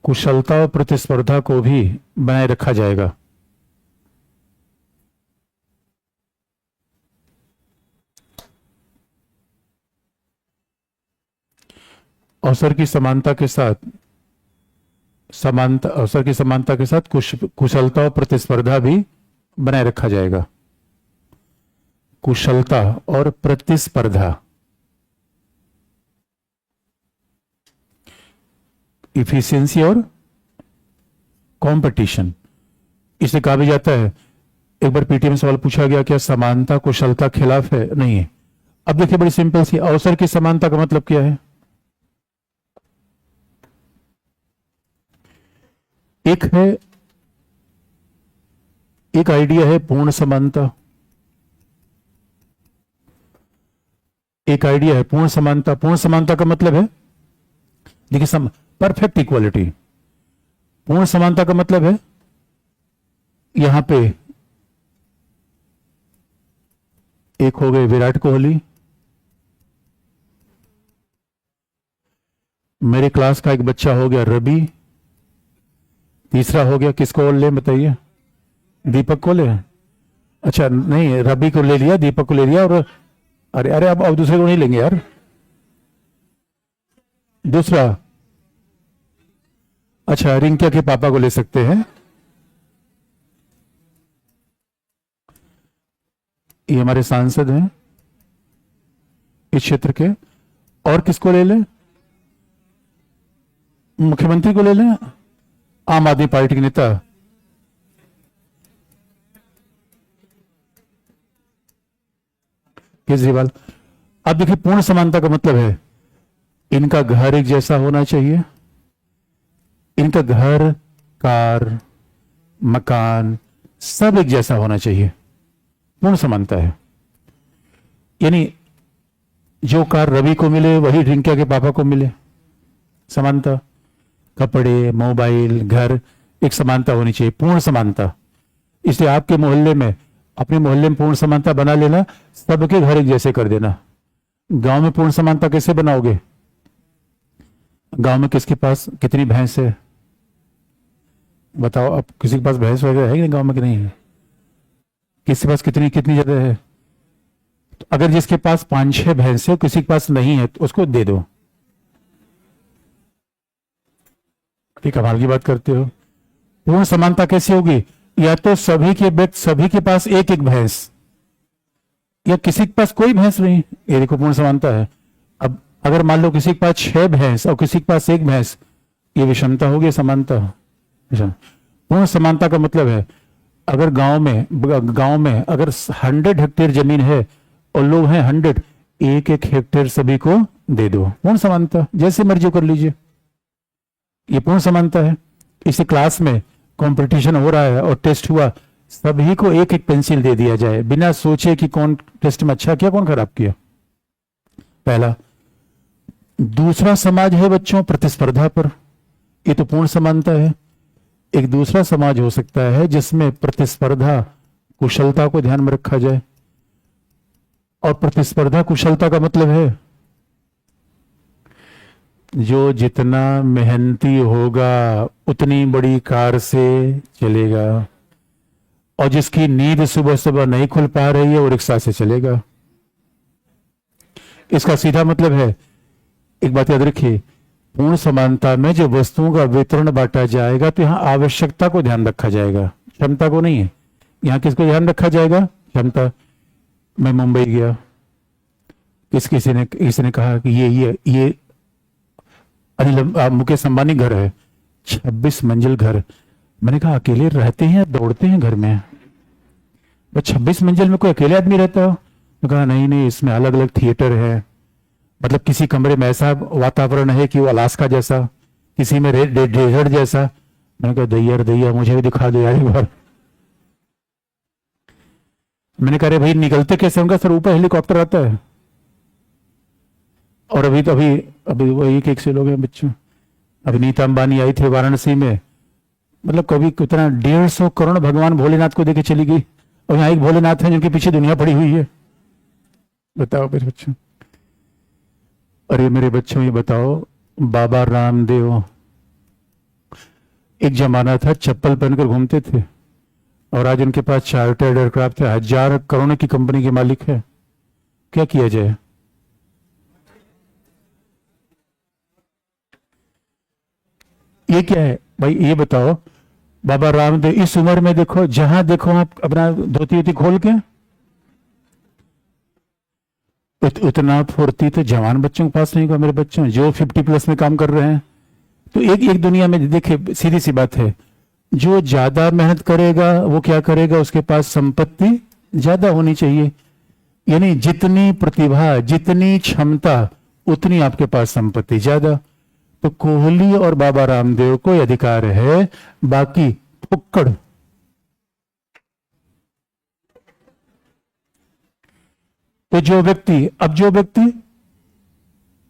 कुशलता और प्रतिस्पर्धा को भी बनाए रखा जाएगा। अवसर की समानता के साथ अवसर की समानता के साथ कुशलता और प्रतिस्पर्धा भी बनाए रखा जाएगा। कुशलता और प्रतिस्पर्धा, इफिशियंसी और कंपटीशन। इसे कहा भी जाता है, एक बार पीटी में सवाल पूछा गया, क्या समानता कुशलता खिलाफ है? नहीं है। अब देखिए बड़ी सिंपल सी, अवसर की समानता का मतलब क्या है? एक आइडिया है पूर्ण समानता, एक आइडिया है पूर्ण समानता। पूर्ण समानता का मतलब है, देखिए, परफेक्ट इक्वालिटी। पूर्ण समानता का मतलब है यहां पे एक हो गए विराट कोहली, मेरे क्लास का एक बच्चा हो गया रवि, तीसरा हो गया, किसको और ले बताइए? दीपक को ले। अच्छा नहीं, रवि को ले लिया, दीपक को ले लिया, और अरे अरे अब दूसरे को नहीं लेंगे यार। दूसरा, अच्छा रिंकिया के पापा को ले सकते हैं, ये हमारे सांसद हैं इस क्षेत्र के। और किसको ले लें? मुख्यमंत्री को ले लें, आम आदमी पार्टी के नेता। केजरीवाल। अब देखिए पूर्ण समानता का मतलब है इनका घर एक जैसा होना चाहिए, इनका घर, कार, मकान सब एक जैसा होना चाहिए। पूर्ण समानता है, यानी जो कार रवि को मिले वही रिंकिया के पापा को मिले। समानता, कपड़े, मोबाइल, घर, एक समानता होनी चाहिए, पूर्ण समानता। इसलिए आपके मोहल्ले में, अपने मोहल्ले में पूर्ण समानता बना लेना, सबके घर एक जैसे कर देना। गांव में पूर्ण समानता कैसे बनाओगे? गांव में किसके पास कितनी भैंस है बताओ? अब किसी के पास भैंस वगैरह है कि गांव में कि नहीं है? किसी के पास कितनी कितनी जगह है? तो अगर जिसके पास 5-6 भैंस है, किसी के पास नहीं है, तो उसको दे दो। ठीक, कमाल की बात करते हो। पूर्ण समानता कैसे होगी? या तो सभी के पास एक एक भैंस, या किसी के पास कोई भैंस नहीं, ये देखो पूर्ण समानता है। अब अगर मान लो किसी के पास 6 भैंस और किसी के पास एक भैंस, ये विषमता होगी, समानता? पूर्ण समानता का मतलब है अगर गांव में अगर 100 हेक्टेयर जमीन है और लोग हैं 100, एक एक हेक्टेयर सभी को दे दो। पूर्ण समानता, जैसे मर्जी कर लीजिए, ये पूर्ण समानता है। इसी क्लास में कंपटीशन हो रहा है और टेस्ट हुआ, सभी को एक एक पेंसिल दे दिया जाए, बिना सोचे कि कौन टेस्ट में अच्छा किया कौन खराब किया। पहला। दूसरा समाज है बच्चों प्रतिस्पर्धा पर, ये तो पूर्ण समानता है। एक दूसरा समाज हो सकता है जिसमें प्रतिस्पर्धा कुशलता को ध्यान में रखा जाए, और प्रतिस्पर्धा कुशलता का मतलब है जो जितना मेहनती होगा उतनी बड़ी कार से चलेगा, और जिसकी नींद सुबह सुबह नहीं खुल पा रही है वो रिक्शा से चलेगा। इसका सीधा मतलब है, एक बात याद रखिए, पूर्ण समानता में जो वस्तुओं का वितरण बांटा जाएगा तो यहां आवश्यकता को ध्यान रखा जाएगा, क्षमता को नहीं है। यहां किसको ध्यान रखा जाएगा? क्षमता। मैं मुंबई गया, किसी ने कहा कि ये मुकेश अंबानी घर है, 26 मंजिल घर। मैंने कहा अकेले रहते हैं या दौड़ते हैं घर में? 26 मंजिल में कोई अकेले आदमी रहता हो? तो कहा नहीं, इसमें अलग अलग थिएटर है, मतलब किसी कमरे में ऐसा वातावरण है कि वो अलास्का जैसा, किसी में डेजर्ट जैसा। मैंने कहा दैया मुझे भी दिखा दो यार एक बार। मैंने कहा भाई निकलते कैसे होंगे सर? ऊपर हेलीकॉप्टर आता है। और अभी वो एक से लोग हैं बच्चों। अभी नीता अंबानी आई थी वाराणसी में, मतलब कभी कितना 150 करोड़ भगवान भोलेनाथ को देके चली गई, और यहाँ एक भोलेनाथ है जिनके पीछे दुनिया पड़ी हुई है। बताओ मेरे बच्चों, अरे मेरे बच्चों ये बताओ, बाबा रामदेव एक जमाना था चप्पल पहनकर घूमते थे, और आज उनके पास चार्टर्ड एयरक्राफ्ट है, 1000 करोड़ की कंपनी के मालिक है। क्या किया जाए? ये क्या है भाई, ये बताओ। बाबा रामदेव इस उम्र में देखो, जहां देखो आप अपना धोती वोती खोल के, उतना फुर्ती तो जवान बच्चों के पास नहीं होगा मेरे बच्चों, जो 50+ में काम कर रहे हैं। तो एक एक दुनिया में देखिए, सीधी सी बात है, जो ज्यादा मेहनत करेगा वो क्या करेगा, उसके पास संपत्ति ज्यादा होनी चाहिए। यानी जितनी प्रतिभा, जितनी क्षमता, उतनी आपके पास संपत्ति ज्यादा। तो कोहली और बाबा रामदेव को यह अधिकार है, बाकी फुक्कड़। तो जो व्यक्ति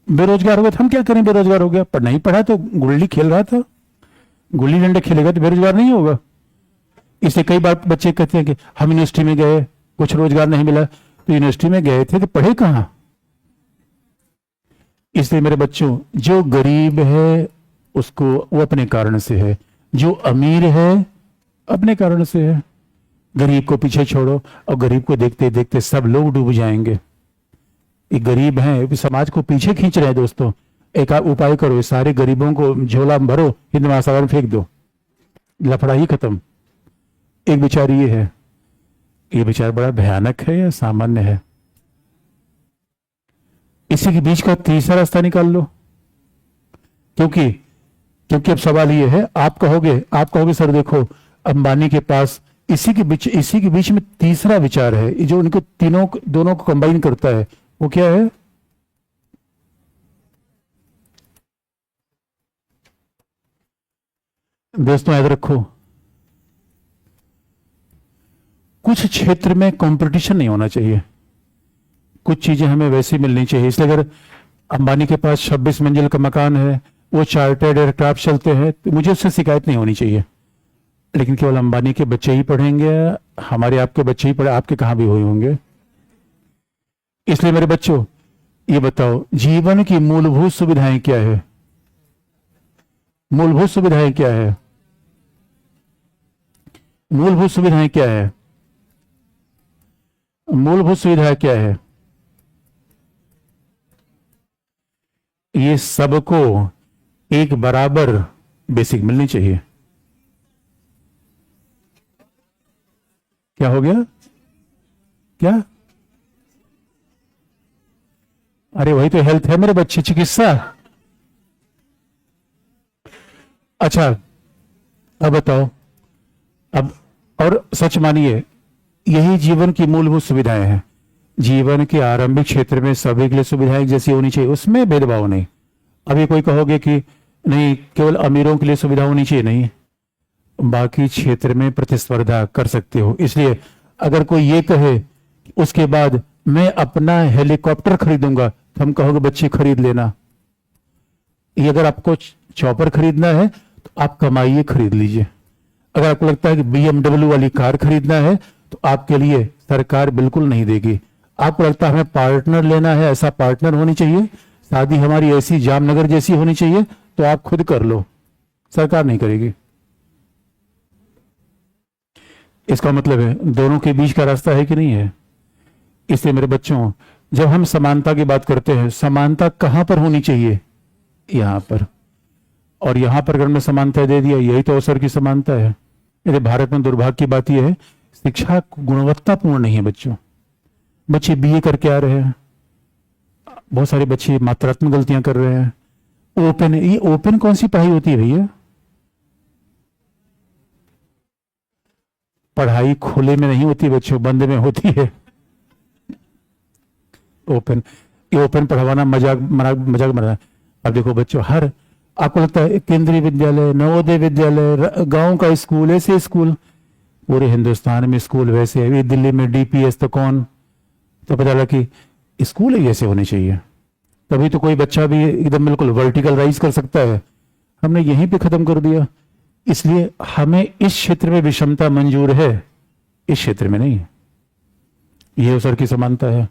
बेरोजगार हो गया, तो हम क्या करें, बेरोजगार हो गया, पर नहीं पढ़ा तो गुल्ली खेल रहा था, गुल्ली डंडे खेलेगा तो बेरोजगार नहीं होगा। इससे कई बार बच्चे कहते हैं कि हम यूनिवर्सिटी में गए, कुछ रोजगार नहीं मिला। तो यूनिवर्सिटी में गए थे तो पढ़े कहां। इसलिए मेरे बच्चों, जो गरीब है उसको वो अपने कारण से है, जो अमीर है अपने कारण से है। गरीब को पीछे छोड़ो, और गरीब को देखते देखते सब लोग डूब जाएंगे। ये गरीब हैं, समाज को पीछे खींच रहे हैं दोस्तों। एक आप उपाय करो, सारे गरीबों को झोला भरो, हिंद महासागर में फेंक दो, लफड़ा ही खत्म। एक विचार ये है, ये विचार बड़ा भयानक है या सामान्य है? इसी के बीच का तीसरा रास्ता निकाल लो। क्योंकि अब सवाल ये है, आप कहोगे सर देखो, अंबानी के पास इसी के बीच में तीसरा विचार है, जो उनको दोनों को कंबाइन करता है। वो क्या है? दोस्तों याद रखो, कुछ क्षेत्र में कंपटीशन नहीं होना चाहिए, कुछ चीजें हमें वैसी मिलनी चाहिए। इसलिए अगर अंबानी के पास 26 मंजिल का मकान है, वो चार्टर्ड एयरक्राफ्ट चलते हैं, तो मुझे उससे शिकायत नहीं होनी चाहिए। लेकिन केवल अंबानी के बच्चे ही पढ़ेंगे, हमारे आपके बच्चे ही पढ़े, आपके कहां भी हुए होंगे। इसलिए मेरे बच्चों, ये बताओ, जीवन की मूलभूत सुविधाएं क्या है? मूलभूत सुविधाएं क्या है? मूलभूत सुविधाएं क्या है? मूलभूत सुविधा क्या है? ये सबको एक बराबर बेसिक मिलनी चाहिए। क्या हो गया? क्या? अरे वही तो हेल्थ है मेरे बच्चे, चिकित्सा। अच्छा, अब बताओ, अब और सच मानिए, यही जीवन की मूलभूत सुविधाएं हैं। जीवन के आरंभिक क्षेत्र में सभी के लिए सुविधाएं जैसी होनी चाहिए, उसमें भेदभाव नहीं। अभी कोई कहोगे कि नहीं, केवल अमीरों के लिए सुविधा होनी चाहिए, नहीं, बाकी क्षेत्र में प्रतिस्पर्धा कर सकते हो। इसलिए अगर कोई ये कहे उसके बाद मैं अपना हेलीकॉप्टर खरीदूंगा, तो हम कहोगे बच्चे खरीद लेना। ये अगर आपको चॉपर खरीदना है तो आप कमाइए, खरीद लीजिए। अगर आपको लगता है कि BMW वाली कार खरीदना है, तो आपके लिए सरकार बिल्कुल नहीं देगी। आपको लगता है हमें पार्टनर लेना है, ऐसा पार्टनर होनी चाहिए, शादी हमारी ऐसी जामनगर जैसी होनी चाहिए, तो आप खुद कर लो, सरकार नहीं करेगी। इसका मतलब है दोनों के बीच का रास्ता है कि नहीं है? इसलिए मेरे बच्चों, जब हम समानता की बात करते हैं, समानता कहां पर होनी चाहिए? यहां पर। और यहां पर अगर मैं समानता दे दिया, यही तो अवसर की समानता है। मेरे भारत में दुर्भाग्य की बात यह है, शिक्षा गुणवत्तापूर्ण नहीं है बच्चों। बच्चे BA करके आ रहे हैं, बहुत सारे बच्चे मात्रात्मक गलतियां कर रहे हैं। ओपन, ये ओपन कौन सी पढ़ाई होती है भैया? पढ़ाई खुले में नहीं होती बच्चों, बंद में होती है। ओपन, ये ओपन पढ़वाना मजाक बना। अब देखो बच्चों, हर आपको लगता है केंद्रीय विद्यालय, नवोदय विद्यालय, गांव का स्कूल, ऐसे स्कूल, पूरे हिंदुस्तान में स्कूल वैसे है। दिल्ली में DPS तो कौन, तो पता लगा कि स्कूल ही ऐसे होने चाहिए, तभी तो कोई बच्चा भी एकदम बिल्कुल वर्टिकल राइज कर सकता है। हमने यहीं पे खत्म कर दिया। इसलिए हमें इस क्षेत्र में विषमता मंजूर है, इस क्षेत्र में नहीं। ये अवसर की समानता है,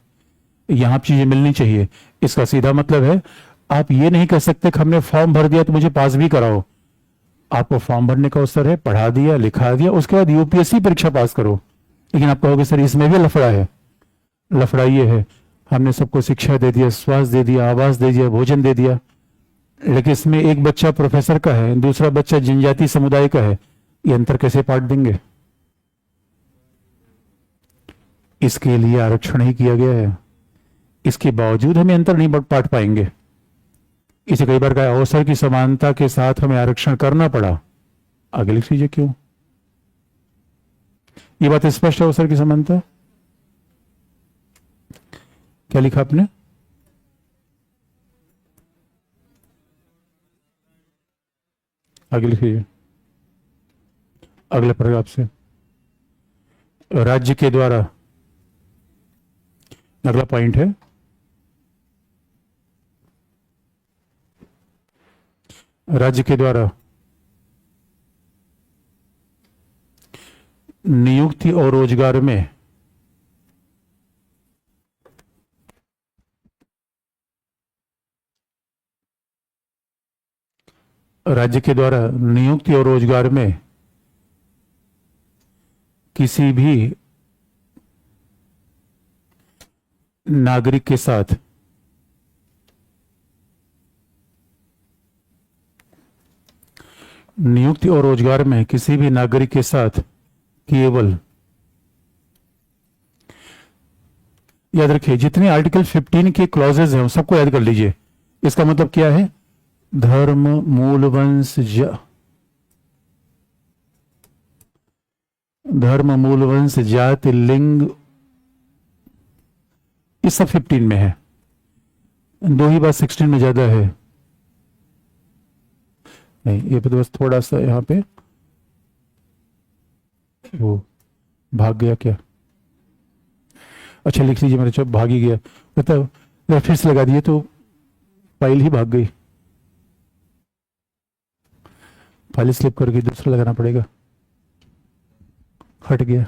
यहां चीजें मिलनी चाहिए। इसका सीधा मतलब है, आप ये नहीं कह सकते कि हमने फॉर्म भर दिया तो मुझे पास भी कराओ। आपको फॉर्म भरने का अवसर है, पढ़ा दिया, लिखा दिया, उसके बाद UPSC परीक्षा पास करो। लेकिन आप कहोगे सर इसमें भी लफड़ा है। लफड़ा ये है, हमने सबको शिक्षा दे दिया, स्वास्थ्य दे दिया, आवास दे दिया, भोजन दे दिया, लेकिन इसमें एक बच्चा प्रोफेसर का है, दूसरा बच्चा जनजाति समुदाय का है, ये अंतर कैसे पाट देंगे? इसके लिए आरक्षण ही किया गया है, इसके बावजूद हमें अंतर नहीं पाट पाएंगे। इसे कई बार कहा अवसर की समानता के साथ हमें आरक्षण करना पड़ा। आगे लिख लीजिए क्यों। ये बात स्पष्ट है, अवसर की समानता। क्या लिखा आपने? आगे लिखिए, अगले पैराग्राफ से। राज्य के द्वारा, अगला पॉइंट है, राज्य के द्वारा नियुक्ति और रोजगार में राज्य के द्वारा नियुक्ति और रोजगार में किसी भी नागरिक के साथ नियुक्ति और रोजगार में किसी भी नागरिक के साथ केवल, याद रखिए जितने आर्टिकल 15 के क्लॉजेज हैं सबको याद कर लीजिए। इसका मतलब क्या है? धर्म, मूल वंश, धर्म, मूल वंश, जाति, लिंग, ये सब 15 में है। दो ही बात 16 में ज्यादा है नहीं, ये तो बस थोड़ा सा यहां पे वो भाग गया क्या? अच्छा लिख लीजिए, मेरे चुप भाग ही गया, मतलब फिर से लगा दिए तो फाइल ही भाग गई। फाइल स्लिप करके दूसरा लगाना पड़ेगा, हट गया।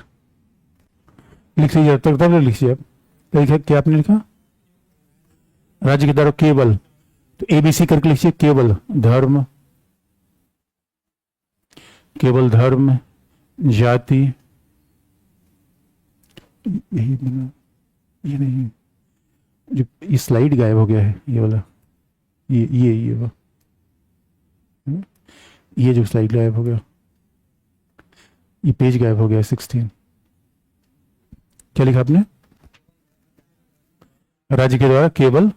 लिख लीजिए तब लिख लीजिए। आप लिखा क्या आपने लिखा? राज्य के द्वारा केवल, तो एबीसी करके लिखिए, केवल धर्म, केवल धर्म, जाति, ये नहीं, जो ये स्लाइड गायब हो गया है, ये वाला, ये वो, ये जो स्लाइड गायब हो गया, ये पेज गायब हो गया 16। क्या लिखा आपने? राज्य के द्वारा केवल,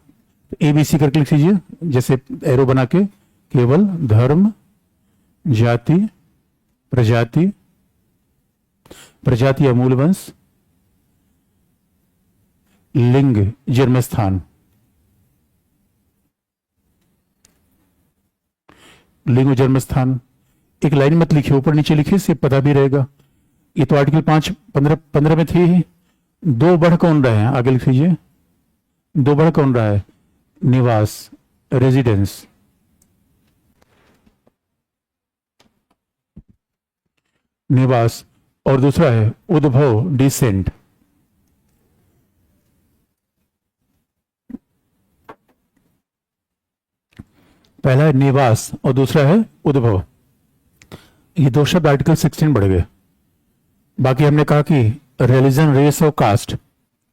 एबीसी करके लिख लीजिए, जैसे एरो बना के, केवल धर्म, जाति, प्रजाति, प्रजाति या मूल वंश, लिंग, जन्मस्थान, लिंग और जन्मस्थान। एक लाइन मत लिखिए, ऊपर नीचे लिखिए, इससे पता भी रहेगा। ये तो आर्टिकल 5-15 में थे ही। दो बढ़ कौन रहे हैं? आगे लिख लीजिए, दो बढ़ कौन रहा है? निवास, रेजिडेंस, निवास, और दूसरा है उद्भव, डिसेंट। पहला है निवास और दूसरा है उद्भव। ये दो शब्द आर्टिकल 16 बढ़ गए। बाकी हमने कहा कि रिलीजन, रेस और कास्ट,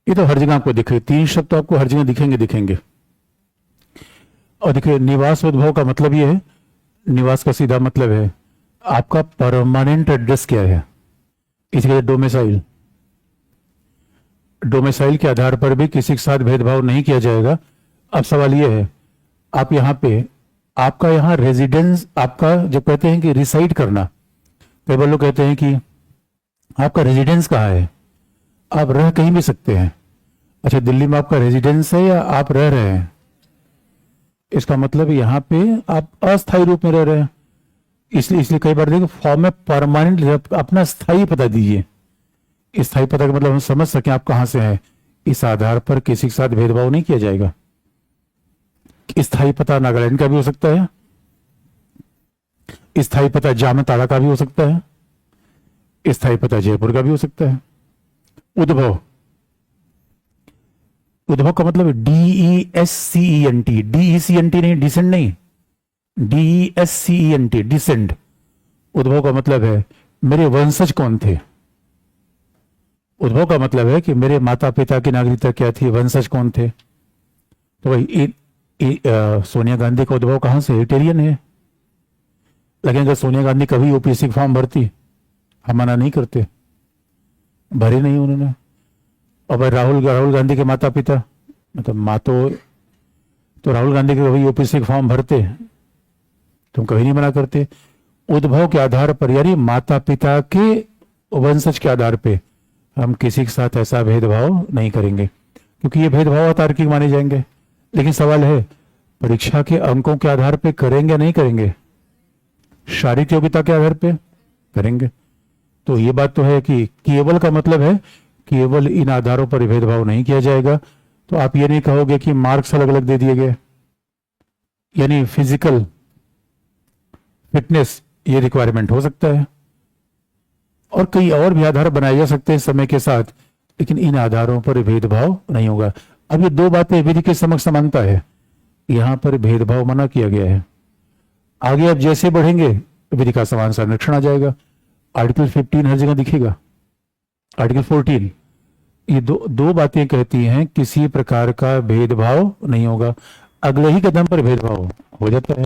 ये तो हर जगह आपको दिखेगा, 3 शब्द तो आपको हर जगह दिखेंगे। और देखिए निवास उद्भव का मतलब ये है, निवास का सीधा मतलब है आपका परमानेंट एड्रेस क्या है, इसके डोमिसाइल। डोमिसाइल के आधार पर भी किसी के साथ भेदभाव नहीं किया जाएगा। अब सवाल यह है, आप यहां पे, आपका यहां रेजिडेंस, आपका जब कहते हैं कि रिसाइड करना, कई बार लोग कहते हैं कि आपका रेजिडेंस कहाँ है, आप रह कहीं भी सकते हैं। अच्छा, दिल्ली में आपका रेजिडेंस है या आप रह रहे हैं? इसका मतलब यहां पे आप अस्थायी रूप में रह रहे हैं। इसलिए कई बार देखो फॉर्म में परमानेंट अपना स्थायी पता दीजिए। स्थायी पता का मतलब हम समझ सकें आप कहां से हैं। इस आधार पर किसी के साथ भेदभाव नहीं किया जाएगा। स्थायी पता नागालैंड का भी हो सकता है, स्थायी पता जामताड़ा का भी हो सकता है, स्थायी पता जयपुर का भी हो सकता है। उद्भव, उद्भव का मतलब DESCENT, DECENT नहीं, डिसेंट नहीं, DESCENT, डिसेंट। उद्भव का मतलब है मेरे वंशज कौन थे। उद्भव का मतलब है कि मेरे माता पिता की नागरिकता क्या थी, वंशज कौन थे। तो भाई सोनिया गांधी का उद्भव कहाँ से, इटालियन है। लेकिन अगर सोनिया गांधी कभी ओपीएससी का फॉर्म भरती, हम मना नहीं करते, भरे नहीं उन्होंने। और भाई राहुल गांधी के माता पिता, मतलब माँ तो राहुल गांधी के कभी ओपीएससी का फॉर्म भरते, तुम कभी नहीं मना करते। उद्भव के आधार पर, यानी माता पिता के वंशज के आधार पे हम किसी के साथ ऐसा भेदभाव नहीं करेंगे, क्योंकि ये भेदभाव अतार्किक माने जाएंगे। लेकिन सवाल है, परीक्षा के अंकों के आधार पे करेंगे या नहीं करेंगे? शारीरिक योग्यता के आधार पे करेंगे। तो ये बात तो है कि केवल का मतलब है केवल इन आधारों पर भेदभाव नहीं किया जाएगा। तो आप ये नहीं कहोगे कि मार्क्स अलग अलग दे दिए गए, यानी फिजिकल फिटनेस ये रिक्वायरमेंट हो सकता है, और कई और भी आधार बनाए जा सकते हैं समय के साथ, लेकिन इन आधारों पर भेदभाव नहीं होगा। अब ये दो बातें विधि के समक्ष समानता है, यहां पर भेदभाव मना किया गया है। आगे अब जैसे बढ़ेंगे विधि का समान संरक्षण आ जाएगा। आर्टिकल 15 हर जगह दिखेगा, आर्टिकल 14, ये दो बातें कहती हैं किसी प्रकार का भेदभाव नहीं होगा। अगले ही कदम पर भेदभाव हो जाता है।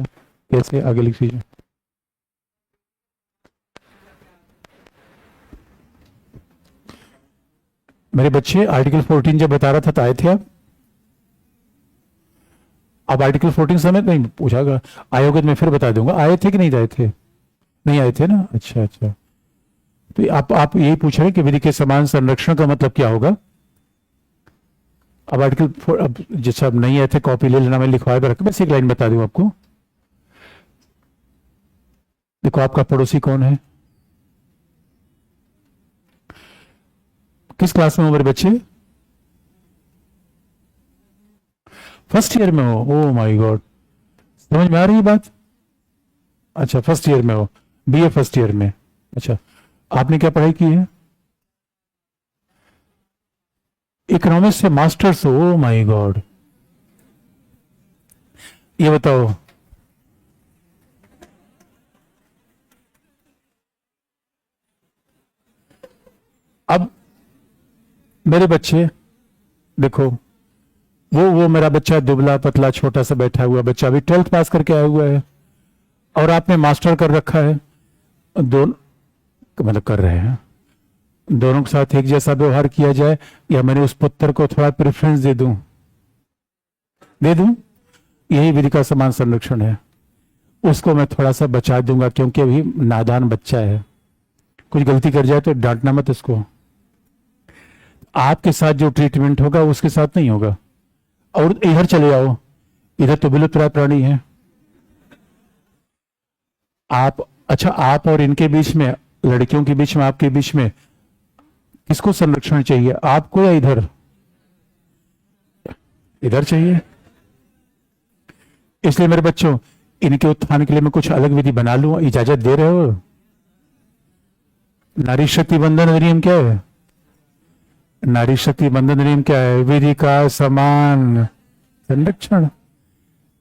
कैसे, आगे लिख लीजिए। मेरे बच्चे आर्टिकल 14 जब बता रहा था तो आए थे आप? अब आर्टिकल 14 समेत नहीं पूछागा, आयोगे तो मैं फिर बता दूंगा। आए थे कि नहीं आए थे? नहीं आए थे ना, अच्छा अच्छा। तो आप यही पूछ रहे हैं कि विधि के समान संरक्षण का मतलब क्या होगा। अब आर्टिकल, अब जैसे अब नहीं आए थे कॉपी ले लेना, मैं लिखवाए पर रखा, बस एक लाइन बता दूं आपको। देखो आपका पड़ोसी कौन है, किस क्लास में हो मेरे बच्चे? फर्स्ट ईयर में हो? ओ माय गॉड, समझ में आ रही है बात? अच्छा फर्स्ट ईयर में हो, बीए फर्स्ट ईयर में। अच्छा, आपने क्या पढ़ाई की है? इकोनॉमिक्स से मास्टर्स हो? Oh my God. ये बताओ, अब मेरे बच्चे देखो, वो मेरा बच्चा दुबला पतला छोटा सा बैठा हुआ बच्चा अभी 12th पास करके आया हुआ है, और आपने मास्टर कर रखा है। दोनों मतलब कर रहे हैं, दोनों के साथ एक जैसा व्यवहार किया जाए, या मैंने उस पुत्र को थोड़ा प्रेफरेंस दे दूं? यही विधि का समान संरक्षण है। उसको मैं थोड़ा सा बचा दूंगा, क्योंकि अभी नादान बच्चा है, कुछ गलती कर जाए तो डांटना मत उसको। आपके साथ जो ट्रीटमेंट होगा उसके साथ नहीं होगा। और इधर चले आओ, इधर तो विलुप्तप्राय प्राणी है आप। अच्छा, आप और इनके बीच में, लड़कियों के बीच में, आपके बीच में किसको संरक्षण चाहिए, आपको या इधर? इधर चाहिए। इसलिए मेरे बच्चों, इनके उत्थान के लिए मैं कुछ अलग विधि बना लूं, इजाजत दे रहे हो? नारी शक्ति बंधन अधिनियम क्या है? नारी शक्ति बंधन अधिनियम क्या है? विधि का समान संरक्षण।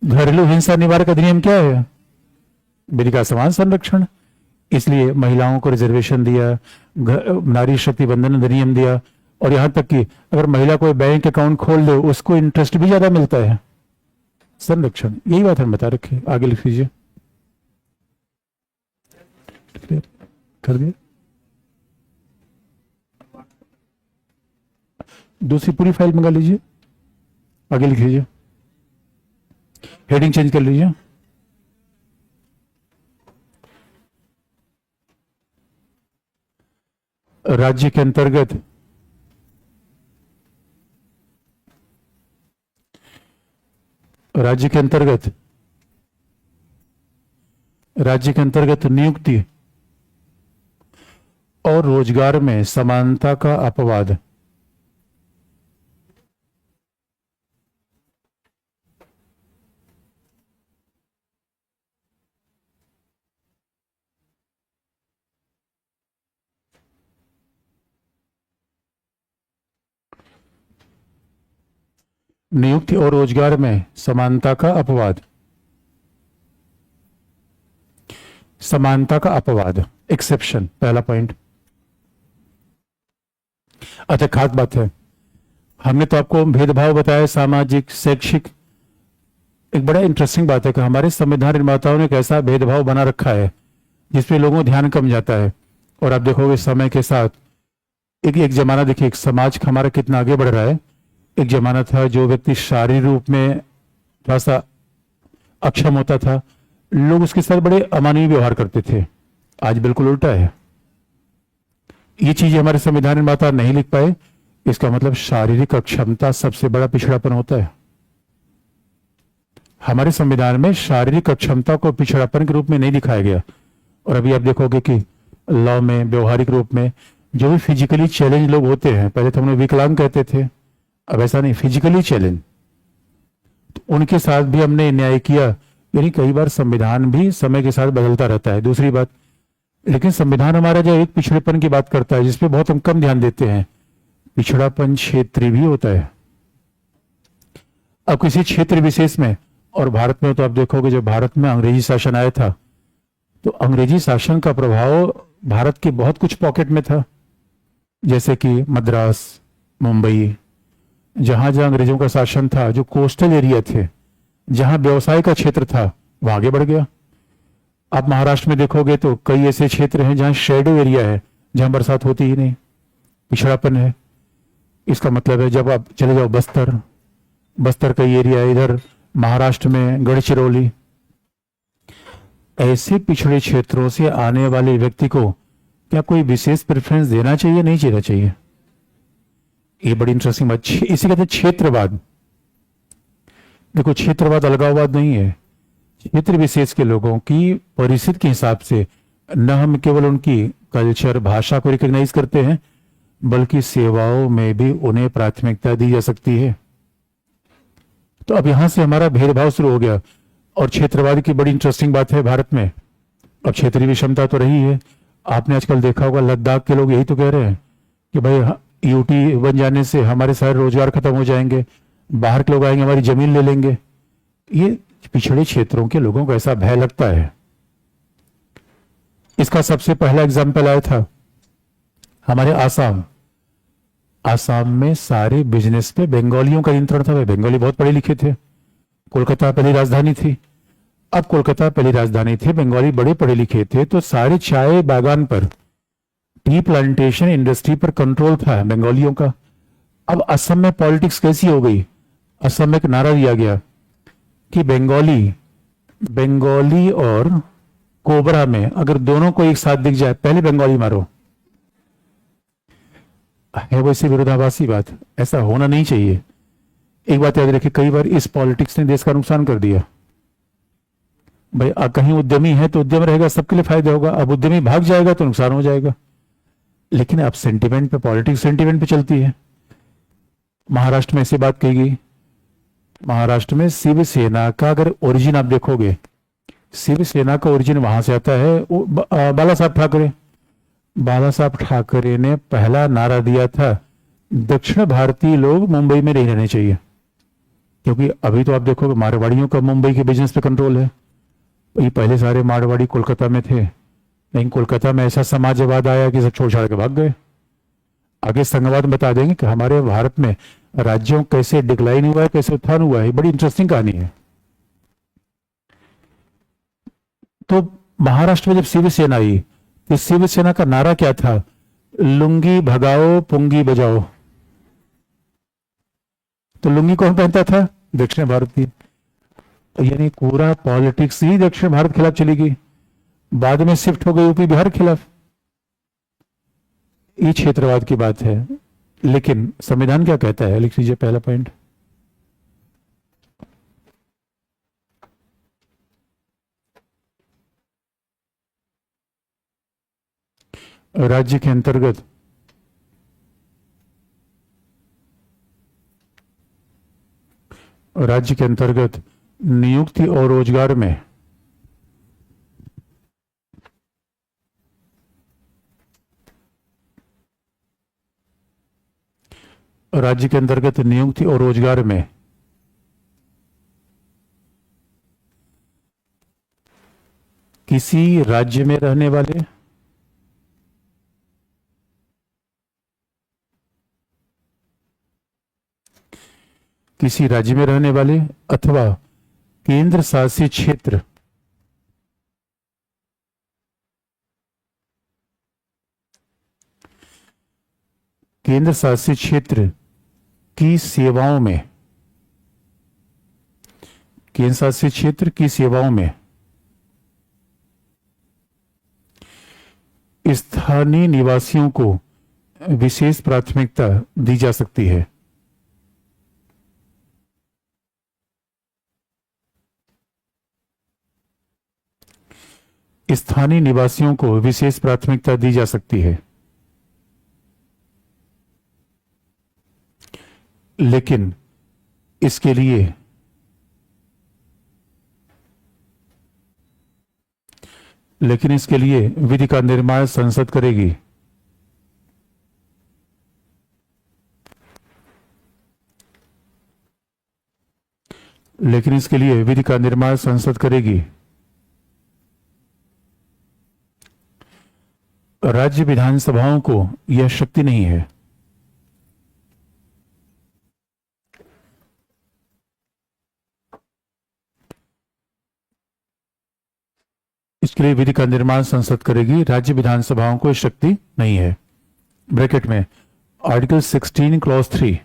घरेलू हिंसा निवारक अधिनियम क्या है? विधि का समान संरक्षण। इसलिए महिलाओं को रिजर्वेशन दिया, नारी शक्ति बंधन अधिनियम दिया, और यहां तक कि अगर महिला कोई बैंक अकाउंट खोल दे उसको इंटरेस्ट भी ज्यादा मिलता है। संरक्षण, यही बात हम बता रखे। आगे लिख लीजिए। कर दिया? दूसरी पूरी फाइल मंगा लीजिए, आगे लिख लीजिए, हेडिंग चेंज कर लीजिए। राज्य के अंतर्गत राज्य के अंतर्गत नियुक्ति और रोजगार में समानता का अपवाद। नियुक्ति और रोजगार में समानता का अपवाद। समानता का अपवाद, एक्सेप्शन, पहला पॉइंट। अच्छा, खास बात है, हमने तो आपको भेदभाव बताया, सामाजिक, शैक्षिक, एक बड़ा इंटरेस्टिंग बात है कि हमारे संविधान निर्माताओं ने एक ऐसा भेदभाव बना रखा है जिसपे लोगों को ध्यान कम जाता है। और आप देखोगे समय के साथ एक एक जमाना, देखिए एक समाज हमारा कितना आगे बढ़ रहा है। एक जमाना था जो व्यक्ति शारीरिक रूप में थोड़ा सा अक्षम होता था, लोग उसके साथ बड़े अमानवीय व्यवहार करते थे। आज बिल्कुल उल्टा है। ये चीजें हमारे संविधान निर्माता नहीं लिख पाए, इसका मतलब शारीरिक अक्षमता सबसे बड़ा पिछड़ापन होता है। हमारे संविधान में शारीरिक अक्षमता को पिछड़ापन के रूप में नहीं दिखाया गया। और अभी आप देखोगे कि लॉ में, व्यवहारिक रूप में जो भी फिजिकली चैलेंज लोग होते हैं, पहले तो हम लोग विकलांग कहते थे, अब ऐसा नहीं, फिजिकली चैलेंज, तो उनके साथ भी हमने न्याय किया। यानी कई बार संविधान भी समय के साथ बदलता रहता है। दूसरी बात, लेकिन संविधान हमारा जो एक पिछड़ेपन की बात करता है जिसपे बहुत हम कम ध्यान देते हैं, पिछड़ापन क्षेत्रीय भी होता है। अब किसी क्षेत्र विशेष में, और भारत में तो आप देखोगे जब भारत में अंग्रेजी शासन आया था तो अंग्रेजी शासन का प्रभाव भारत के बहुत कुछ पॉकेट में था, जैसे कि मद्रास, मुंबई, जहां जहां अंग्रेजों का शासन था, जो कोस्टल एरिया थे, जहां व्यवसाय का क्षेत्र था, वहां आगे बढ़ गया। आप महाराष्ट्र में देखोगे तो कई ऐसे क्षेत्र हैं जहां शेडो एरिया है, जहां बरसात होती ही नहीं, पिछड़ापन है। इसका मतलब है जब आप चले जाओ बस्तर, बस्तर का एरिया है, इधर महाराष्ट्र में गढ़चिरौली, ऐसे पिछड़े क्षेत्रों से आने वाले व्यक्ति को क्या कोई विशेष प्रेफरेंस देना चाहिए, नहीं देना चाहिए? ये बड़ी इंटरेस्टिंग बात। इसे कहते हैं क्षेत्रवाद। देखो, क्षेत्रवाद अलगाववाद नहीं है। क्षेत्र विशेष के लोगों की परिस्थिति के हिसाब से न हम केवल उनकी कल्चर, भाषा को रिकॉग्नाइज करते हैं, बल्कि सेवाओं में भी उन्हें प्राथमिकता दी जा सकती है। तो अब यहां से हमारा भेदभाव शुरू हो गया। और क्षेत्रवाद की बड़ी इंटरेस्टिंग बात है भारत में, अब क्षेत्रीय विषमता तो रही है। आपने आजकल देखा होगा लद्दाख के लोग यही तो कह रहे हैं कि भाई यूटी बन जाने से हमारे सारे रोजगार खत्म हो जाएंगे, बाहर के लोग आएंगे, हमारी जमीन ले लेंगे। ये पिछड़े क्षेत्रों के लोगों को ऐसा भय लगता है। इसका सबसे पहला एग्जाम्पल आया था हमारे आसाम। आसाम में सारे बिजनेस पे बंगालियों का नियंत्रण था। बंगाली बहुत पढ़े लिखे थे। कोलकाता पहली राजधानी थी। अब कोलकाता पहली राजधानी थी, बंगाली बड़े पढ़े लिखे थे, तो सारे चाय बागान पर, टी प्लांटेशन इंडस्ट्री पर कंट्रोल था बंगालियों का। अब असम में पॉलिटिक्स कैसी हो गई? असम में एक नारा दिया गया कि बंगाली और कोबरा में अगर दोनों को एक साथ दिख जाए, पहले बंगाली मारो। है वैसे विरोधाभासी बात, ऐसा होना नहीं चाहिए। एक बात याद रखिए, कई बार इस पॉलिटिक्स ने देश का नुकसान कर दिया। भाई कहीं उद्यमी है तो उद्यम रहेगा, सबके लिए फायदा होगा। अब उद्यमी भाग जाएगा तो नुकसान हो जाएगा। लेकिन अब सेंटिमेंट पे, पॉलिटिक्स सेंटिमेंट पे चलती है। महाराष्ट्र में ऐसी बात कही गई। महाराष्ट्र में शिवसेना का अगर ओरिजिन आप देखोगे, शिवसेना का ओरिजिन वहां से आता है बाला साहब ठाकरे। बाला साहब ठाकरे ने पहला नारा दिया था, दक्षिण भारतीय लोग मुंबई में नहीं रहने चाहिए। क्योंकि अभी तो आप देखोगे मारवाड़ियों का मुंबई के बिजनेस पे कंट्रोल है। ये पहले सारे मारवाड़ी कोलकाता में थे, लेकिन कोलकाता में ऐसा समाजवाद आया कि सब छोड़ छाड़ के भाग गए। आगे संघवाद बता देंगे कि हमारे भारत में राज्यों कैसे डिक्लाइन हुआ है, कैसे उत्थान हुआ है। बड़ी इंटरेस्टिंग कहानी है। तो महाराष्ट्र में जब शिवसेना आई तो शिवसेना का नारा क्या था? लुंगी भगाओ पुंगी बजाओ। तो लुंगी कौन पहनता था? दक्षिण भारतीय। यानी पूरा पॉलिटिक्स ही दक्षिण भारत खिलाफ चली गई। बाद में शिफ्ट हो गई यूपी बिहार खिलाफ। ये क्षेत्रवाद की बात है। लेकिन संविधान क्या कहता है, लिख लीजिए पहला पॉइंट। राज्य के अंतर्गत नियुक्ति और रोजगार में राज्य के अंतर्गत नियुक्ति और रोजगार में किसी राज्य में रहने वाले अथवा केंद्र शासित क्षेत्र केंद्र शासित क्षेत्र की सेवाओं में केंद्र शासित क्षेत्र की सेवाओं में स्थानीय निवासियों को विशेष प्राथमिकता दी जा सकती है। स्थानीय निवासियों को विशेष प्राथमिकता दी जा सकती है, लेकिन इसके लिए विधि का निर्माण संसद करेगी। लेकिन इसके लिए विधि का निर्माण संसद करेगी। राज्य विधानसभाओं को यह शक्ति नहीं है। इसके लिए विधि का निर्माण संसद करेगी, राज्य विधानसभाओं को शक्ति नहीं है। ब्रैकेट में आर्टिकल 16 क्लॉज 3,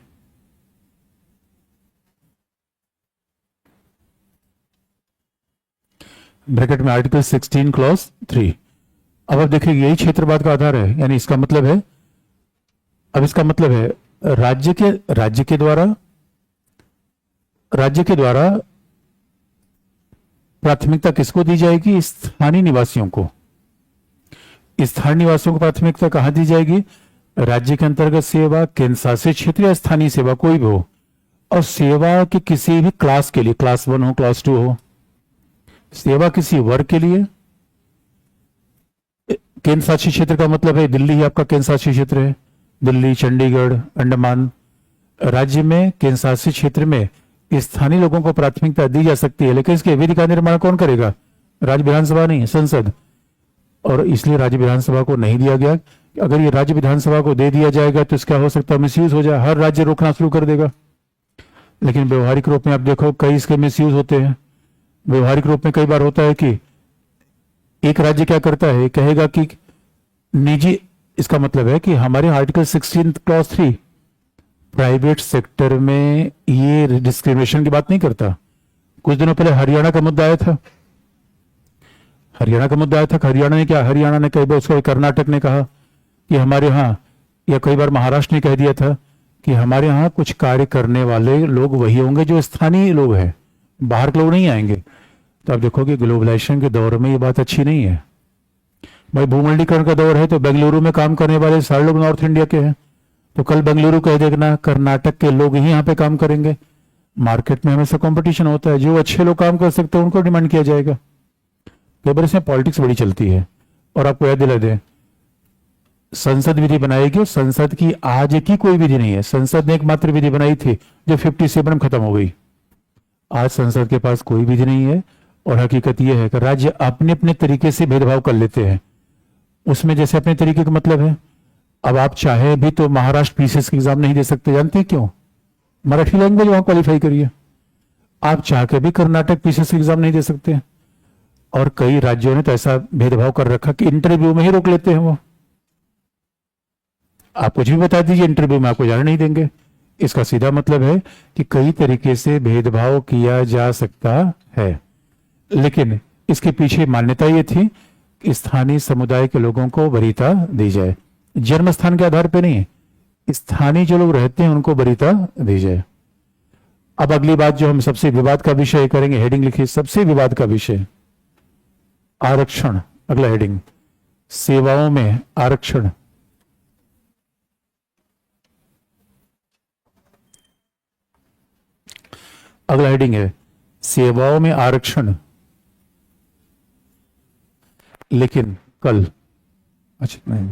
ब्रैकेट में आर्टिकल 16 क्लॉज 3। अब आप देखिए यही क्षेत्रवाद का आधार है, यानी इसका मतलब है, अब इसका मतलब है राज्य के द्वारा प्राथमिकता किसको दी जाएगी? स्थानीय निवासियों को। स्थानीय निवासियों को प्राथमिकता कहां दी जाएगी? राज्य के अंतर्गत सेवा, केंद्र शासित क्षेत्र या स्थानीय सेवा कोई भी हो, और सेवा के किसी भी क्लास के लिए, क्लास 1 हो, क्लास 2 हो, सेवा किसी वर्ग के लिए। केंद्र शासित क्षेत्र का मतलब है दिल्ली ही आपका केंद्र शासित क्षेत्र है, दिल्ली, चंडीगढ़, अंडमान। राज्य में केंद्र शासित क्षेत्र में स्थानीय लोगों को प्राथमिकता दी जा सकती है, लेकिन इसके विधि का निर्माण कौन करेगा? राज्य विधानसभा नहीं, संसद। और इसलिए राज्य विधानसभा को नहीं दिया गया। अगर ये राज्य विधानसभा को दे दिया जाएगा तो इसका हो सकता है मिसयूज हो जाए, हर राज्य रोकना शुरू कर देगा। लेकिन व्यवहारिक रूप में आप देखो कई इसके मिसयूज होते हैं। व्यवहारिक रूप में कई बार होता है कि एक राज्य क्या करता है, कहेगा कि निजी, इसका मतलब है कि हमारे आर्टिकल 16 क्लॉज 3 प्राइवेट सेक्टर में ये डिस्क्रिमिनेशन की बात नहीं करता। कुछ दिनों पहले हरियाणा का मुद्दा आया था। हरियाणा ने क्या, हरियाणा ने कई बार, उसका कर्नाटक ने कहा कि हमारे यहाँ, या कई बार महाराष्ट्र ने कह दिया था कि हमारे यहाँ कुछ कार्य करने वाले लोग वही होंगे जो स्थानीय लोग हैं, बाहर के लोग नहीं आएंगे। तो आप देखोगे ग्लोबलाइजेशन के दौर में ये बात अच्छी नहीं है भाई। भूमंडलीकरण का दौर है तो बेंगलुरु में काम करने वाले सारे लोग नॉर्थ इंडिया के हैं, तो कल बेंगलुरु कह देना कर्नाटक के लोग ही यहाँ पे काम करेंगे। मार्केट में हमेशा कंपटीशन होता है, जो अच्छे लोग काम कर सकते हैं उनको डिमांड किया जाएगा। कई बार इसमें पॉलिटिक्स बड़ी चलती है। और आपको याद दिला दें, संसद विधि बनाएगी, संसद की आज की कोई विधि नहीं है। संसद ने एकमात्र विधि बनाई थी जो 57 में खत्म हो गई। आज संसद के पास कोई विधि नहीं है। और हकीकत यह है कि राज्य अपने अपने तरीके से भेदभाव कर लेते हैं। उसमें जैसे अपने तरीके का मतलब है, अब आप चाहे भी तो महाराष्ट्र पीसीएस की एग्जाम नहीं दे सकते। जानते हैं क्यों? मराठी लैंग्वेज वहां क्वालिफाई करिए। आप चाह के भी कर्नाटक पीसीएस की एग्जाम नहीं दे सकते। और कई राज्यों ने तो ऐसा भेदभाव कर रखा कि इंटरव्यू में ही रोक लेते हैं। वो आप कुछ भी बता दीजिए, इंटरव्यू में आपको जाने नहीं देंगे। इसका सीधा मतलब है कि कई तरीके से भेदभाव किया जा सकता है, लेकिन इसके पीछे मान्यता ये थी कि स्थानीय समुदाय के लोगों को वरीयता दी जाए, जन्म स्थान के आधार पर नहीं, स्थानीय जो लोग रहते हैं उनको वरीयता दी जाए। अब अगली बात जो हम सबसे विवाद का विषय करेंगे, हेडिंग लिखिए, सबसे विवाद का विषय आरक्षण। अगला हेडिंग, सेवाओं में आरक्षण। अगला हेडिंग है सेवाओं में आरक्षण। लेकिन कल, अच्छा नहीं,